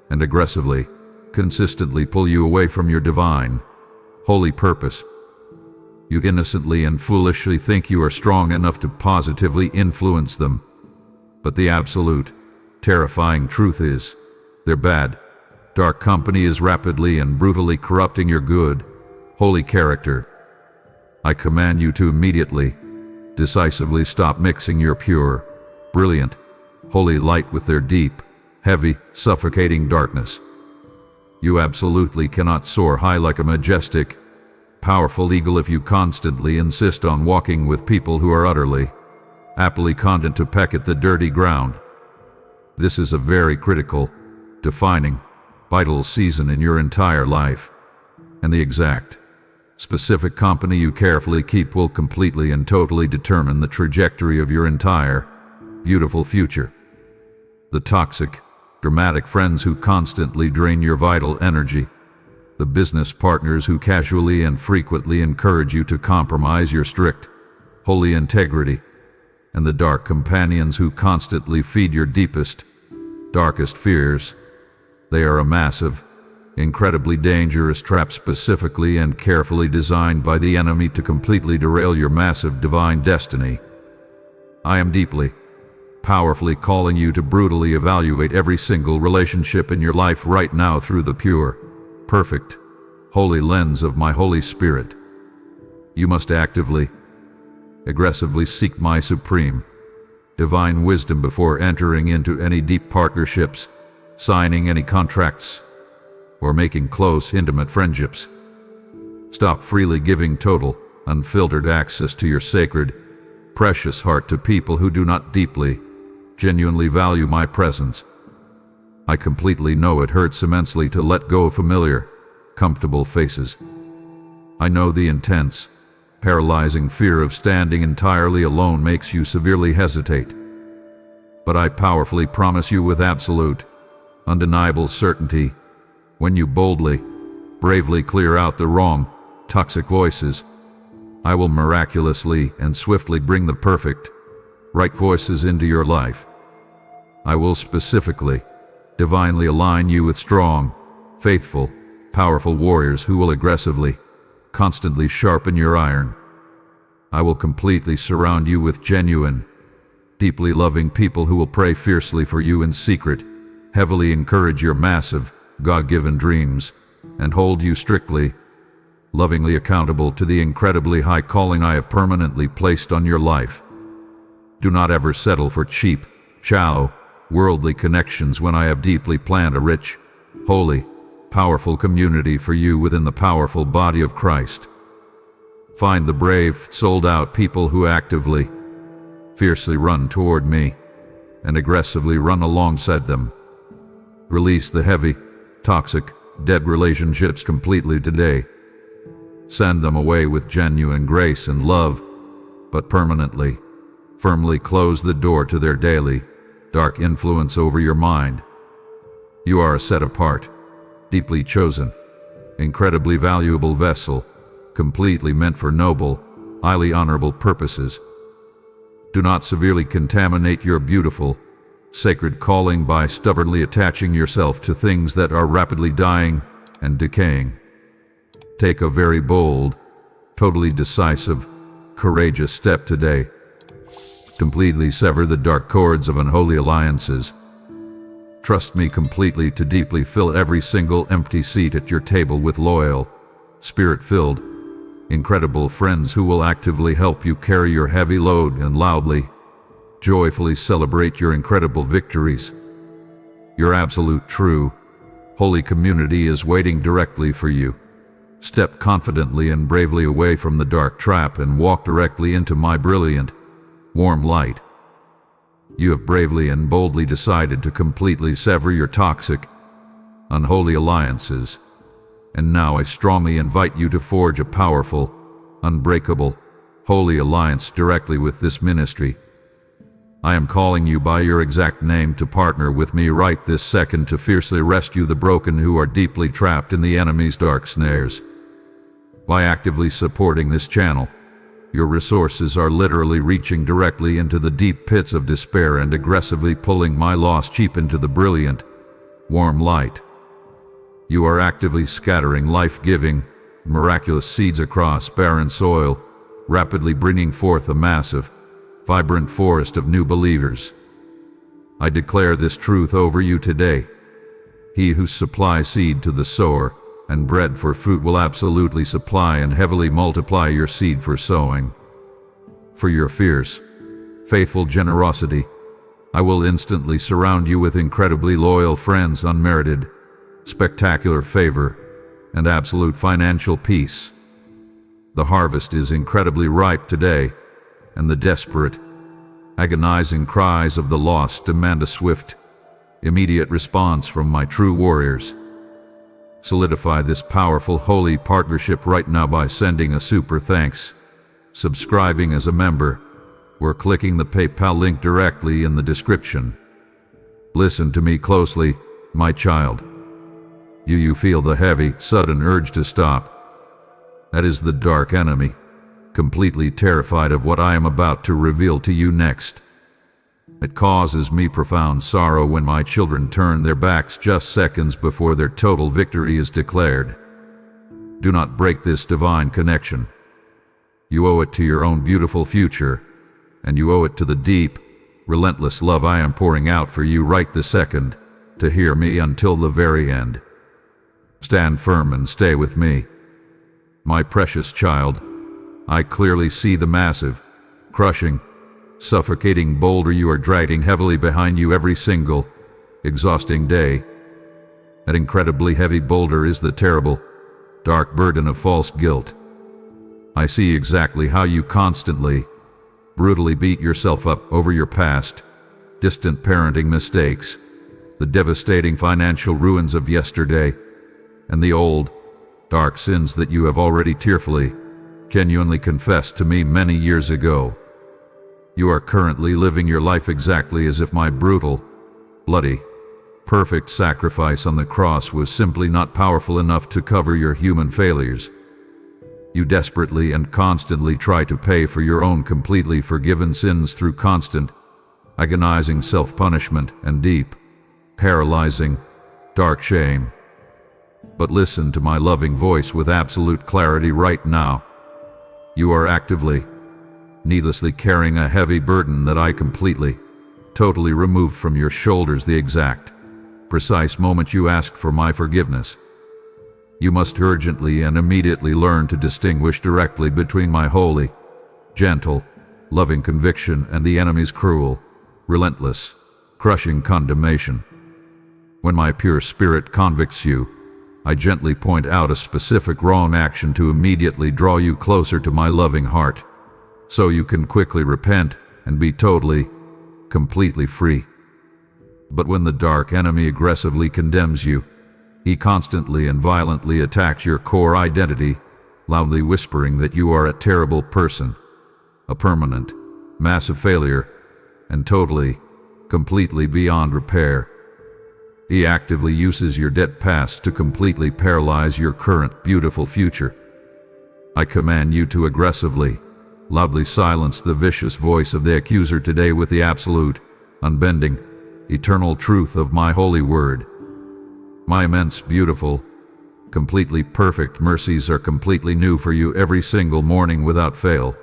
and aggressively, consistently pull you away from your divine, holy purpose. You innocently and foolishly think you are strong enough to positively influence them, but the absolute, terrifying truth is, their bad, dark company is rapidly and brutally corrupting your good, holy character. I command you to immediately, decisively stop mixing your pure, brilliant, holy light with their deep, heavy, suffocating darkness. You absolutely cannot soar high like a majestic, powerful eagle if you constantly insist on walking with people who are utterly, happily content to peck at the dirty ground. This is a very critical, defining, vital season in your entire life, and the exact, specific company you carefully keep will completely and totally determine the trajectory of your entire, beautiful future. The toxic, dramatic friends who constantly drain your vital energy, the business partners who casually and frequently encourage you to compromise your strict, holy integrity, and the dark companions who constantly feed your deepest, darkest fears. They are a massive, incredibly dangerous trap specifically and carefully designed by the enemy to completely derail your massive divine destiny. I am deeply, powerfully calling you to brutally evaluate every single relationship in your life right now through the pure, perfect, holy lens of my Holy Spirit. You must actively, aggressively seek my supreme, divine wisdom before entering into any deep partnerships, signing any contracts, or making close, intimate friendships. Stop freely giving total, unfiltered access to your sacred, precious heart to people who do not deeply, genuinely value my presence. I completely know it hurts immensely to let go of familiar, comfortable faces. I know the intense, paralyzing fear of standing entirely alone makes you severely hesitate. But I powerfully promise you with absolute, undeniable certainty, when you boldly, bravely clear out the wrong, toxic voices, I will miraculously and swiftly bring the perfect, right voices into your life. I will specifically, divinely align you with strong, faithful, powerful warriors who will aggressively, constantly sharpen your iron. I will completely surround you with genuine, deeply loving people who will pray fiercely for you in secret, heavily encourage your massive, God-given dreams, and hold you strictly, lovingly accountable to the incredibly high calling I have permanently placed on your life. Do not ever settle for cheap, shallow, worldly connections when I have deeply planned a rich, holy, powerful community for you within the powerful body of Christ. Find the brave, sold-out people who actively, fiercely run toward me, and aggressively run alongside them. Release the heavy, toxic, dead relationships completely today. Send them away with genuine grace and love, but permanently, firmly close the door to their daily, dark influence over your mind. You are a set apart, deeply chosen, incredibly valuable vessel, completely meant for noble, highly honorable purposes. Do not severely contaminate your beautiful, sacred calling by stubbornly attaching yourself to things that are rapidly dying and decaying. Take a very bold, totally decisive, courageous step today. Completely sever the dark cords of unholy alliances. Trust me completely to deeply fill every single empty seat at your table with loyal, spirit-filled, incredible friends who will actively help you carry your heavy load and loudly, joyfully celebrate your incredible victories. Your absolute true, holy community is waiting directly for you. Step confidently and bravely away from the dark trap and walk directly into my brilliant, warm light. You have bravely and boldly decided to completely sever your toxic, unholy alliances, and now I strongly invite you to forge a powerful, unbreakable, holy alliance directly with this ministry. I am calling you by your exact name to partner with me right this second to fiercely rescue the broken who are deeply trapped in the enemy's dark snares. By actively supporting this channel, your resources are literally reaching directly into the deep pits of despair and aggressively pulling my lost sheep into the brilliant, warm light. You are actively scattering life-giving, miraculous seeds across barren soil, rapidly bringing forth a massive, vibrant forest of new believers. I declare this truth over you today. He who supplies seed to the sower and bread for fruit will absolutely supply and heavily multiply your seed for sowing. For your fierce, faithful generosity, I will instantly surround you with incredibly loyal friends, unmerited, spectacular favor, and absolute financial peace. The harvest is incredibly ripe today, and the desperate, agonizing cries of the lost demand a swift, immediate response from my true warriors. Solidify this powerful holy partnership right now by sending a super thanks, subscribing as a member, or clicking the PayPal link directly in the description. Listen to me closely, my child. You feel the heavy, sudden urge to stop. That is the dark enemy, completely terrified of what I am about to reveal to you next. It causes me profound sorrow when my children turn their backs just seconds before their total victory is declared. Do not break this divine connection. You owe it to your own beautiful future, and you owe it to the deep, relentless love I am pouring out for you right this second, to hear me until the very end. Stand firm and stay with me. My precious child, I clearly see the massive, crushing, suffocating boulder you are dragging heavily behind you every single, exhausting day. That incredibly heavy boulder is the terrible, dark burden of false guilt. I see exactly how you constantly, brutally beat yourself up over your past, distant parenting mistakes, the devastating financial ruins of yesterday, and the old, dark sins that you have already tearfully, genuinely confessed to me many years ago. You are currently living your life exactly as if my brutal, bloody, perfect sacrifice on the cross was simply not powerful enough to cover your human failures. You desperately and constantly try to pay for your own completely forgiven sins through constant, agonizing self-punishment and deep, paralyzing, dark shame. But listen to my loving voice with absolute clarity right now. You are actively, needlessly carrying a heavy burden that I completely, totally removed from your shoulders the exact, precise moment you asked for my forgiveness. You must urgently and immediately learn to distinguish directly between my holy, gentle, loving conviction and the enemy's cruel, relentless, crushing condemnation. When my pure spirit convicts you, I gently point out a specific wrong action to immediately draw you closer to my loving heart, so you can quickly repent and be totally, completely free. But when the dark enemy aggressively condemns you, he constantly and violently attacks your core identity, loudly whispering that you are a terrible person, a permanent, massive failure, and totally, completely beyond repair. He actively uses your dead past to completely paralyze your current beautiful future. I command you to aggressively, loudly silence the vicious voice of the accuser today with the absolute, unbending, eternal truth of my holy word. My immense, beautiful, completely perfect mercies are completely new for you every single morning without fail.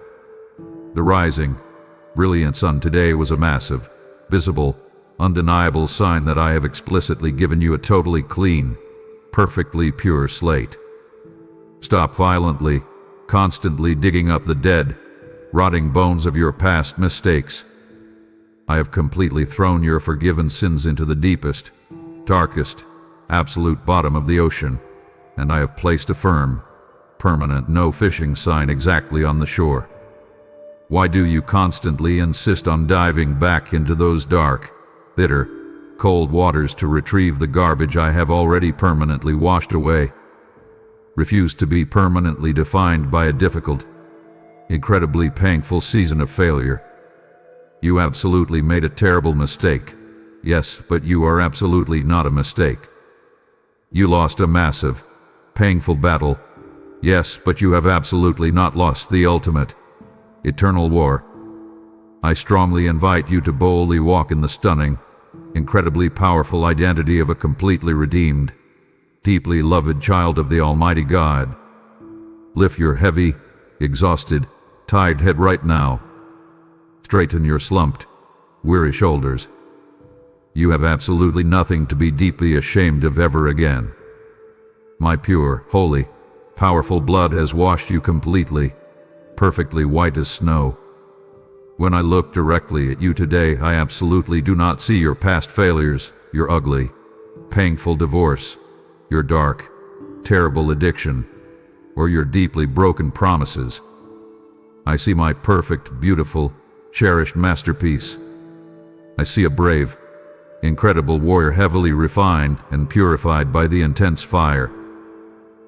The rising, brilliant sun today was a massive, visible, undeniable sign that I have explicitly given you a totally clean, perfectly pure slate. Stop violently, constantly digging up the dead, rotting bones of your past mistakes. I have completely thrown your forgiven sins into the deepest, darkest, absolute bottom of the ocean, and I have placed a firm, permanent no fishing sign exactly on the shore. Why do you constantly insist on diving back into those dark, bitter, cold waters to retrieve the garbage I have already permanently washed away? Refuse to be permanently defined by a difficult, incredibly painful season of failure. You absolutely made a terrible mistake. Yes, but you are absolutely not a mistake. You lost a massive, painful battle. Yes, but you have absolutely not lost the ultimate, eternal war. I strongly invite you to boldly walk in the stunning, incredibly powerful identity of a completely redeemed, deeply loved child of the Almighty God. Lift your heavy, exhausted, tired head right now. Straighten your slumped, weary shoulders. You have absolutely nothing to be deeply ashamed of ever again. My pure, holy, powerful blood has washed you completely, perfectly white as snow. When I look directly at you today, I absolutely do not see your past failures, your ugly, painful divorce, your dark, terrible addiction, or your deeply broken promises. I see my perfect, beautiful, cherished masterpiece. I see a brave, incredible warrior heavily refined and purified by the intense fire.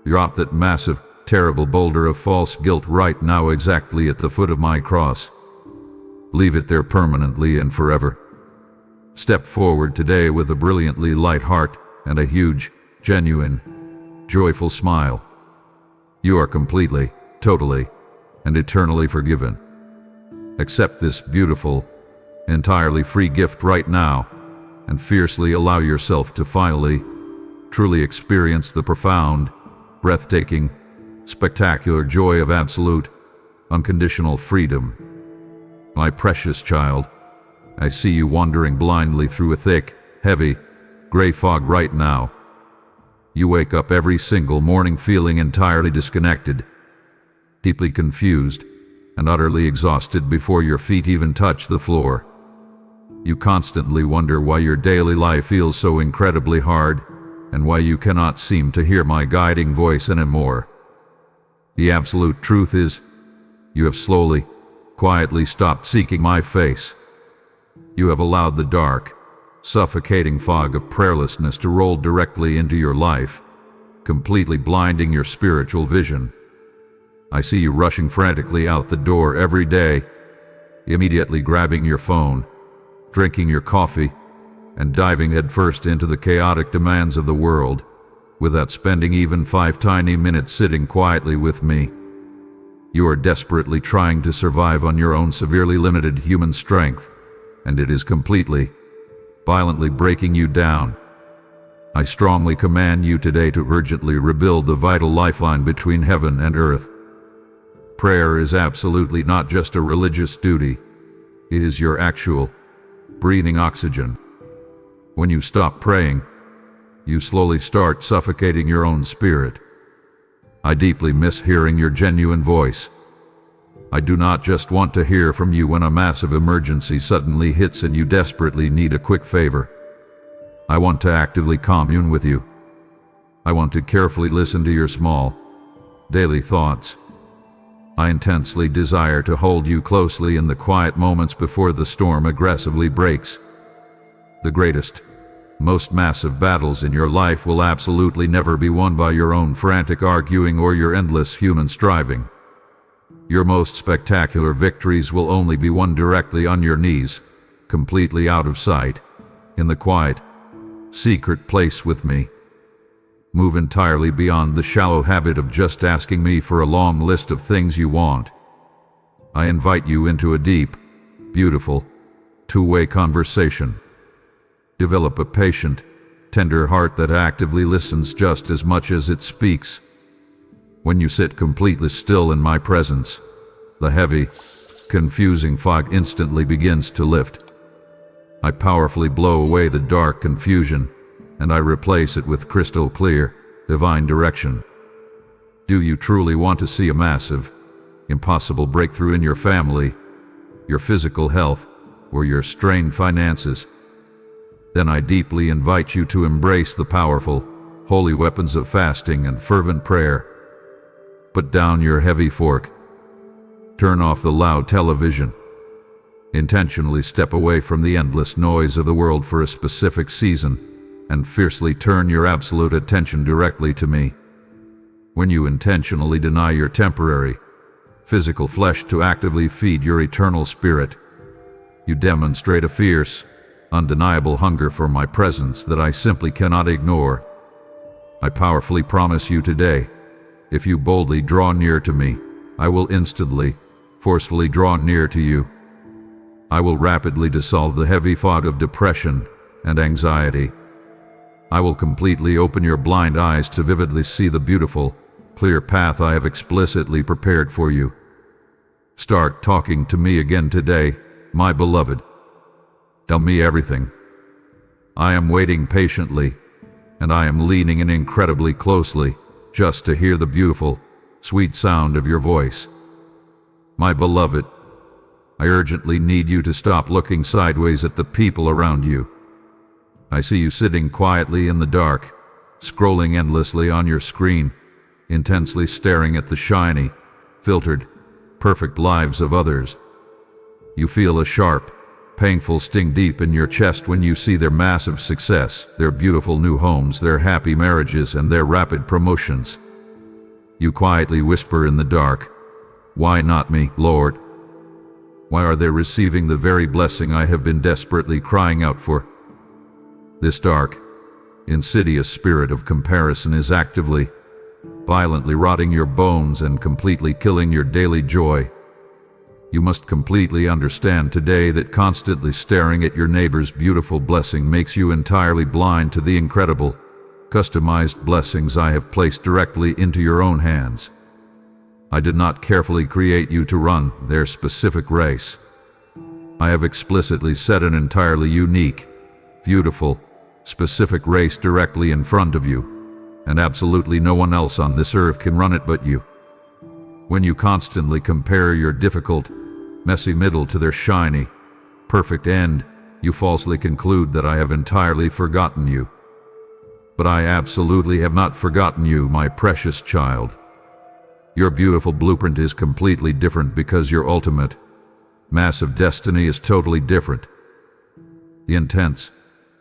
Drop that massive, terrible boulder of false guilt right now exactly at the foot of my cross. Leave it there permanently and forever. Step forward today with a brilliantly light heart and a huge, genuine, joyful smile. You are completely, totally, and eternally forgiven. Accept this beautiful, entirely free gift right now, and fiercely allow yourself to finally, truly experience the profound, breathtaking, spectacular joy of absolute, unconditional freedom. My precious child, I see you wandering blindly through a thick, heavy, gray fog right now. You wake up every single morning feeling entirely disconnected, deeply confused, and utterly exhausted before your feet even touch the floor. You constantly wonder why your daily life feels so incredibly hard, and why you cannot seem to hear my guiding voice anymore. The absolute truth is, you have slowly, quietly stopped seeking my face. You have allowed the dark, suffocating fog of prayerlessness to roll directly into your life, completely blinding your spiritual vision. I see you rushing frantically out the door every day, immediately grabbing your phone, drinking your coffee, and diving headfirst into the chaotic demands of the world, without spending even 5 tiny minutes sitting quietly with me. You are desperately trying to survive on your own severely limited human strength, and it is completely, violently breaking you down. I strongly command you today to urgently rebuild the vital lifeline between heaven and earth. Prayer is absolutely not just a religious duty. It is your actual, breathing oxygen. When you stop praying, you slowly start suffocating your own spirit. I deeply miss hearing your genuine voice. I do not just want to hear from you when a massive emergency suddenly hits and you desperately need a quick favor. I want to actively commune with you. I want to carefully listen to your small, daily thoughts. I intensely desire to hold you closely in the quiet moments before the storm aggressively breaks. The greatest, most massive battles in your life will absolutely never be won by your own frantic arguing or your endless human striving. Your most spectacular victories will only be won directly on your knees, completely out of sight, in the quiet, secret place with me. Move entirely beyond the shallow habit of just asking me for a long list of things you want. I invite you into a deep, beautiful, two-way conversation. Develop a patient, tender heart that actively listens just as much as it speaks. When you sit completely still in my presence, the heavy, confusing fog instantly begins to lift. I powerfully blow away the dark confusion, and I replace it with crystal clear, divine direction. Do you truly want to see a massive, impossible breakthrough in your family, your physical health, or your strained finances? Then I deeply invite you to embrace the powerful, holy weapons of fasting and fervent prayer. Put down your heavy fork. Turn off the loud television. Intentionally step away from the endless noise of the world for a specific season, and fiercely turn your absolute attention directly to me. When you intentionally deny your temporary, physical flesh to actively feed your eternal spirit, you demonstrate a fierce, undeniable hunger for my presence that I simply cannot ignore. I powerfully promise you today, if you boldly draw near to me, I will instantly, forcefully draw near to you. I will rapidly dissolve the heavy fog of depression and anxiety. I will completely open your blind eyes to vividly see the beautiful, clear path I have explicitly prepared for you. Start talking to me again today, my beloved. Tell me everything. I am waiting patiently, and I am leaning in incredibly closely, just to hear the beautiful, sweet sound of your voice. My beloved, I urgently need you to stop looking sideways at the people around you. I see you sitting quietly in the dark, scrolling endlessly on your screen, intensely staring at the shiny, filtered, perfect lives of others. You feel a sharp, painful sting deep in your chest when you see their massive success, their beautiful new homes, their happy marriages, and their rapid promotions. You quietly whisper in the dark, "Why not me, Lord? Why are they receiving the very blessing I have been desperately crying out for?" This dark, insidious spirit of comparison is actively, violently rotting your bones and completely killing your daily joy. You must completely understand today that constantly staring at your neighbor's beautiful blessing makes you entirely blind to the incredible, customized blessings I have placed directly into your own hands. I did not carefully create you to run their specific race. I have explicitly set an entirely unique, beautiful, specific race directly in front of you, and absolutely no one else on this earth can run it but you. When you constantly compare your difficult, messy middle to their shiny, perfect end, you falsely conclude that I have entirely forgotten you. But I absolutely have not forgotten you, my precious child. Your beautiful blueprint is completely different because your ultimate, massive destiny is totally different. The intense,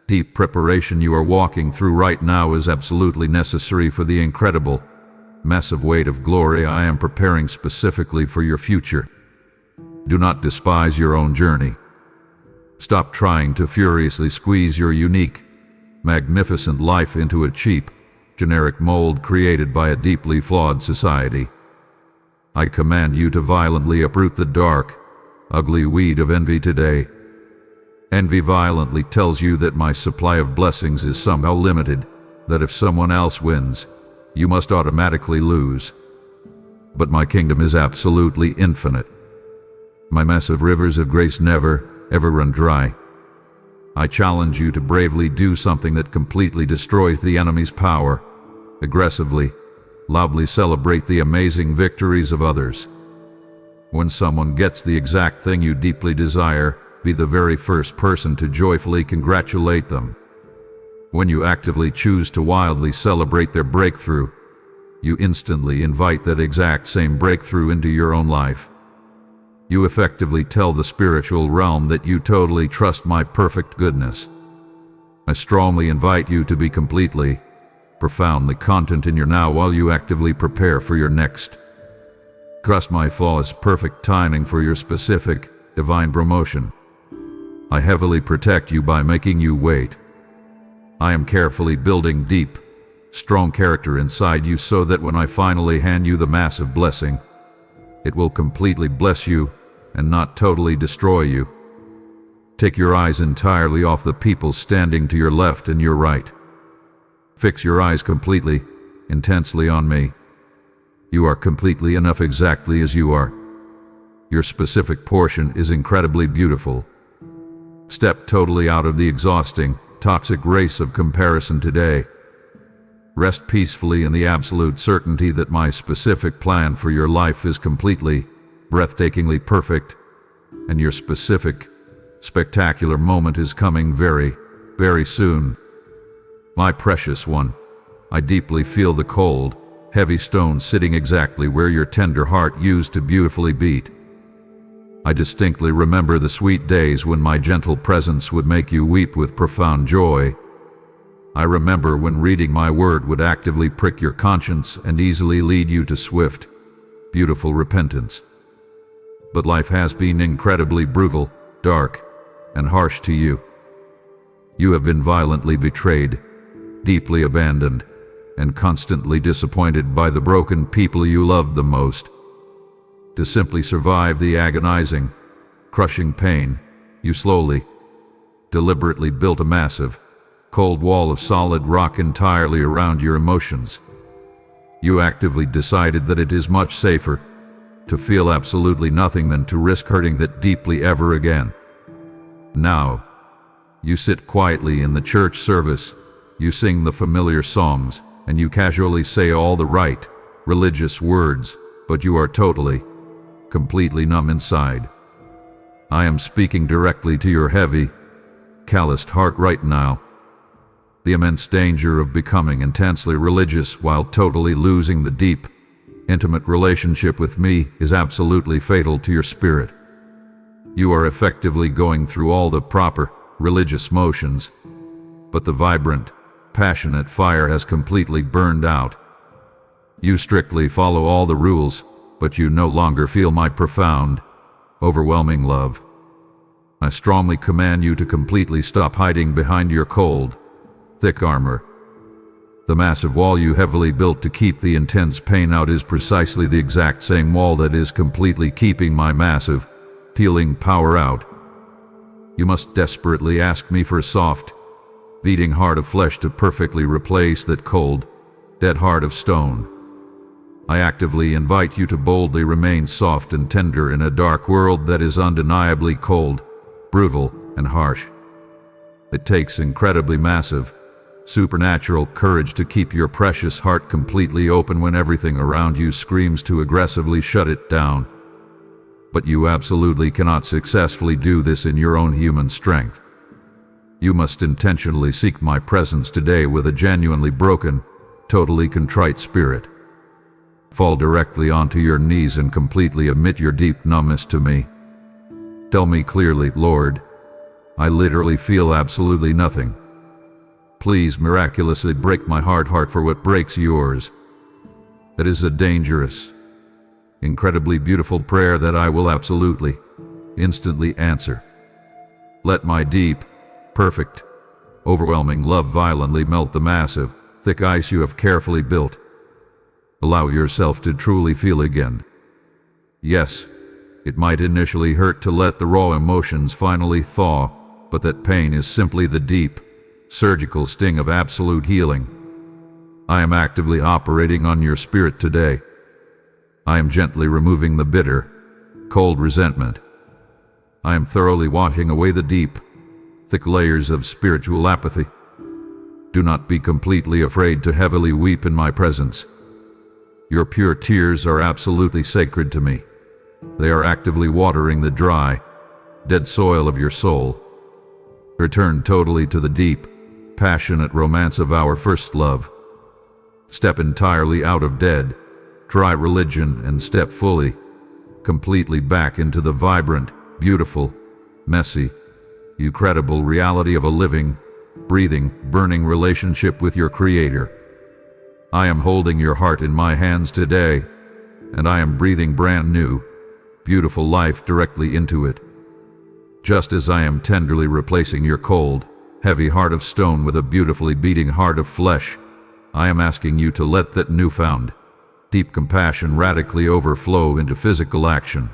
deep preparation you are walking through right now is absolutely necessary for the incredible, massive weight of glory I am preparing specifically for your future. Do not despise your own journey. Stop trying to furiously squeeze your unique, magnificent life into a cheap, generic mold created by a deeply flawed society. I command you to violently uproot the dark, ugly weed of envy today. Envy violently tells you that my supply of blessings is somehow limited, that if someone else wins, you must automatically lose. But my kingdom is absolutely infinite. My massive rivers of grace never, ever run dry. I challenge you to bravely do something that completely destroys the enemy's power. Aggressively, loudly celebrate the amazing victories of others. When someone gets the exact thing you deeply desire, be the very first person to joyfully congratulate them. When you actively choose to wildly celebrate their breakthrough, you instantly invite that exact same breakthrough into your own life. You effectively tell the spiritual realm that you totally trust my perfect goodness. I strongly invite you to be completely, profoundly content in your now while you actively prepare for your next. Trust my flawless perfect timing for your specific, divine promotion. I heavily protect you by making you wait. I am carefully building deep, strong character inside you so that when I finally hand you the massive blessing, it will completely bless you and not totally destroy you. Take your eyes entirely off the people standing to your left and your right. Fix your eyes completely, intensely on me. You are completely enough exactly as you are. Your specific portion is incredibly beautiful. Step totally out of the exhausting, toxic race of comparison today. Rest peacefully in the absolute certainty that my specific plan for your life is completely, breathtakingly perfect, and your specific, spectacular moment is coming very, very soon. My precious one, I deeply feel the cold, heavy stone sitting exactly where your tender heart used to beautifully beat. I distinctly remember the sweet days when my gentle presence would make you weep with profound joy. I remember when reading my word would actively prick your conscience and easily lead you to swift, beautiful repentance. But life has been incredibly brutal, dark, and harsh to you. You have been violently betrayed, deeply abandoned, and constantly disappointed by the broken people you love the most. To simply survive the agonizing, crushing pain, you slowly, deliberately built a massive, cold wall of solid rock entirely around your emotions. You actively decided that it is much safer to feel absolutely nothing than to risk hurting that deeply ever again. Now, you sit quietly in the church service, you sing the familiar songs, and you casually say all the right, religious words, but you are totally, completely numb inside. I am speaking directly to your heavy, calloused heart right now. The immense danger of becoming intensely religious while totally losing the deep, intimate relationship with me is absolutely fatal to your spirit. You are effectively going through all the proper, religious motions, but the vibrant, passionate fire has completely burned out. You strictly follow all the rules, but you no longer feel my profound, overwhelming love. I strongly command you to completely stop hiding behind your cold, thick armor. The massive wall you heavily built to keep the intense pain out is precisely the exact same wall that is completely keeping my massive, healing power out. You must desperately ask me for a soft, beating heart of flesh to perfectly replace that cold, dead heart of stone. I actively invite you to boldly remain soft and tender in a dark world that is undeniably cold, brutal, and harsh. It takes incredibly massive, supernatural courage to keep your precious heart completely open when everything around you screams to aggressively shut it down. But you absolutely cannot successfully do this in your own human strength. You must intentionally seek my presence today with a genuinely broken, totally contrite spirit. Fall directly onto your knees and completely admit your deep numbness to me. Tell me clearly, Lord, I literally feel absolutely nothing. Please miraculously break my hard heart for what breaks yours. That is a dangerous, incredibly beautiful prayer that I will absolutely, instantly answer. Let my deep, perfect, overwhelming love violently melt the massive, thick ice you have carefully built. Allow yourself to truly feel again. Yes, it might initially hurt to let the raw emotions finally thaw, but that pain is simply the deep, surgical sting of absolute healing. I am actively operating on your spirit today. I am gently removing the bitter, cold resentment. I am thoroughly washing away the deep, thick layers of spiritual apathy. Do not be completely afraid to heavily weep in my presence. Your pure tears are absolutely sacred to me. They are actively watering the dry, dead soil of your soul. Return totally to the deep, passionate romance of our first love. Step entirely out of dead, dry religion and step fully, completely back into the vibrant, beautiful, messy, incredible reality of a living, breathing, burning relationship with your Creator. I am holding your heart in my hands today, and I am breathing brand new, beautiful life directly into it. Just as I am tenderly replacing your cold, heavy heart of stone with a beautifully beating heart of flesh, I am asking you to let that newfound, deep compassion radically overflow into physical action.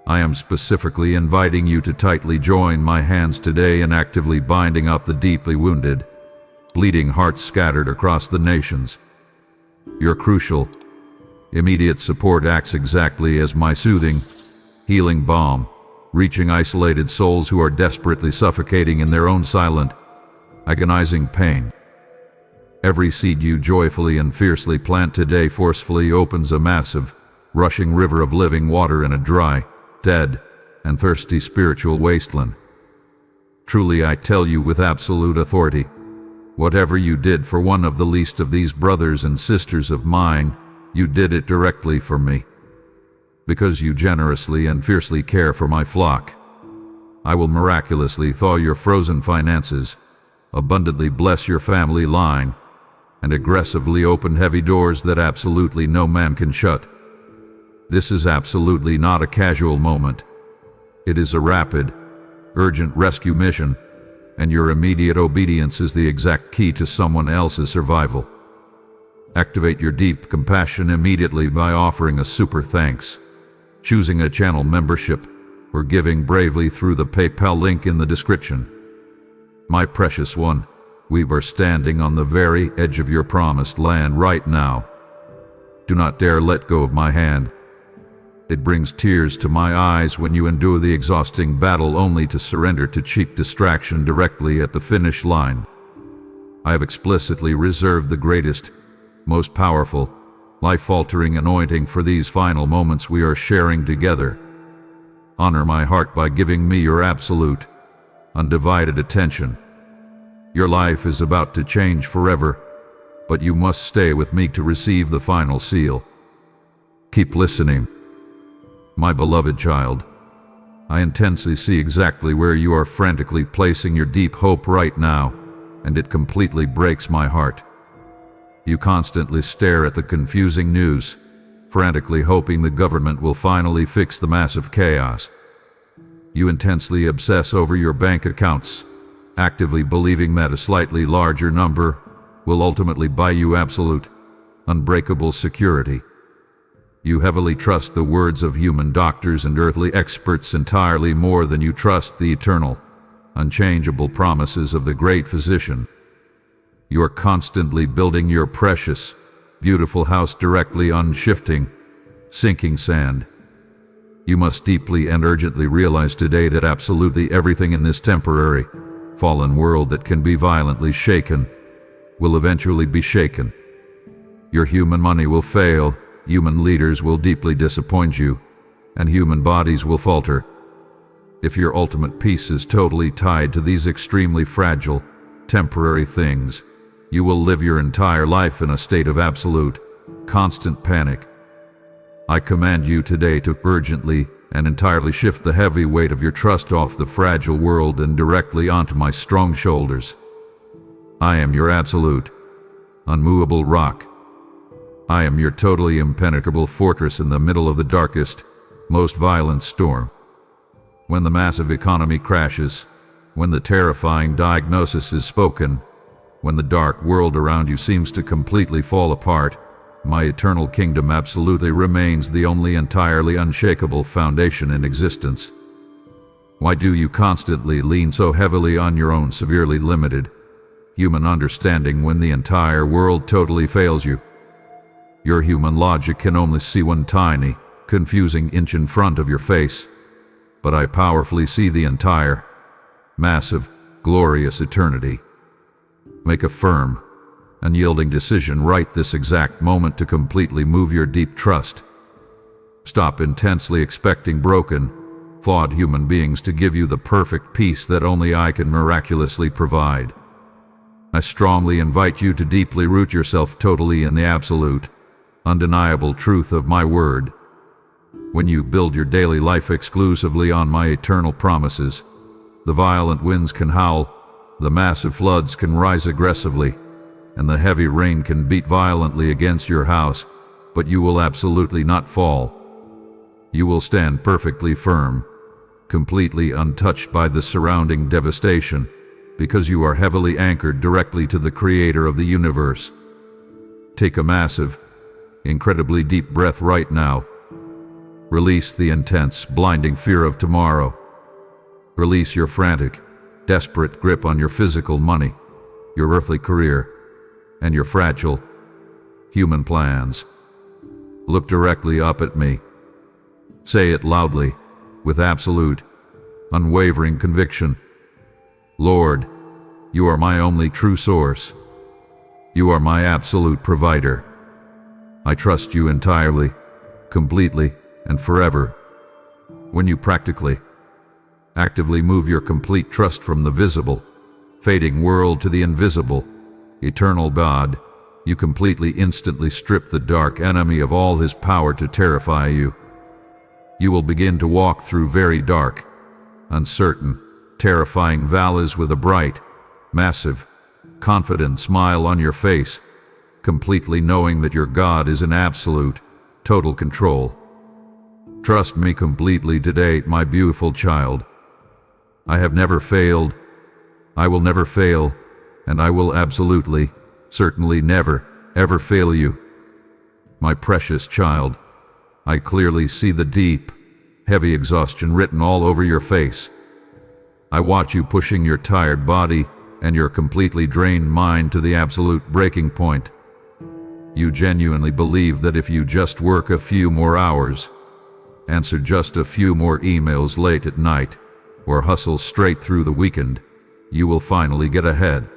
I am specifically inviting you to tightly join my hands today in actively binding up the deeply wounded, bleeding hearts scattered across the nations. Your crucial, immediate support acts exactly as my soothing, healing balm, reaching isolated souls who are desperately suffocating in their own silent, agonizing pain. Every seed you joyfully and fiercely plant today forcefully opens a massive, rushing river of living water in a dry, dead, and thirsty spiritual wasteland. Truly I tell you with absolute authority, whatever you did for one of the least of these brothers and sisters of mine, you did it directly for me. Because you generously and fiercely care for my flock, I will miraculously thaw your frozen finances, abundantly bless your family line, and aggressively open heavy doors that absolutely no man can shut. This is absolutely not a casual moment. It is a rapid, urgent rescue mission, and your immediate obedience is the exact key to someone else's survival. Activate your deep compassion immediately by offering a super thanks, choosing a channel membership, or giving bravely through the PayPal link in the description. My precious one, we are standing on the very edge of your promised land right now. Do not dare let go of my hand. It brings tears to my eyes when you endure the exhausting battle only to surrender to cheap distraction directly at the finish line. I have explicitly reserved the greatest, most powerful, life-altering anointing for these final moments we are sharing together. Honor my heart by giving me your absolute, undivided attention. Your life is about to change forever, but you must stay with me to receive the final seal. Keep listening. My beloved child, I intensely see exactly where you are frantically placing your deep hope right now, and it completely breaks my heart. You constantly stare at the confusing news, frantically hoping the government will finally fix the massive chaos. You intensely obsess over your bank accounts, actively believing that a slightly larger number will ultimately buy you absolute, unbreakable security. You heavily trust the words of human doctors and earthly experts entirely more than you trust the eternal, unchangeable promises of the great physician. You are constantly building your precious, beautiful house directly on shifting, sinking sand. You must deeply and urgently realize today that absolutely everything in this temporary, fallen world that can be violently shaken will eventually be shaken. Your human money will fail, human leaders will deeply disappoint you, and human bodies will falter. If your ultimate peace is totally tied to these extremely fragile, temporary things, you will live your entire life in a state of absolute, constant panic. I command you today to urgently and entirely shift the heavy weight of your trust off the fragile world and directly onto my strong shoulders. I am your absolute, unmovable rock. I am your totally impenetrable fortress in the middle of the darkest, most violent storm. When the massive economy crashes, when the terrifying diagnosis is spoken, when the dark world around you seems to completely fall apart, my eternal kingdom absolutely remains the only entirely unshakable foundation in existence. Why do you constantly lean so heavily on your own severely limited, human understanding when the entire world totally fails you? Your human logic can only see one tiny, confusing inch in front of your face, but I powerfully see the entire, massive, glorious eternity. Make a firm, unyielding decision right this exact moment to completely move your deep trust. Stop intensely expecting broken, flawed human beings to give you the perfect peace that only I can miraculously provide. I strongly invite you to deeply root yourself totally in the absolute, undeniable truth of my word. When you build your daily life exclusively on my eternal promises, the violent winds can howl, the massive floods can rise aggressively, and the heavy rain can beat violently against your house, but you will absolutely not fall. You will stand perfectly firm, completely untouched by the surrounding devastation, because you are heavily anchored directly to the Creator of the universe. Take a massive, incredibly deep breath right now. Release the intense, blinding fear of tomorrow. Release your frantic, desperate grip on your physical money, your earthly career, and your fragile, human plans. Look directly up at me. Say it loudly, with absolute, unwavering conviction. Lord, you are my only true source. You are my absolute provider. I trust you entirely, completely, and forever. When you practically, actively move your complete trust from the visible, fading world to the invisible, eternal God, you completely instantly strip the dark enemy of all his power to terrify you. You will begin to walk through very dark, uncertain, terrifying valleys with a bright, massive, confident smile on your face, completely knowing that your God is in absolute, total control. Trust me completely today, my beautiful child. I have never failed, I will never fail, and I will absolutely, certainly never, ever fail you. My precious child, I clearly see the deep, heavy exhaustion written all over your face. I watch you pushing your tired body and your completely drained mind to the absolute breaking point. You genuinely believe that if you just work a few more hours, answer just a few more emails late at night, or hustle straight through the weekend, you will finally get ahead.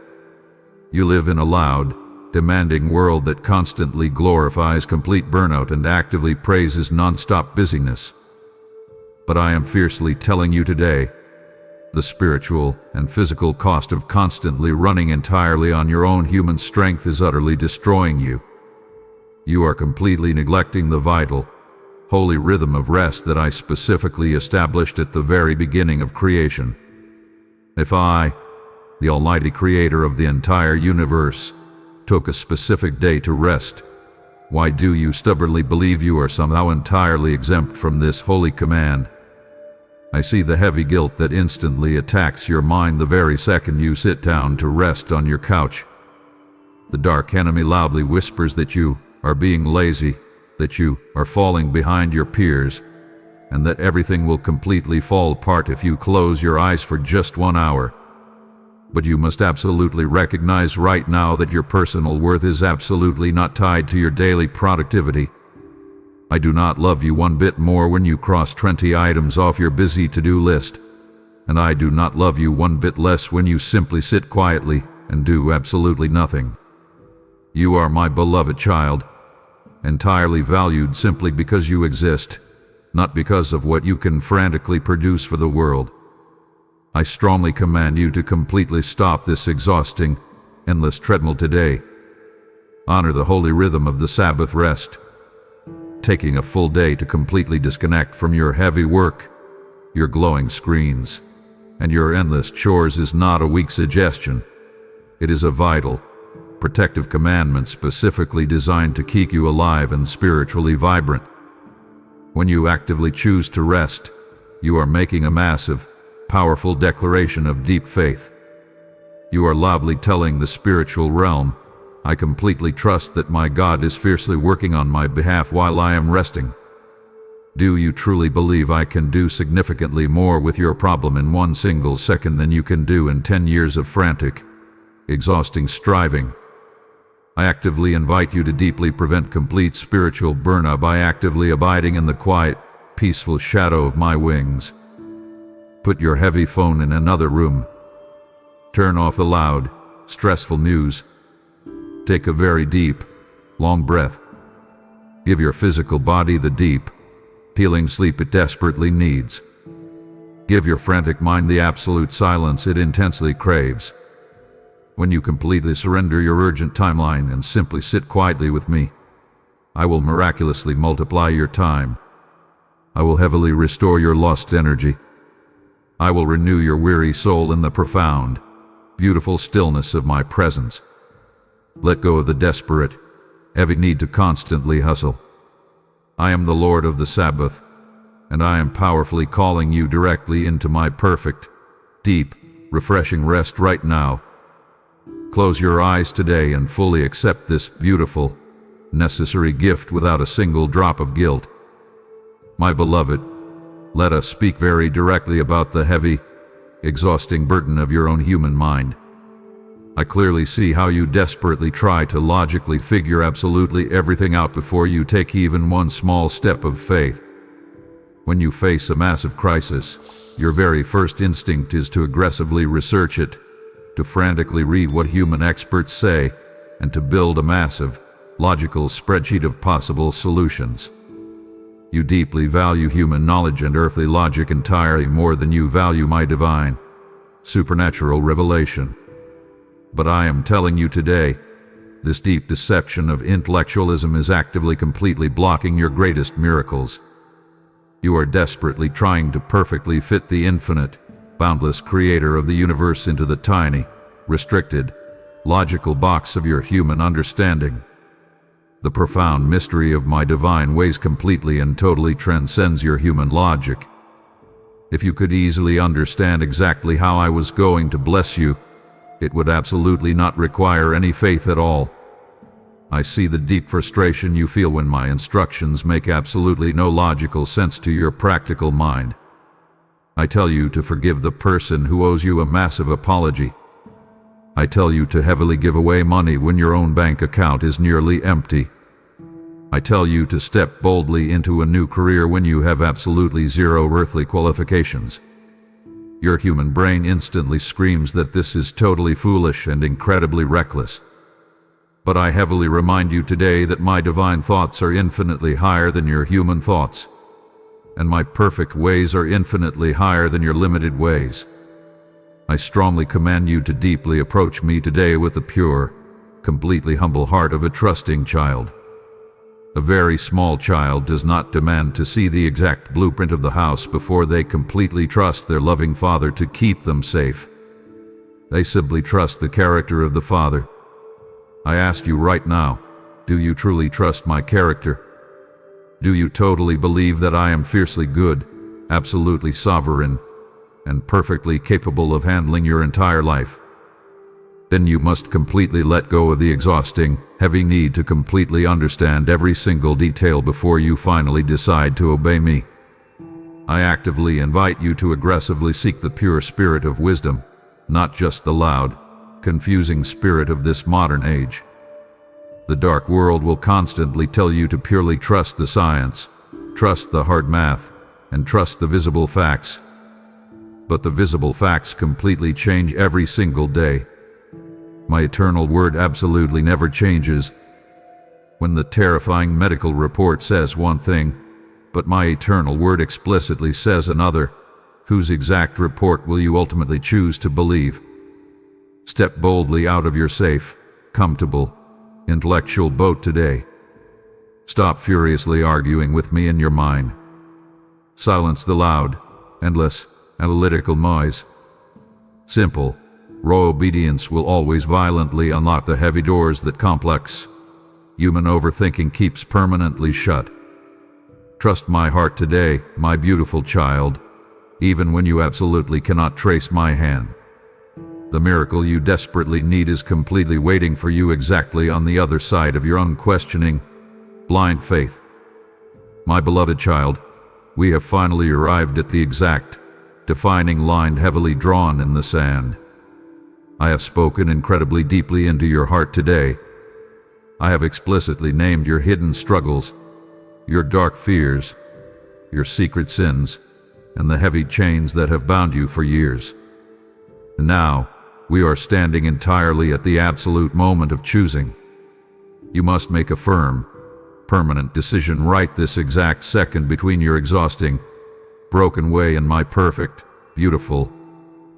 You live in a loud, demanding world that constantly glorifies complete burnout and actively praises non-stop busyness. But I am fiercely telling you today, the spiritual and physical cost of constantly running entirely on your own human strength is utterly destroying you. You are completely neglecting the vital, holy rhythm of rest that I specifically established at the very beginning of creation. If I, the Almighty Creator of the entire universe, took a specific day to rest, why do you stubbornly believe you are somehow entirely exempt from this holy command? I see the heavy guilt that instantly attacks your mind the very second you sit down to rest on your couch. The dark enemy loudly whispers that you are being lazy, that you are falling behind your peers, and that everything will completely fall apart if you close your eyes for just 1 hour. But you must absolutely recognize right now that your personal worth is absolutely not tied to your daily productivity. I do not love you one bit more when you cross 20 items off your busy to-do list, and I do not love you one bit less when you simply sit quietly and do absolutely nothing. You are my beloved child, entirely valued simply because you exist, not because of what you can frantically produce for the world. I strongly command you to completely stop this exhausting, endless treadmill today. Honor the holy rhythm of the Sabbath rest. Taking a full day to completely disconnect from your heavy work, your glowing screens, and your endless chores is not a weak suggestion. It is a vital, protective commandment specifically designed to keep you alive and spiritually vibrant. When you actively choose to rest, you are making a massive, powerful declaration of deep faith. You are loudly telling the spiritual realm, I completely trust that my God is fiercely working on my behalf while I am resting. Do you truly believe I can do significantly more with your problem in 1 single second than you can do in 10 years of frantic, exhausting striving? I actively invite you to deeply prevent complete spiritual burnout by actively abiding in the quiet, peaceful shadow of my wings. Put your heavy phone in another room. Turn off the loud, stressful news. Take a very deep, long breath. Give your physical body the deep, healing sleep it desperately needs. Give your frantic mind the absolute silence it intensely craves. When you completely surrender your urgent timeline and simply sit quietly with me, I will miraculously multiply your time. I will heavily restore your lost energy. I will renew your weary soul in the profound, beautiful stillness of my presence. Let go of the desperate, heavy need to constantly hustle. I am the Lord of the Sabbath, and I am powerfully calling you directly into my perfect, deep, refreshing rest right now. Close your eyes today and fully accept this beautiful, necessary gift without a single drop of guilt. My beloved, let us speak very directly about the heavy, exhausting burden of your own human mind. I clearly see how you desperately try to logically figure absolutely everything out before you take even one small step of faith. When you face a massive crisis, your very first instinct is to aggressively research it, to frantically read what human experts say, and to build a massive, logical spreadsheet of possible solutions. You deeply value human knowledge and earthly logic entirely more than you value my divine, supernatural revelation. But I am telling you today, this deep deception of intellectualism is actively completely blocking your greatest miracles. You are desperately trying to perfectly fit the infinite, boundless creator of the universe into the tiny, restricted, logical box of your human understanding. The profound mystery of my divine ways completely and totally transcends your human logic. If you could easily understand exactly how I was going to bless you, it would absolutely not require any faith at all. I see the deep frustration you feel when my instructions make absolutely no logical sense to your practical mind. I tell you to forgive the person who owes you a massive apology. I tell you to heavily give away money when your own bank account is nearly empty. I tell you to step boldly into a new career when you have absolutely zero earthly qualifications. Your human brain instantly screams that this is totally foolish and incredibly reckless. But I heavily remind you today that my divine thoughts are infinitely higher than your human thoughts, and my perfect ways are infinitely higher than your limited ways. I strongly command you to deeply approach me today with the pure, completely humble heart of a trusting child. A very small child does not demand to see the exact blueprint of the house before they completely trust their loving Father to keep them safe. They simply trust the character of the Father. I ask you right now, do you truly trust my character? Do you totally believe that I am fiercely good, absolutely sovereign, and perfectly capable of handling your entire life? Then you must completely let go of the exhausting, heavy need to completely understand every single detail before you finally decide to obey me. I actively invite you to aggressively seek the pure spirit of wisdom, not just the loud, confusing spirit of this modern age. The dark world will constantly tell you to purely trust the science, trust the hard math, and trust the visible facts. But the visible facts completely change every single day. My eternal word absolutely never changes. When the terrifying medical report says one thing, but my eternal word explicitly says another, whose exact report will you ultimately choose to believe? Step boldly out of your safe, comfortable, intellectual boat today. Stop furiously arguing with me in your mind. Silence the loud, endless, analytical noise. Simple, raw obedience will always violently unlock the heavy doors that complex, human overthinking keeps permanently shut. Trust my heart today, my beautiful child, even when you absolutely cannot trace my hand. The miracle you desperately need is completely waiting for you exactly on the other side of your unquestioning, blind faith. My beloved child, we have finally arrived at the exact, defining line heavily drawn in the sand. I have spoken incredibly deeply into your heart today. I have explicitly named your hidden struggles, your dark fears, your secret sins, and the heavy chains that have bound you for years. And now, we are standing entirely at the absolute moment of choosing. You must make a firm, permanent decision right this exact second between your exhausting, broken way and my perfect, beautiful,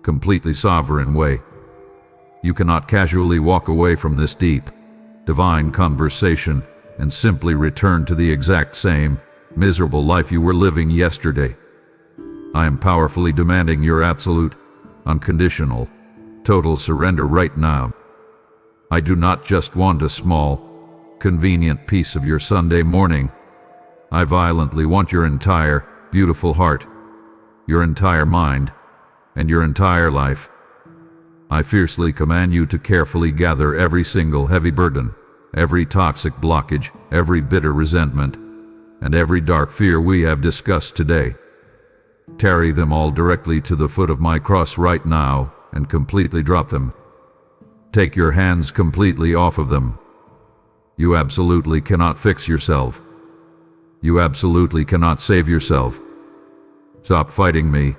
completely sovereign way. You cannot casually walk away from this deep, divine conversation and simply return to the exact same, miserable life you were living yesterday. I am powerfully demanding your absolute, unconditional, total surrender right now. I do not just want a small, convenient piece of your Sunday morning. I violently want your entire, beautiful heart, your entire mind, and your entire life. I fiercely command you to carefully gather every single heavy burden, every toxic blockage, every bitter resentment, and every dark fear we have discussed today. Carry them all directly to the foot of my cross right now and completely drop them. Take your hands completely off of them. You absolutely cannot fix yourself. You absolutely cannot save yourself. Stop fighting me.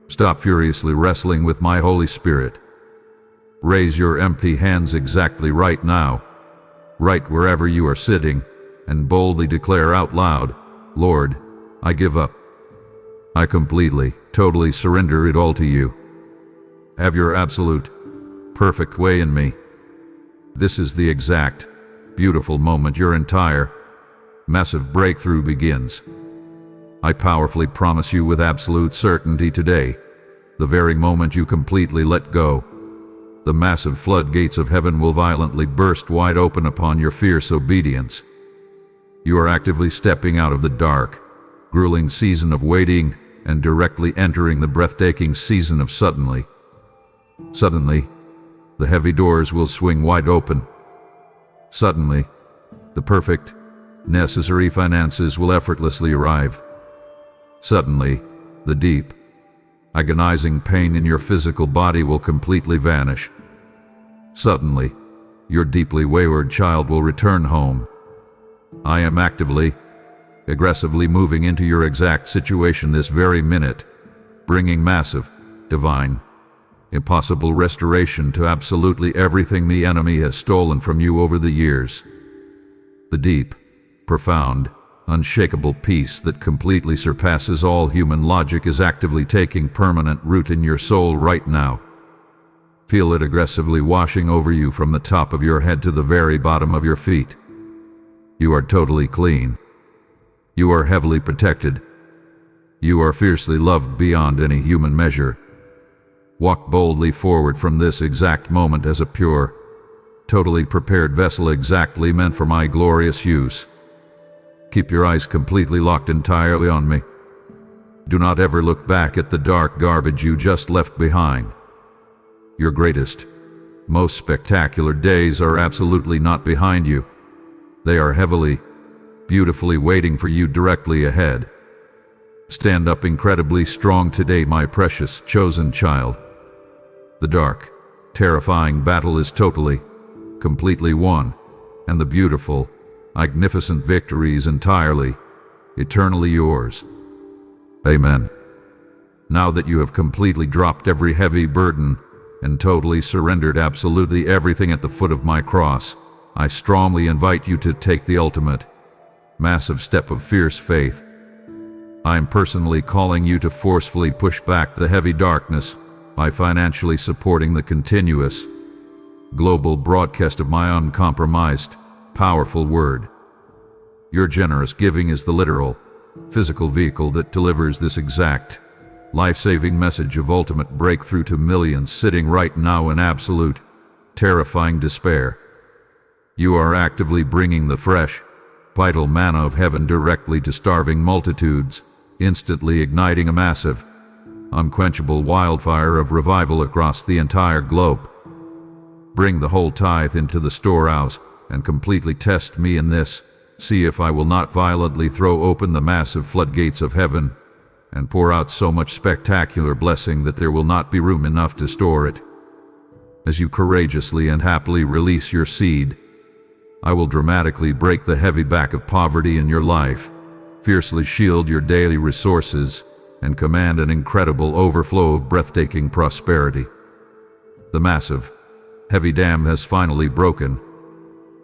Stop furiously wrestling with my Holy Spirit. Raise your empty hands exactly right now, right wherever you are sitting, and boldly declare out loud, Lord, I give up. I completely, totally surrender it all to you. Have your absolute, perfect way in me. This is the exact, beautiful moment your entire, massive breakthrough begins. I powerfully promise you with absolute certainty today, the very moment you completely let go, the massive floodgates of heaven will violently burst wide open upon your fierce obedience. You are actively stepping out of the dark, grueling season of waiting and directly entering the breathtaking season of suddenly. Suddenly, the heavy doors will swing wide open. Suddenly, the perfect, necessary finances will effortlessly arrive. Suddenly, the deep, agonizing pain in your physical body will completely vanish. Suddenly, your deeply wayward child will return home. I am actively, aggressively moving into your exact situation this very minute, bringing massive, divine, impossible restoration to absolutely everything the enemy has stolen from you over the years. The deep, profound, unshakable peace that completely surpasses all human logic is actively taking permanent root in your soul right now. Feel it aggressively washing over you from the top of your head to the very bottom of your feet. You are totally clean. You are heavily protected. You are fiercely loved beyond any human measure. Walk boldly forward from this exact moment as a pure, totally prepared vessel exactly meant for my glorious use. Keep your eyes completely locked entirely on me. Do not ever look back at the dark garbage you just left behind. Your greatest, most spectacular days are absolutely not behind you. They are heavily, beautifully waiting for you directly ahead. Stand up incredibly strong today, my precious, chosen child. The dark, terrifying battle is totally, completely won, and the beautiful, magnificent victory is entirely, eternally yours. Amen. Now that you have completely dropped every heavy burden and totally surrendered absolutely everything at the foot of my cross, I strongly invite you to take the ultimate, massive step of fierce faith. I am personally calling you to forcefully push back the heavy darkness by financially supporting the continuous, global broadcast of my uncompromised, powerful word. Your generous giving is the literal, physical vehicle that delivers this exact, life-saving message of ultimate breakthrough to millions sitting right now in absolute, terrifying despair. You are actively bringing the fresh, vital manna of heaven directly to starving multitudes, instantly igniting a massive, unquenchable wildfire of revival across the entire globe. Bring the whole tithe into the storehouse and completely test me in this. See if I will not violently throw open the massive floodgates of heaven and pour out so much spectacular blessing that there will not be room enough to store it. As you courageously and happily release your seed, I will dramatically break the heavy back of poverty in your life, fiercely shield your daily resources, and command an incredible overflow of breathtaking prosperity. The massive, heavy dam has finally broken.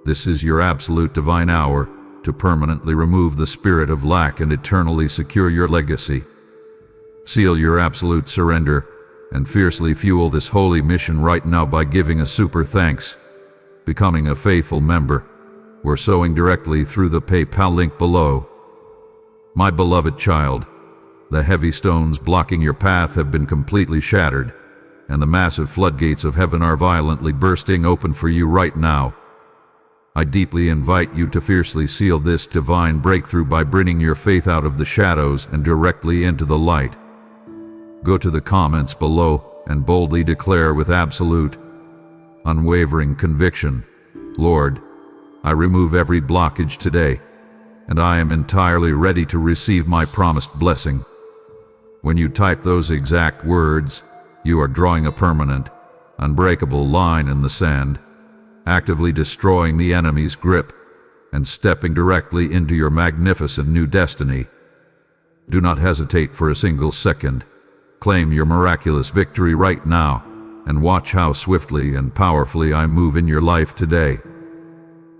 This is your absolute divine hour to permanently remove the spirit of lack and eternally secure your legacy. Seal your absolute surrender and fiercely fuel this holy mission right now by giving a super thanks, becoming a faithful member, or sowing directly through the PayPal link below. My beloved child, the heavy stones blocking your path have been completely shattered, and the massive floodgates of heaven are violently bursting open for you right now. I deeply invite you to fiercely seal this divine breakthrough by bringing your faith out of the shadows and directly into the light. Go to the comments below and boldly declare with absolute, unwavering conviction, "Lord, I remove every blockage today, and I am entirely ready to receive my promised blessing." When you type those exact words, you are drawing a permanent, unbreakable line in the sand, actively destroying the enemy's grip and stepping directly into your magnificent new destiny. Do not hesitate for a single second. Claim your miraculous victory right now and watch how swiftly and powerfully I move in your life today.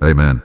Amen.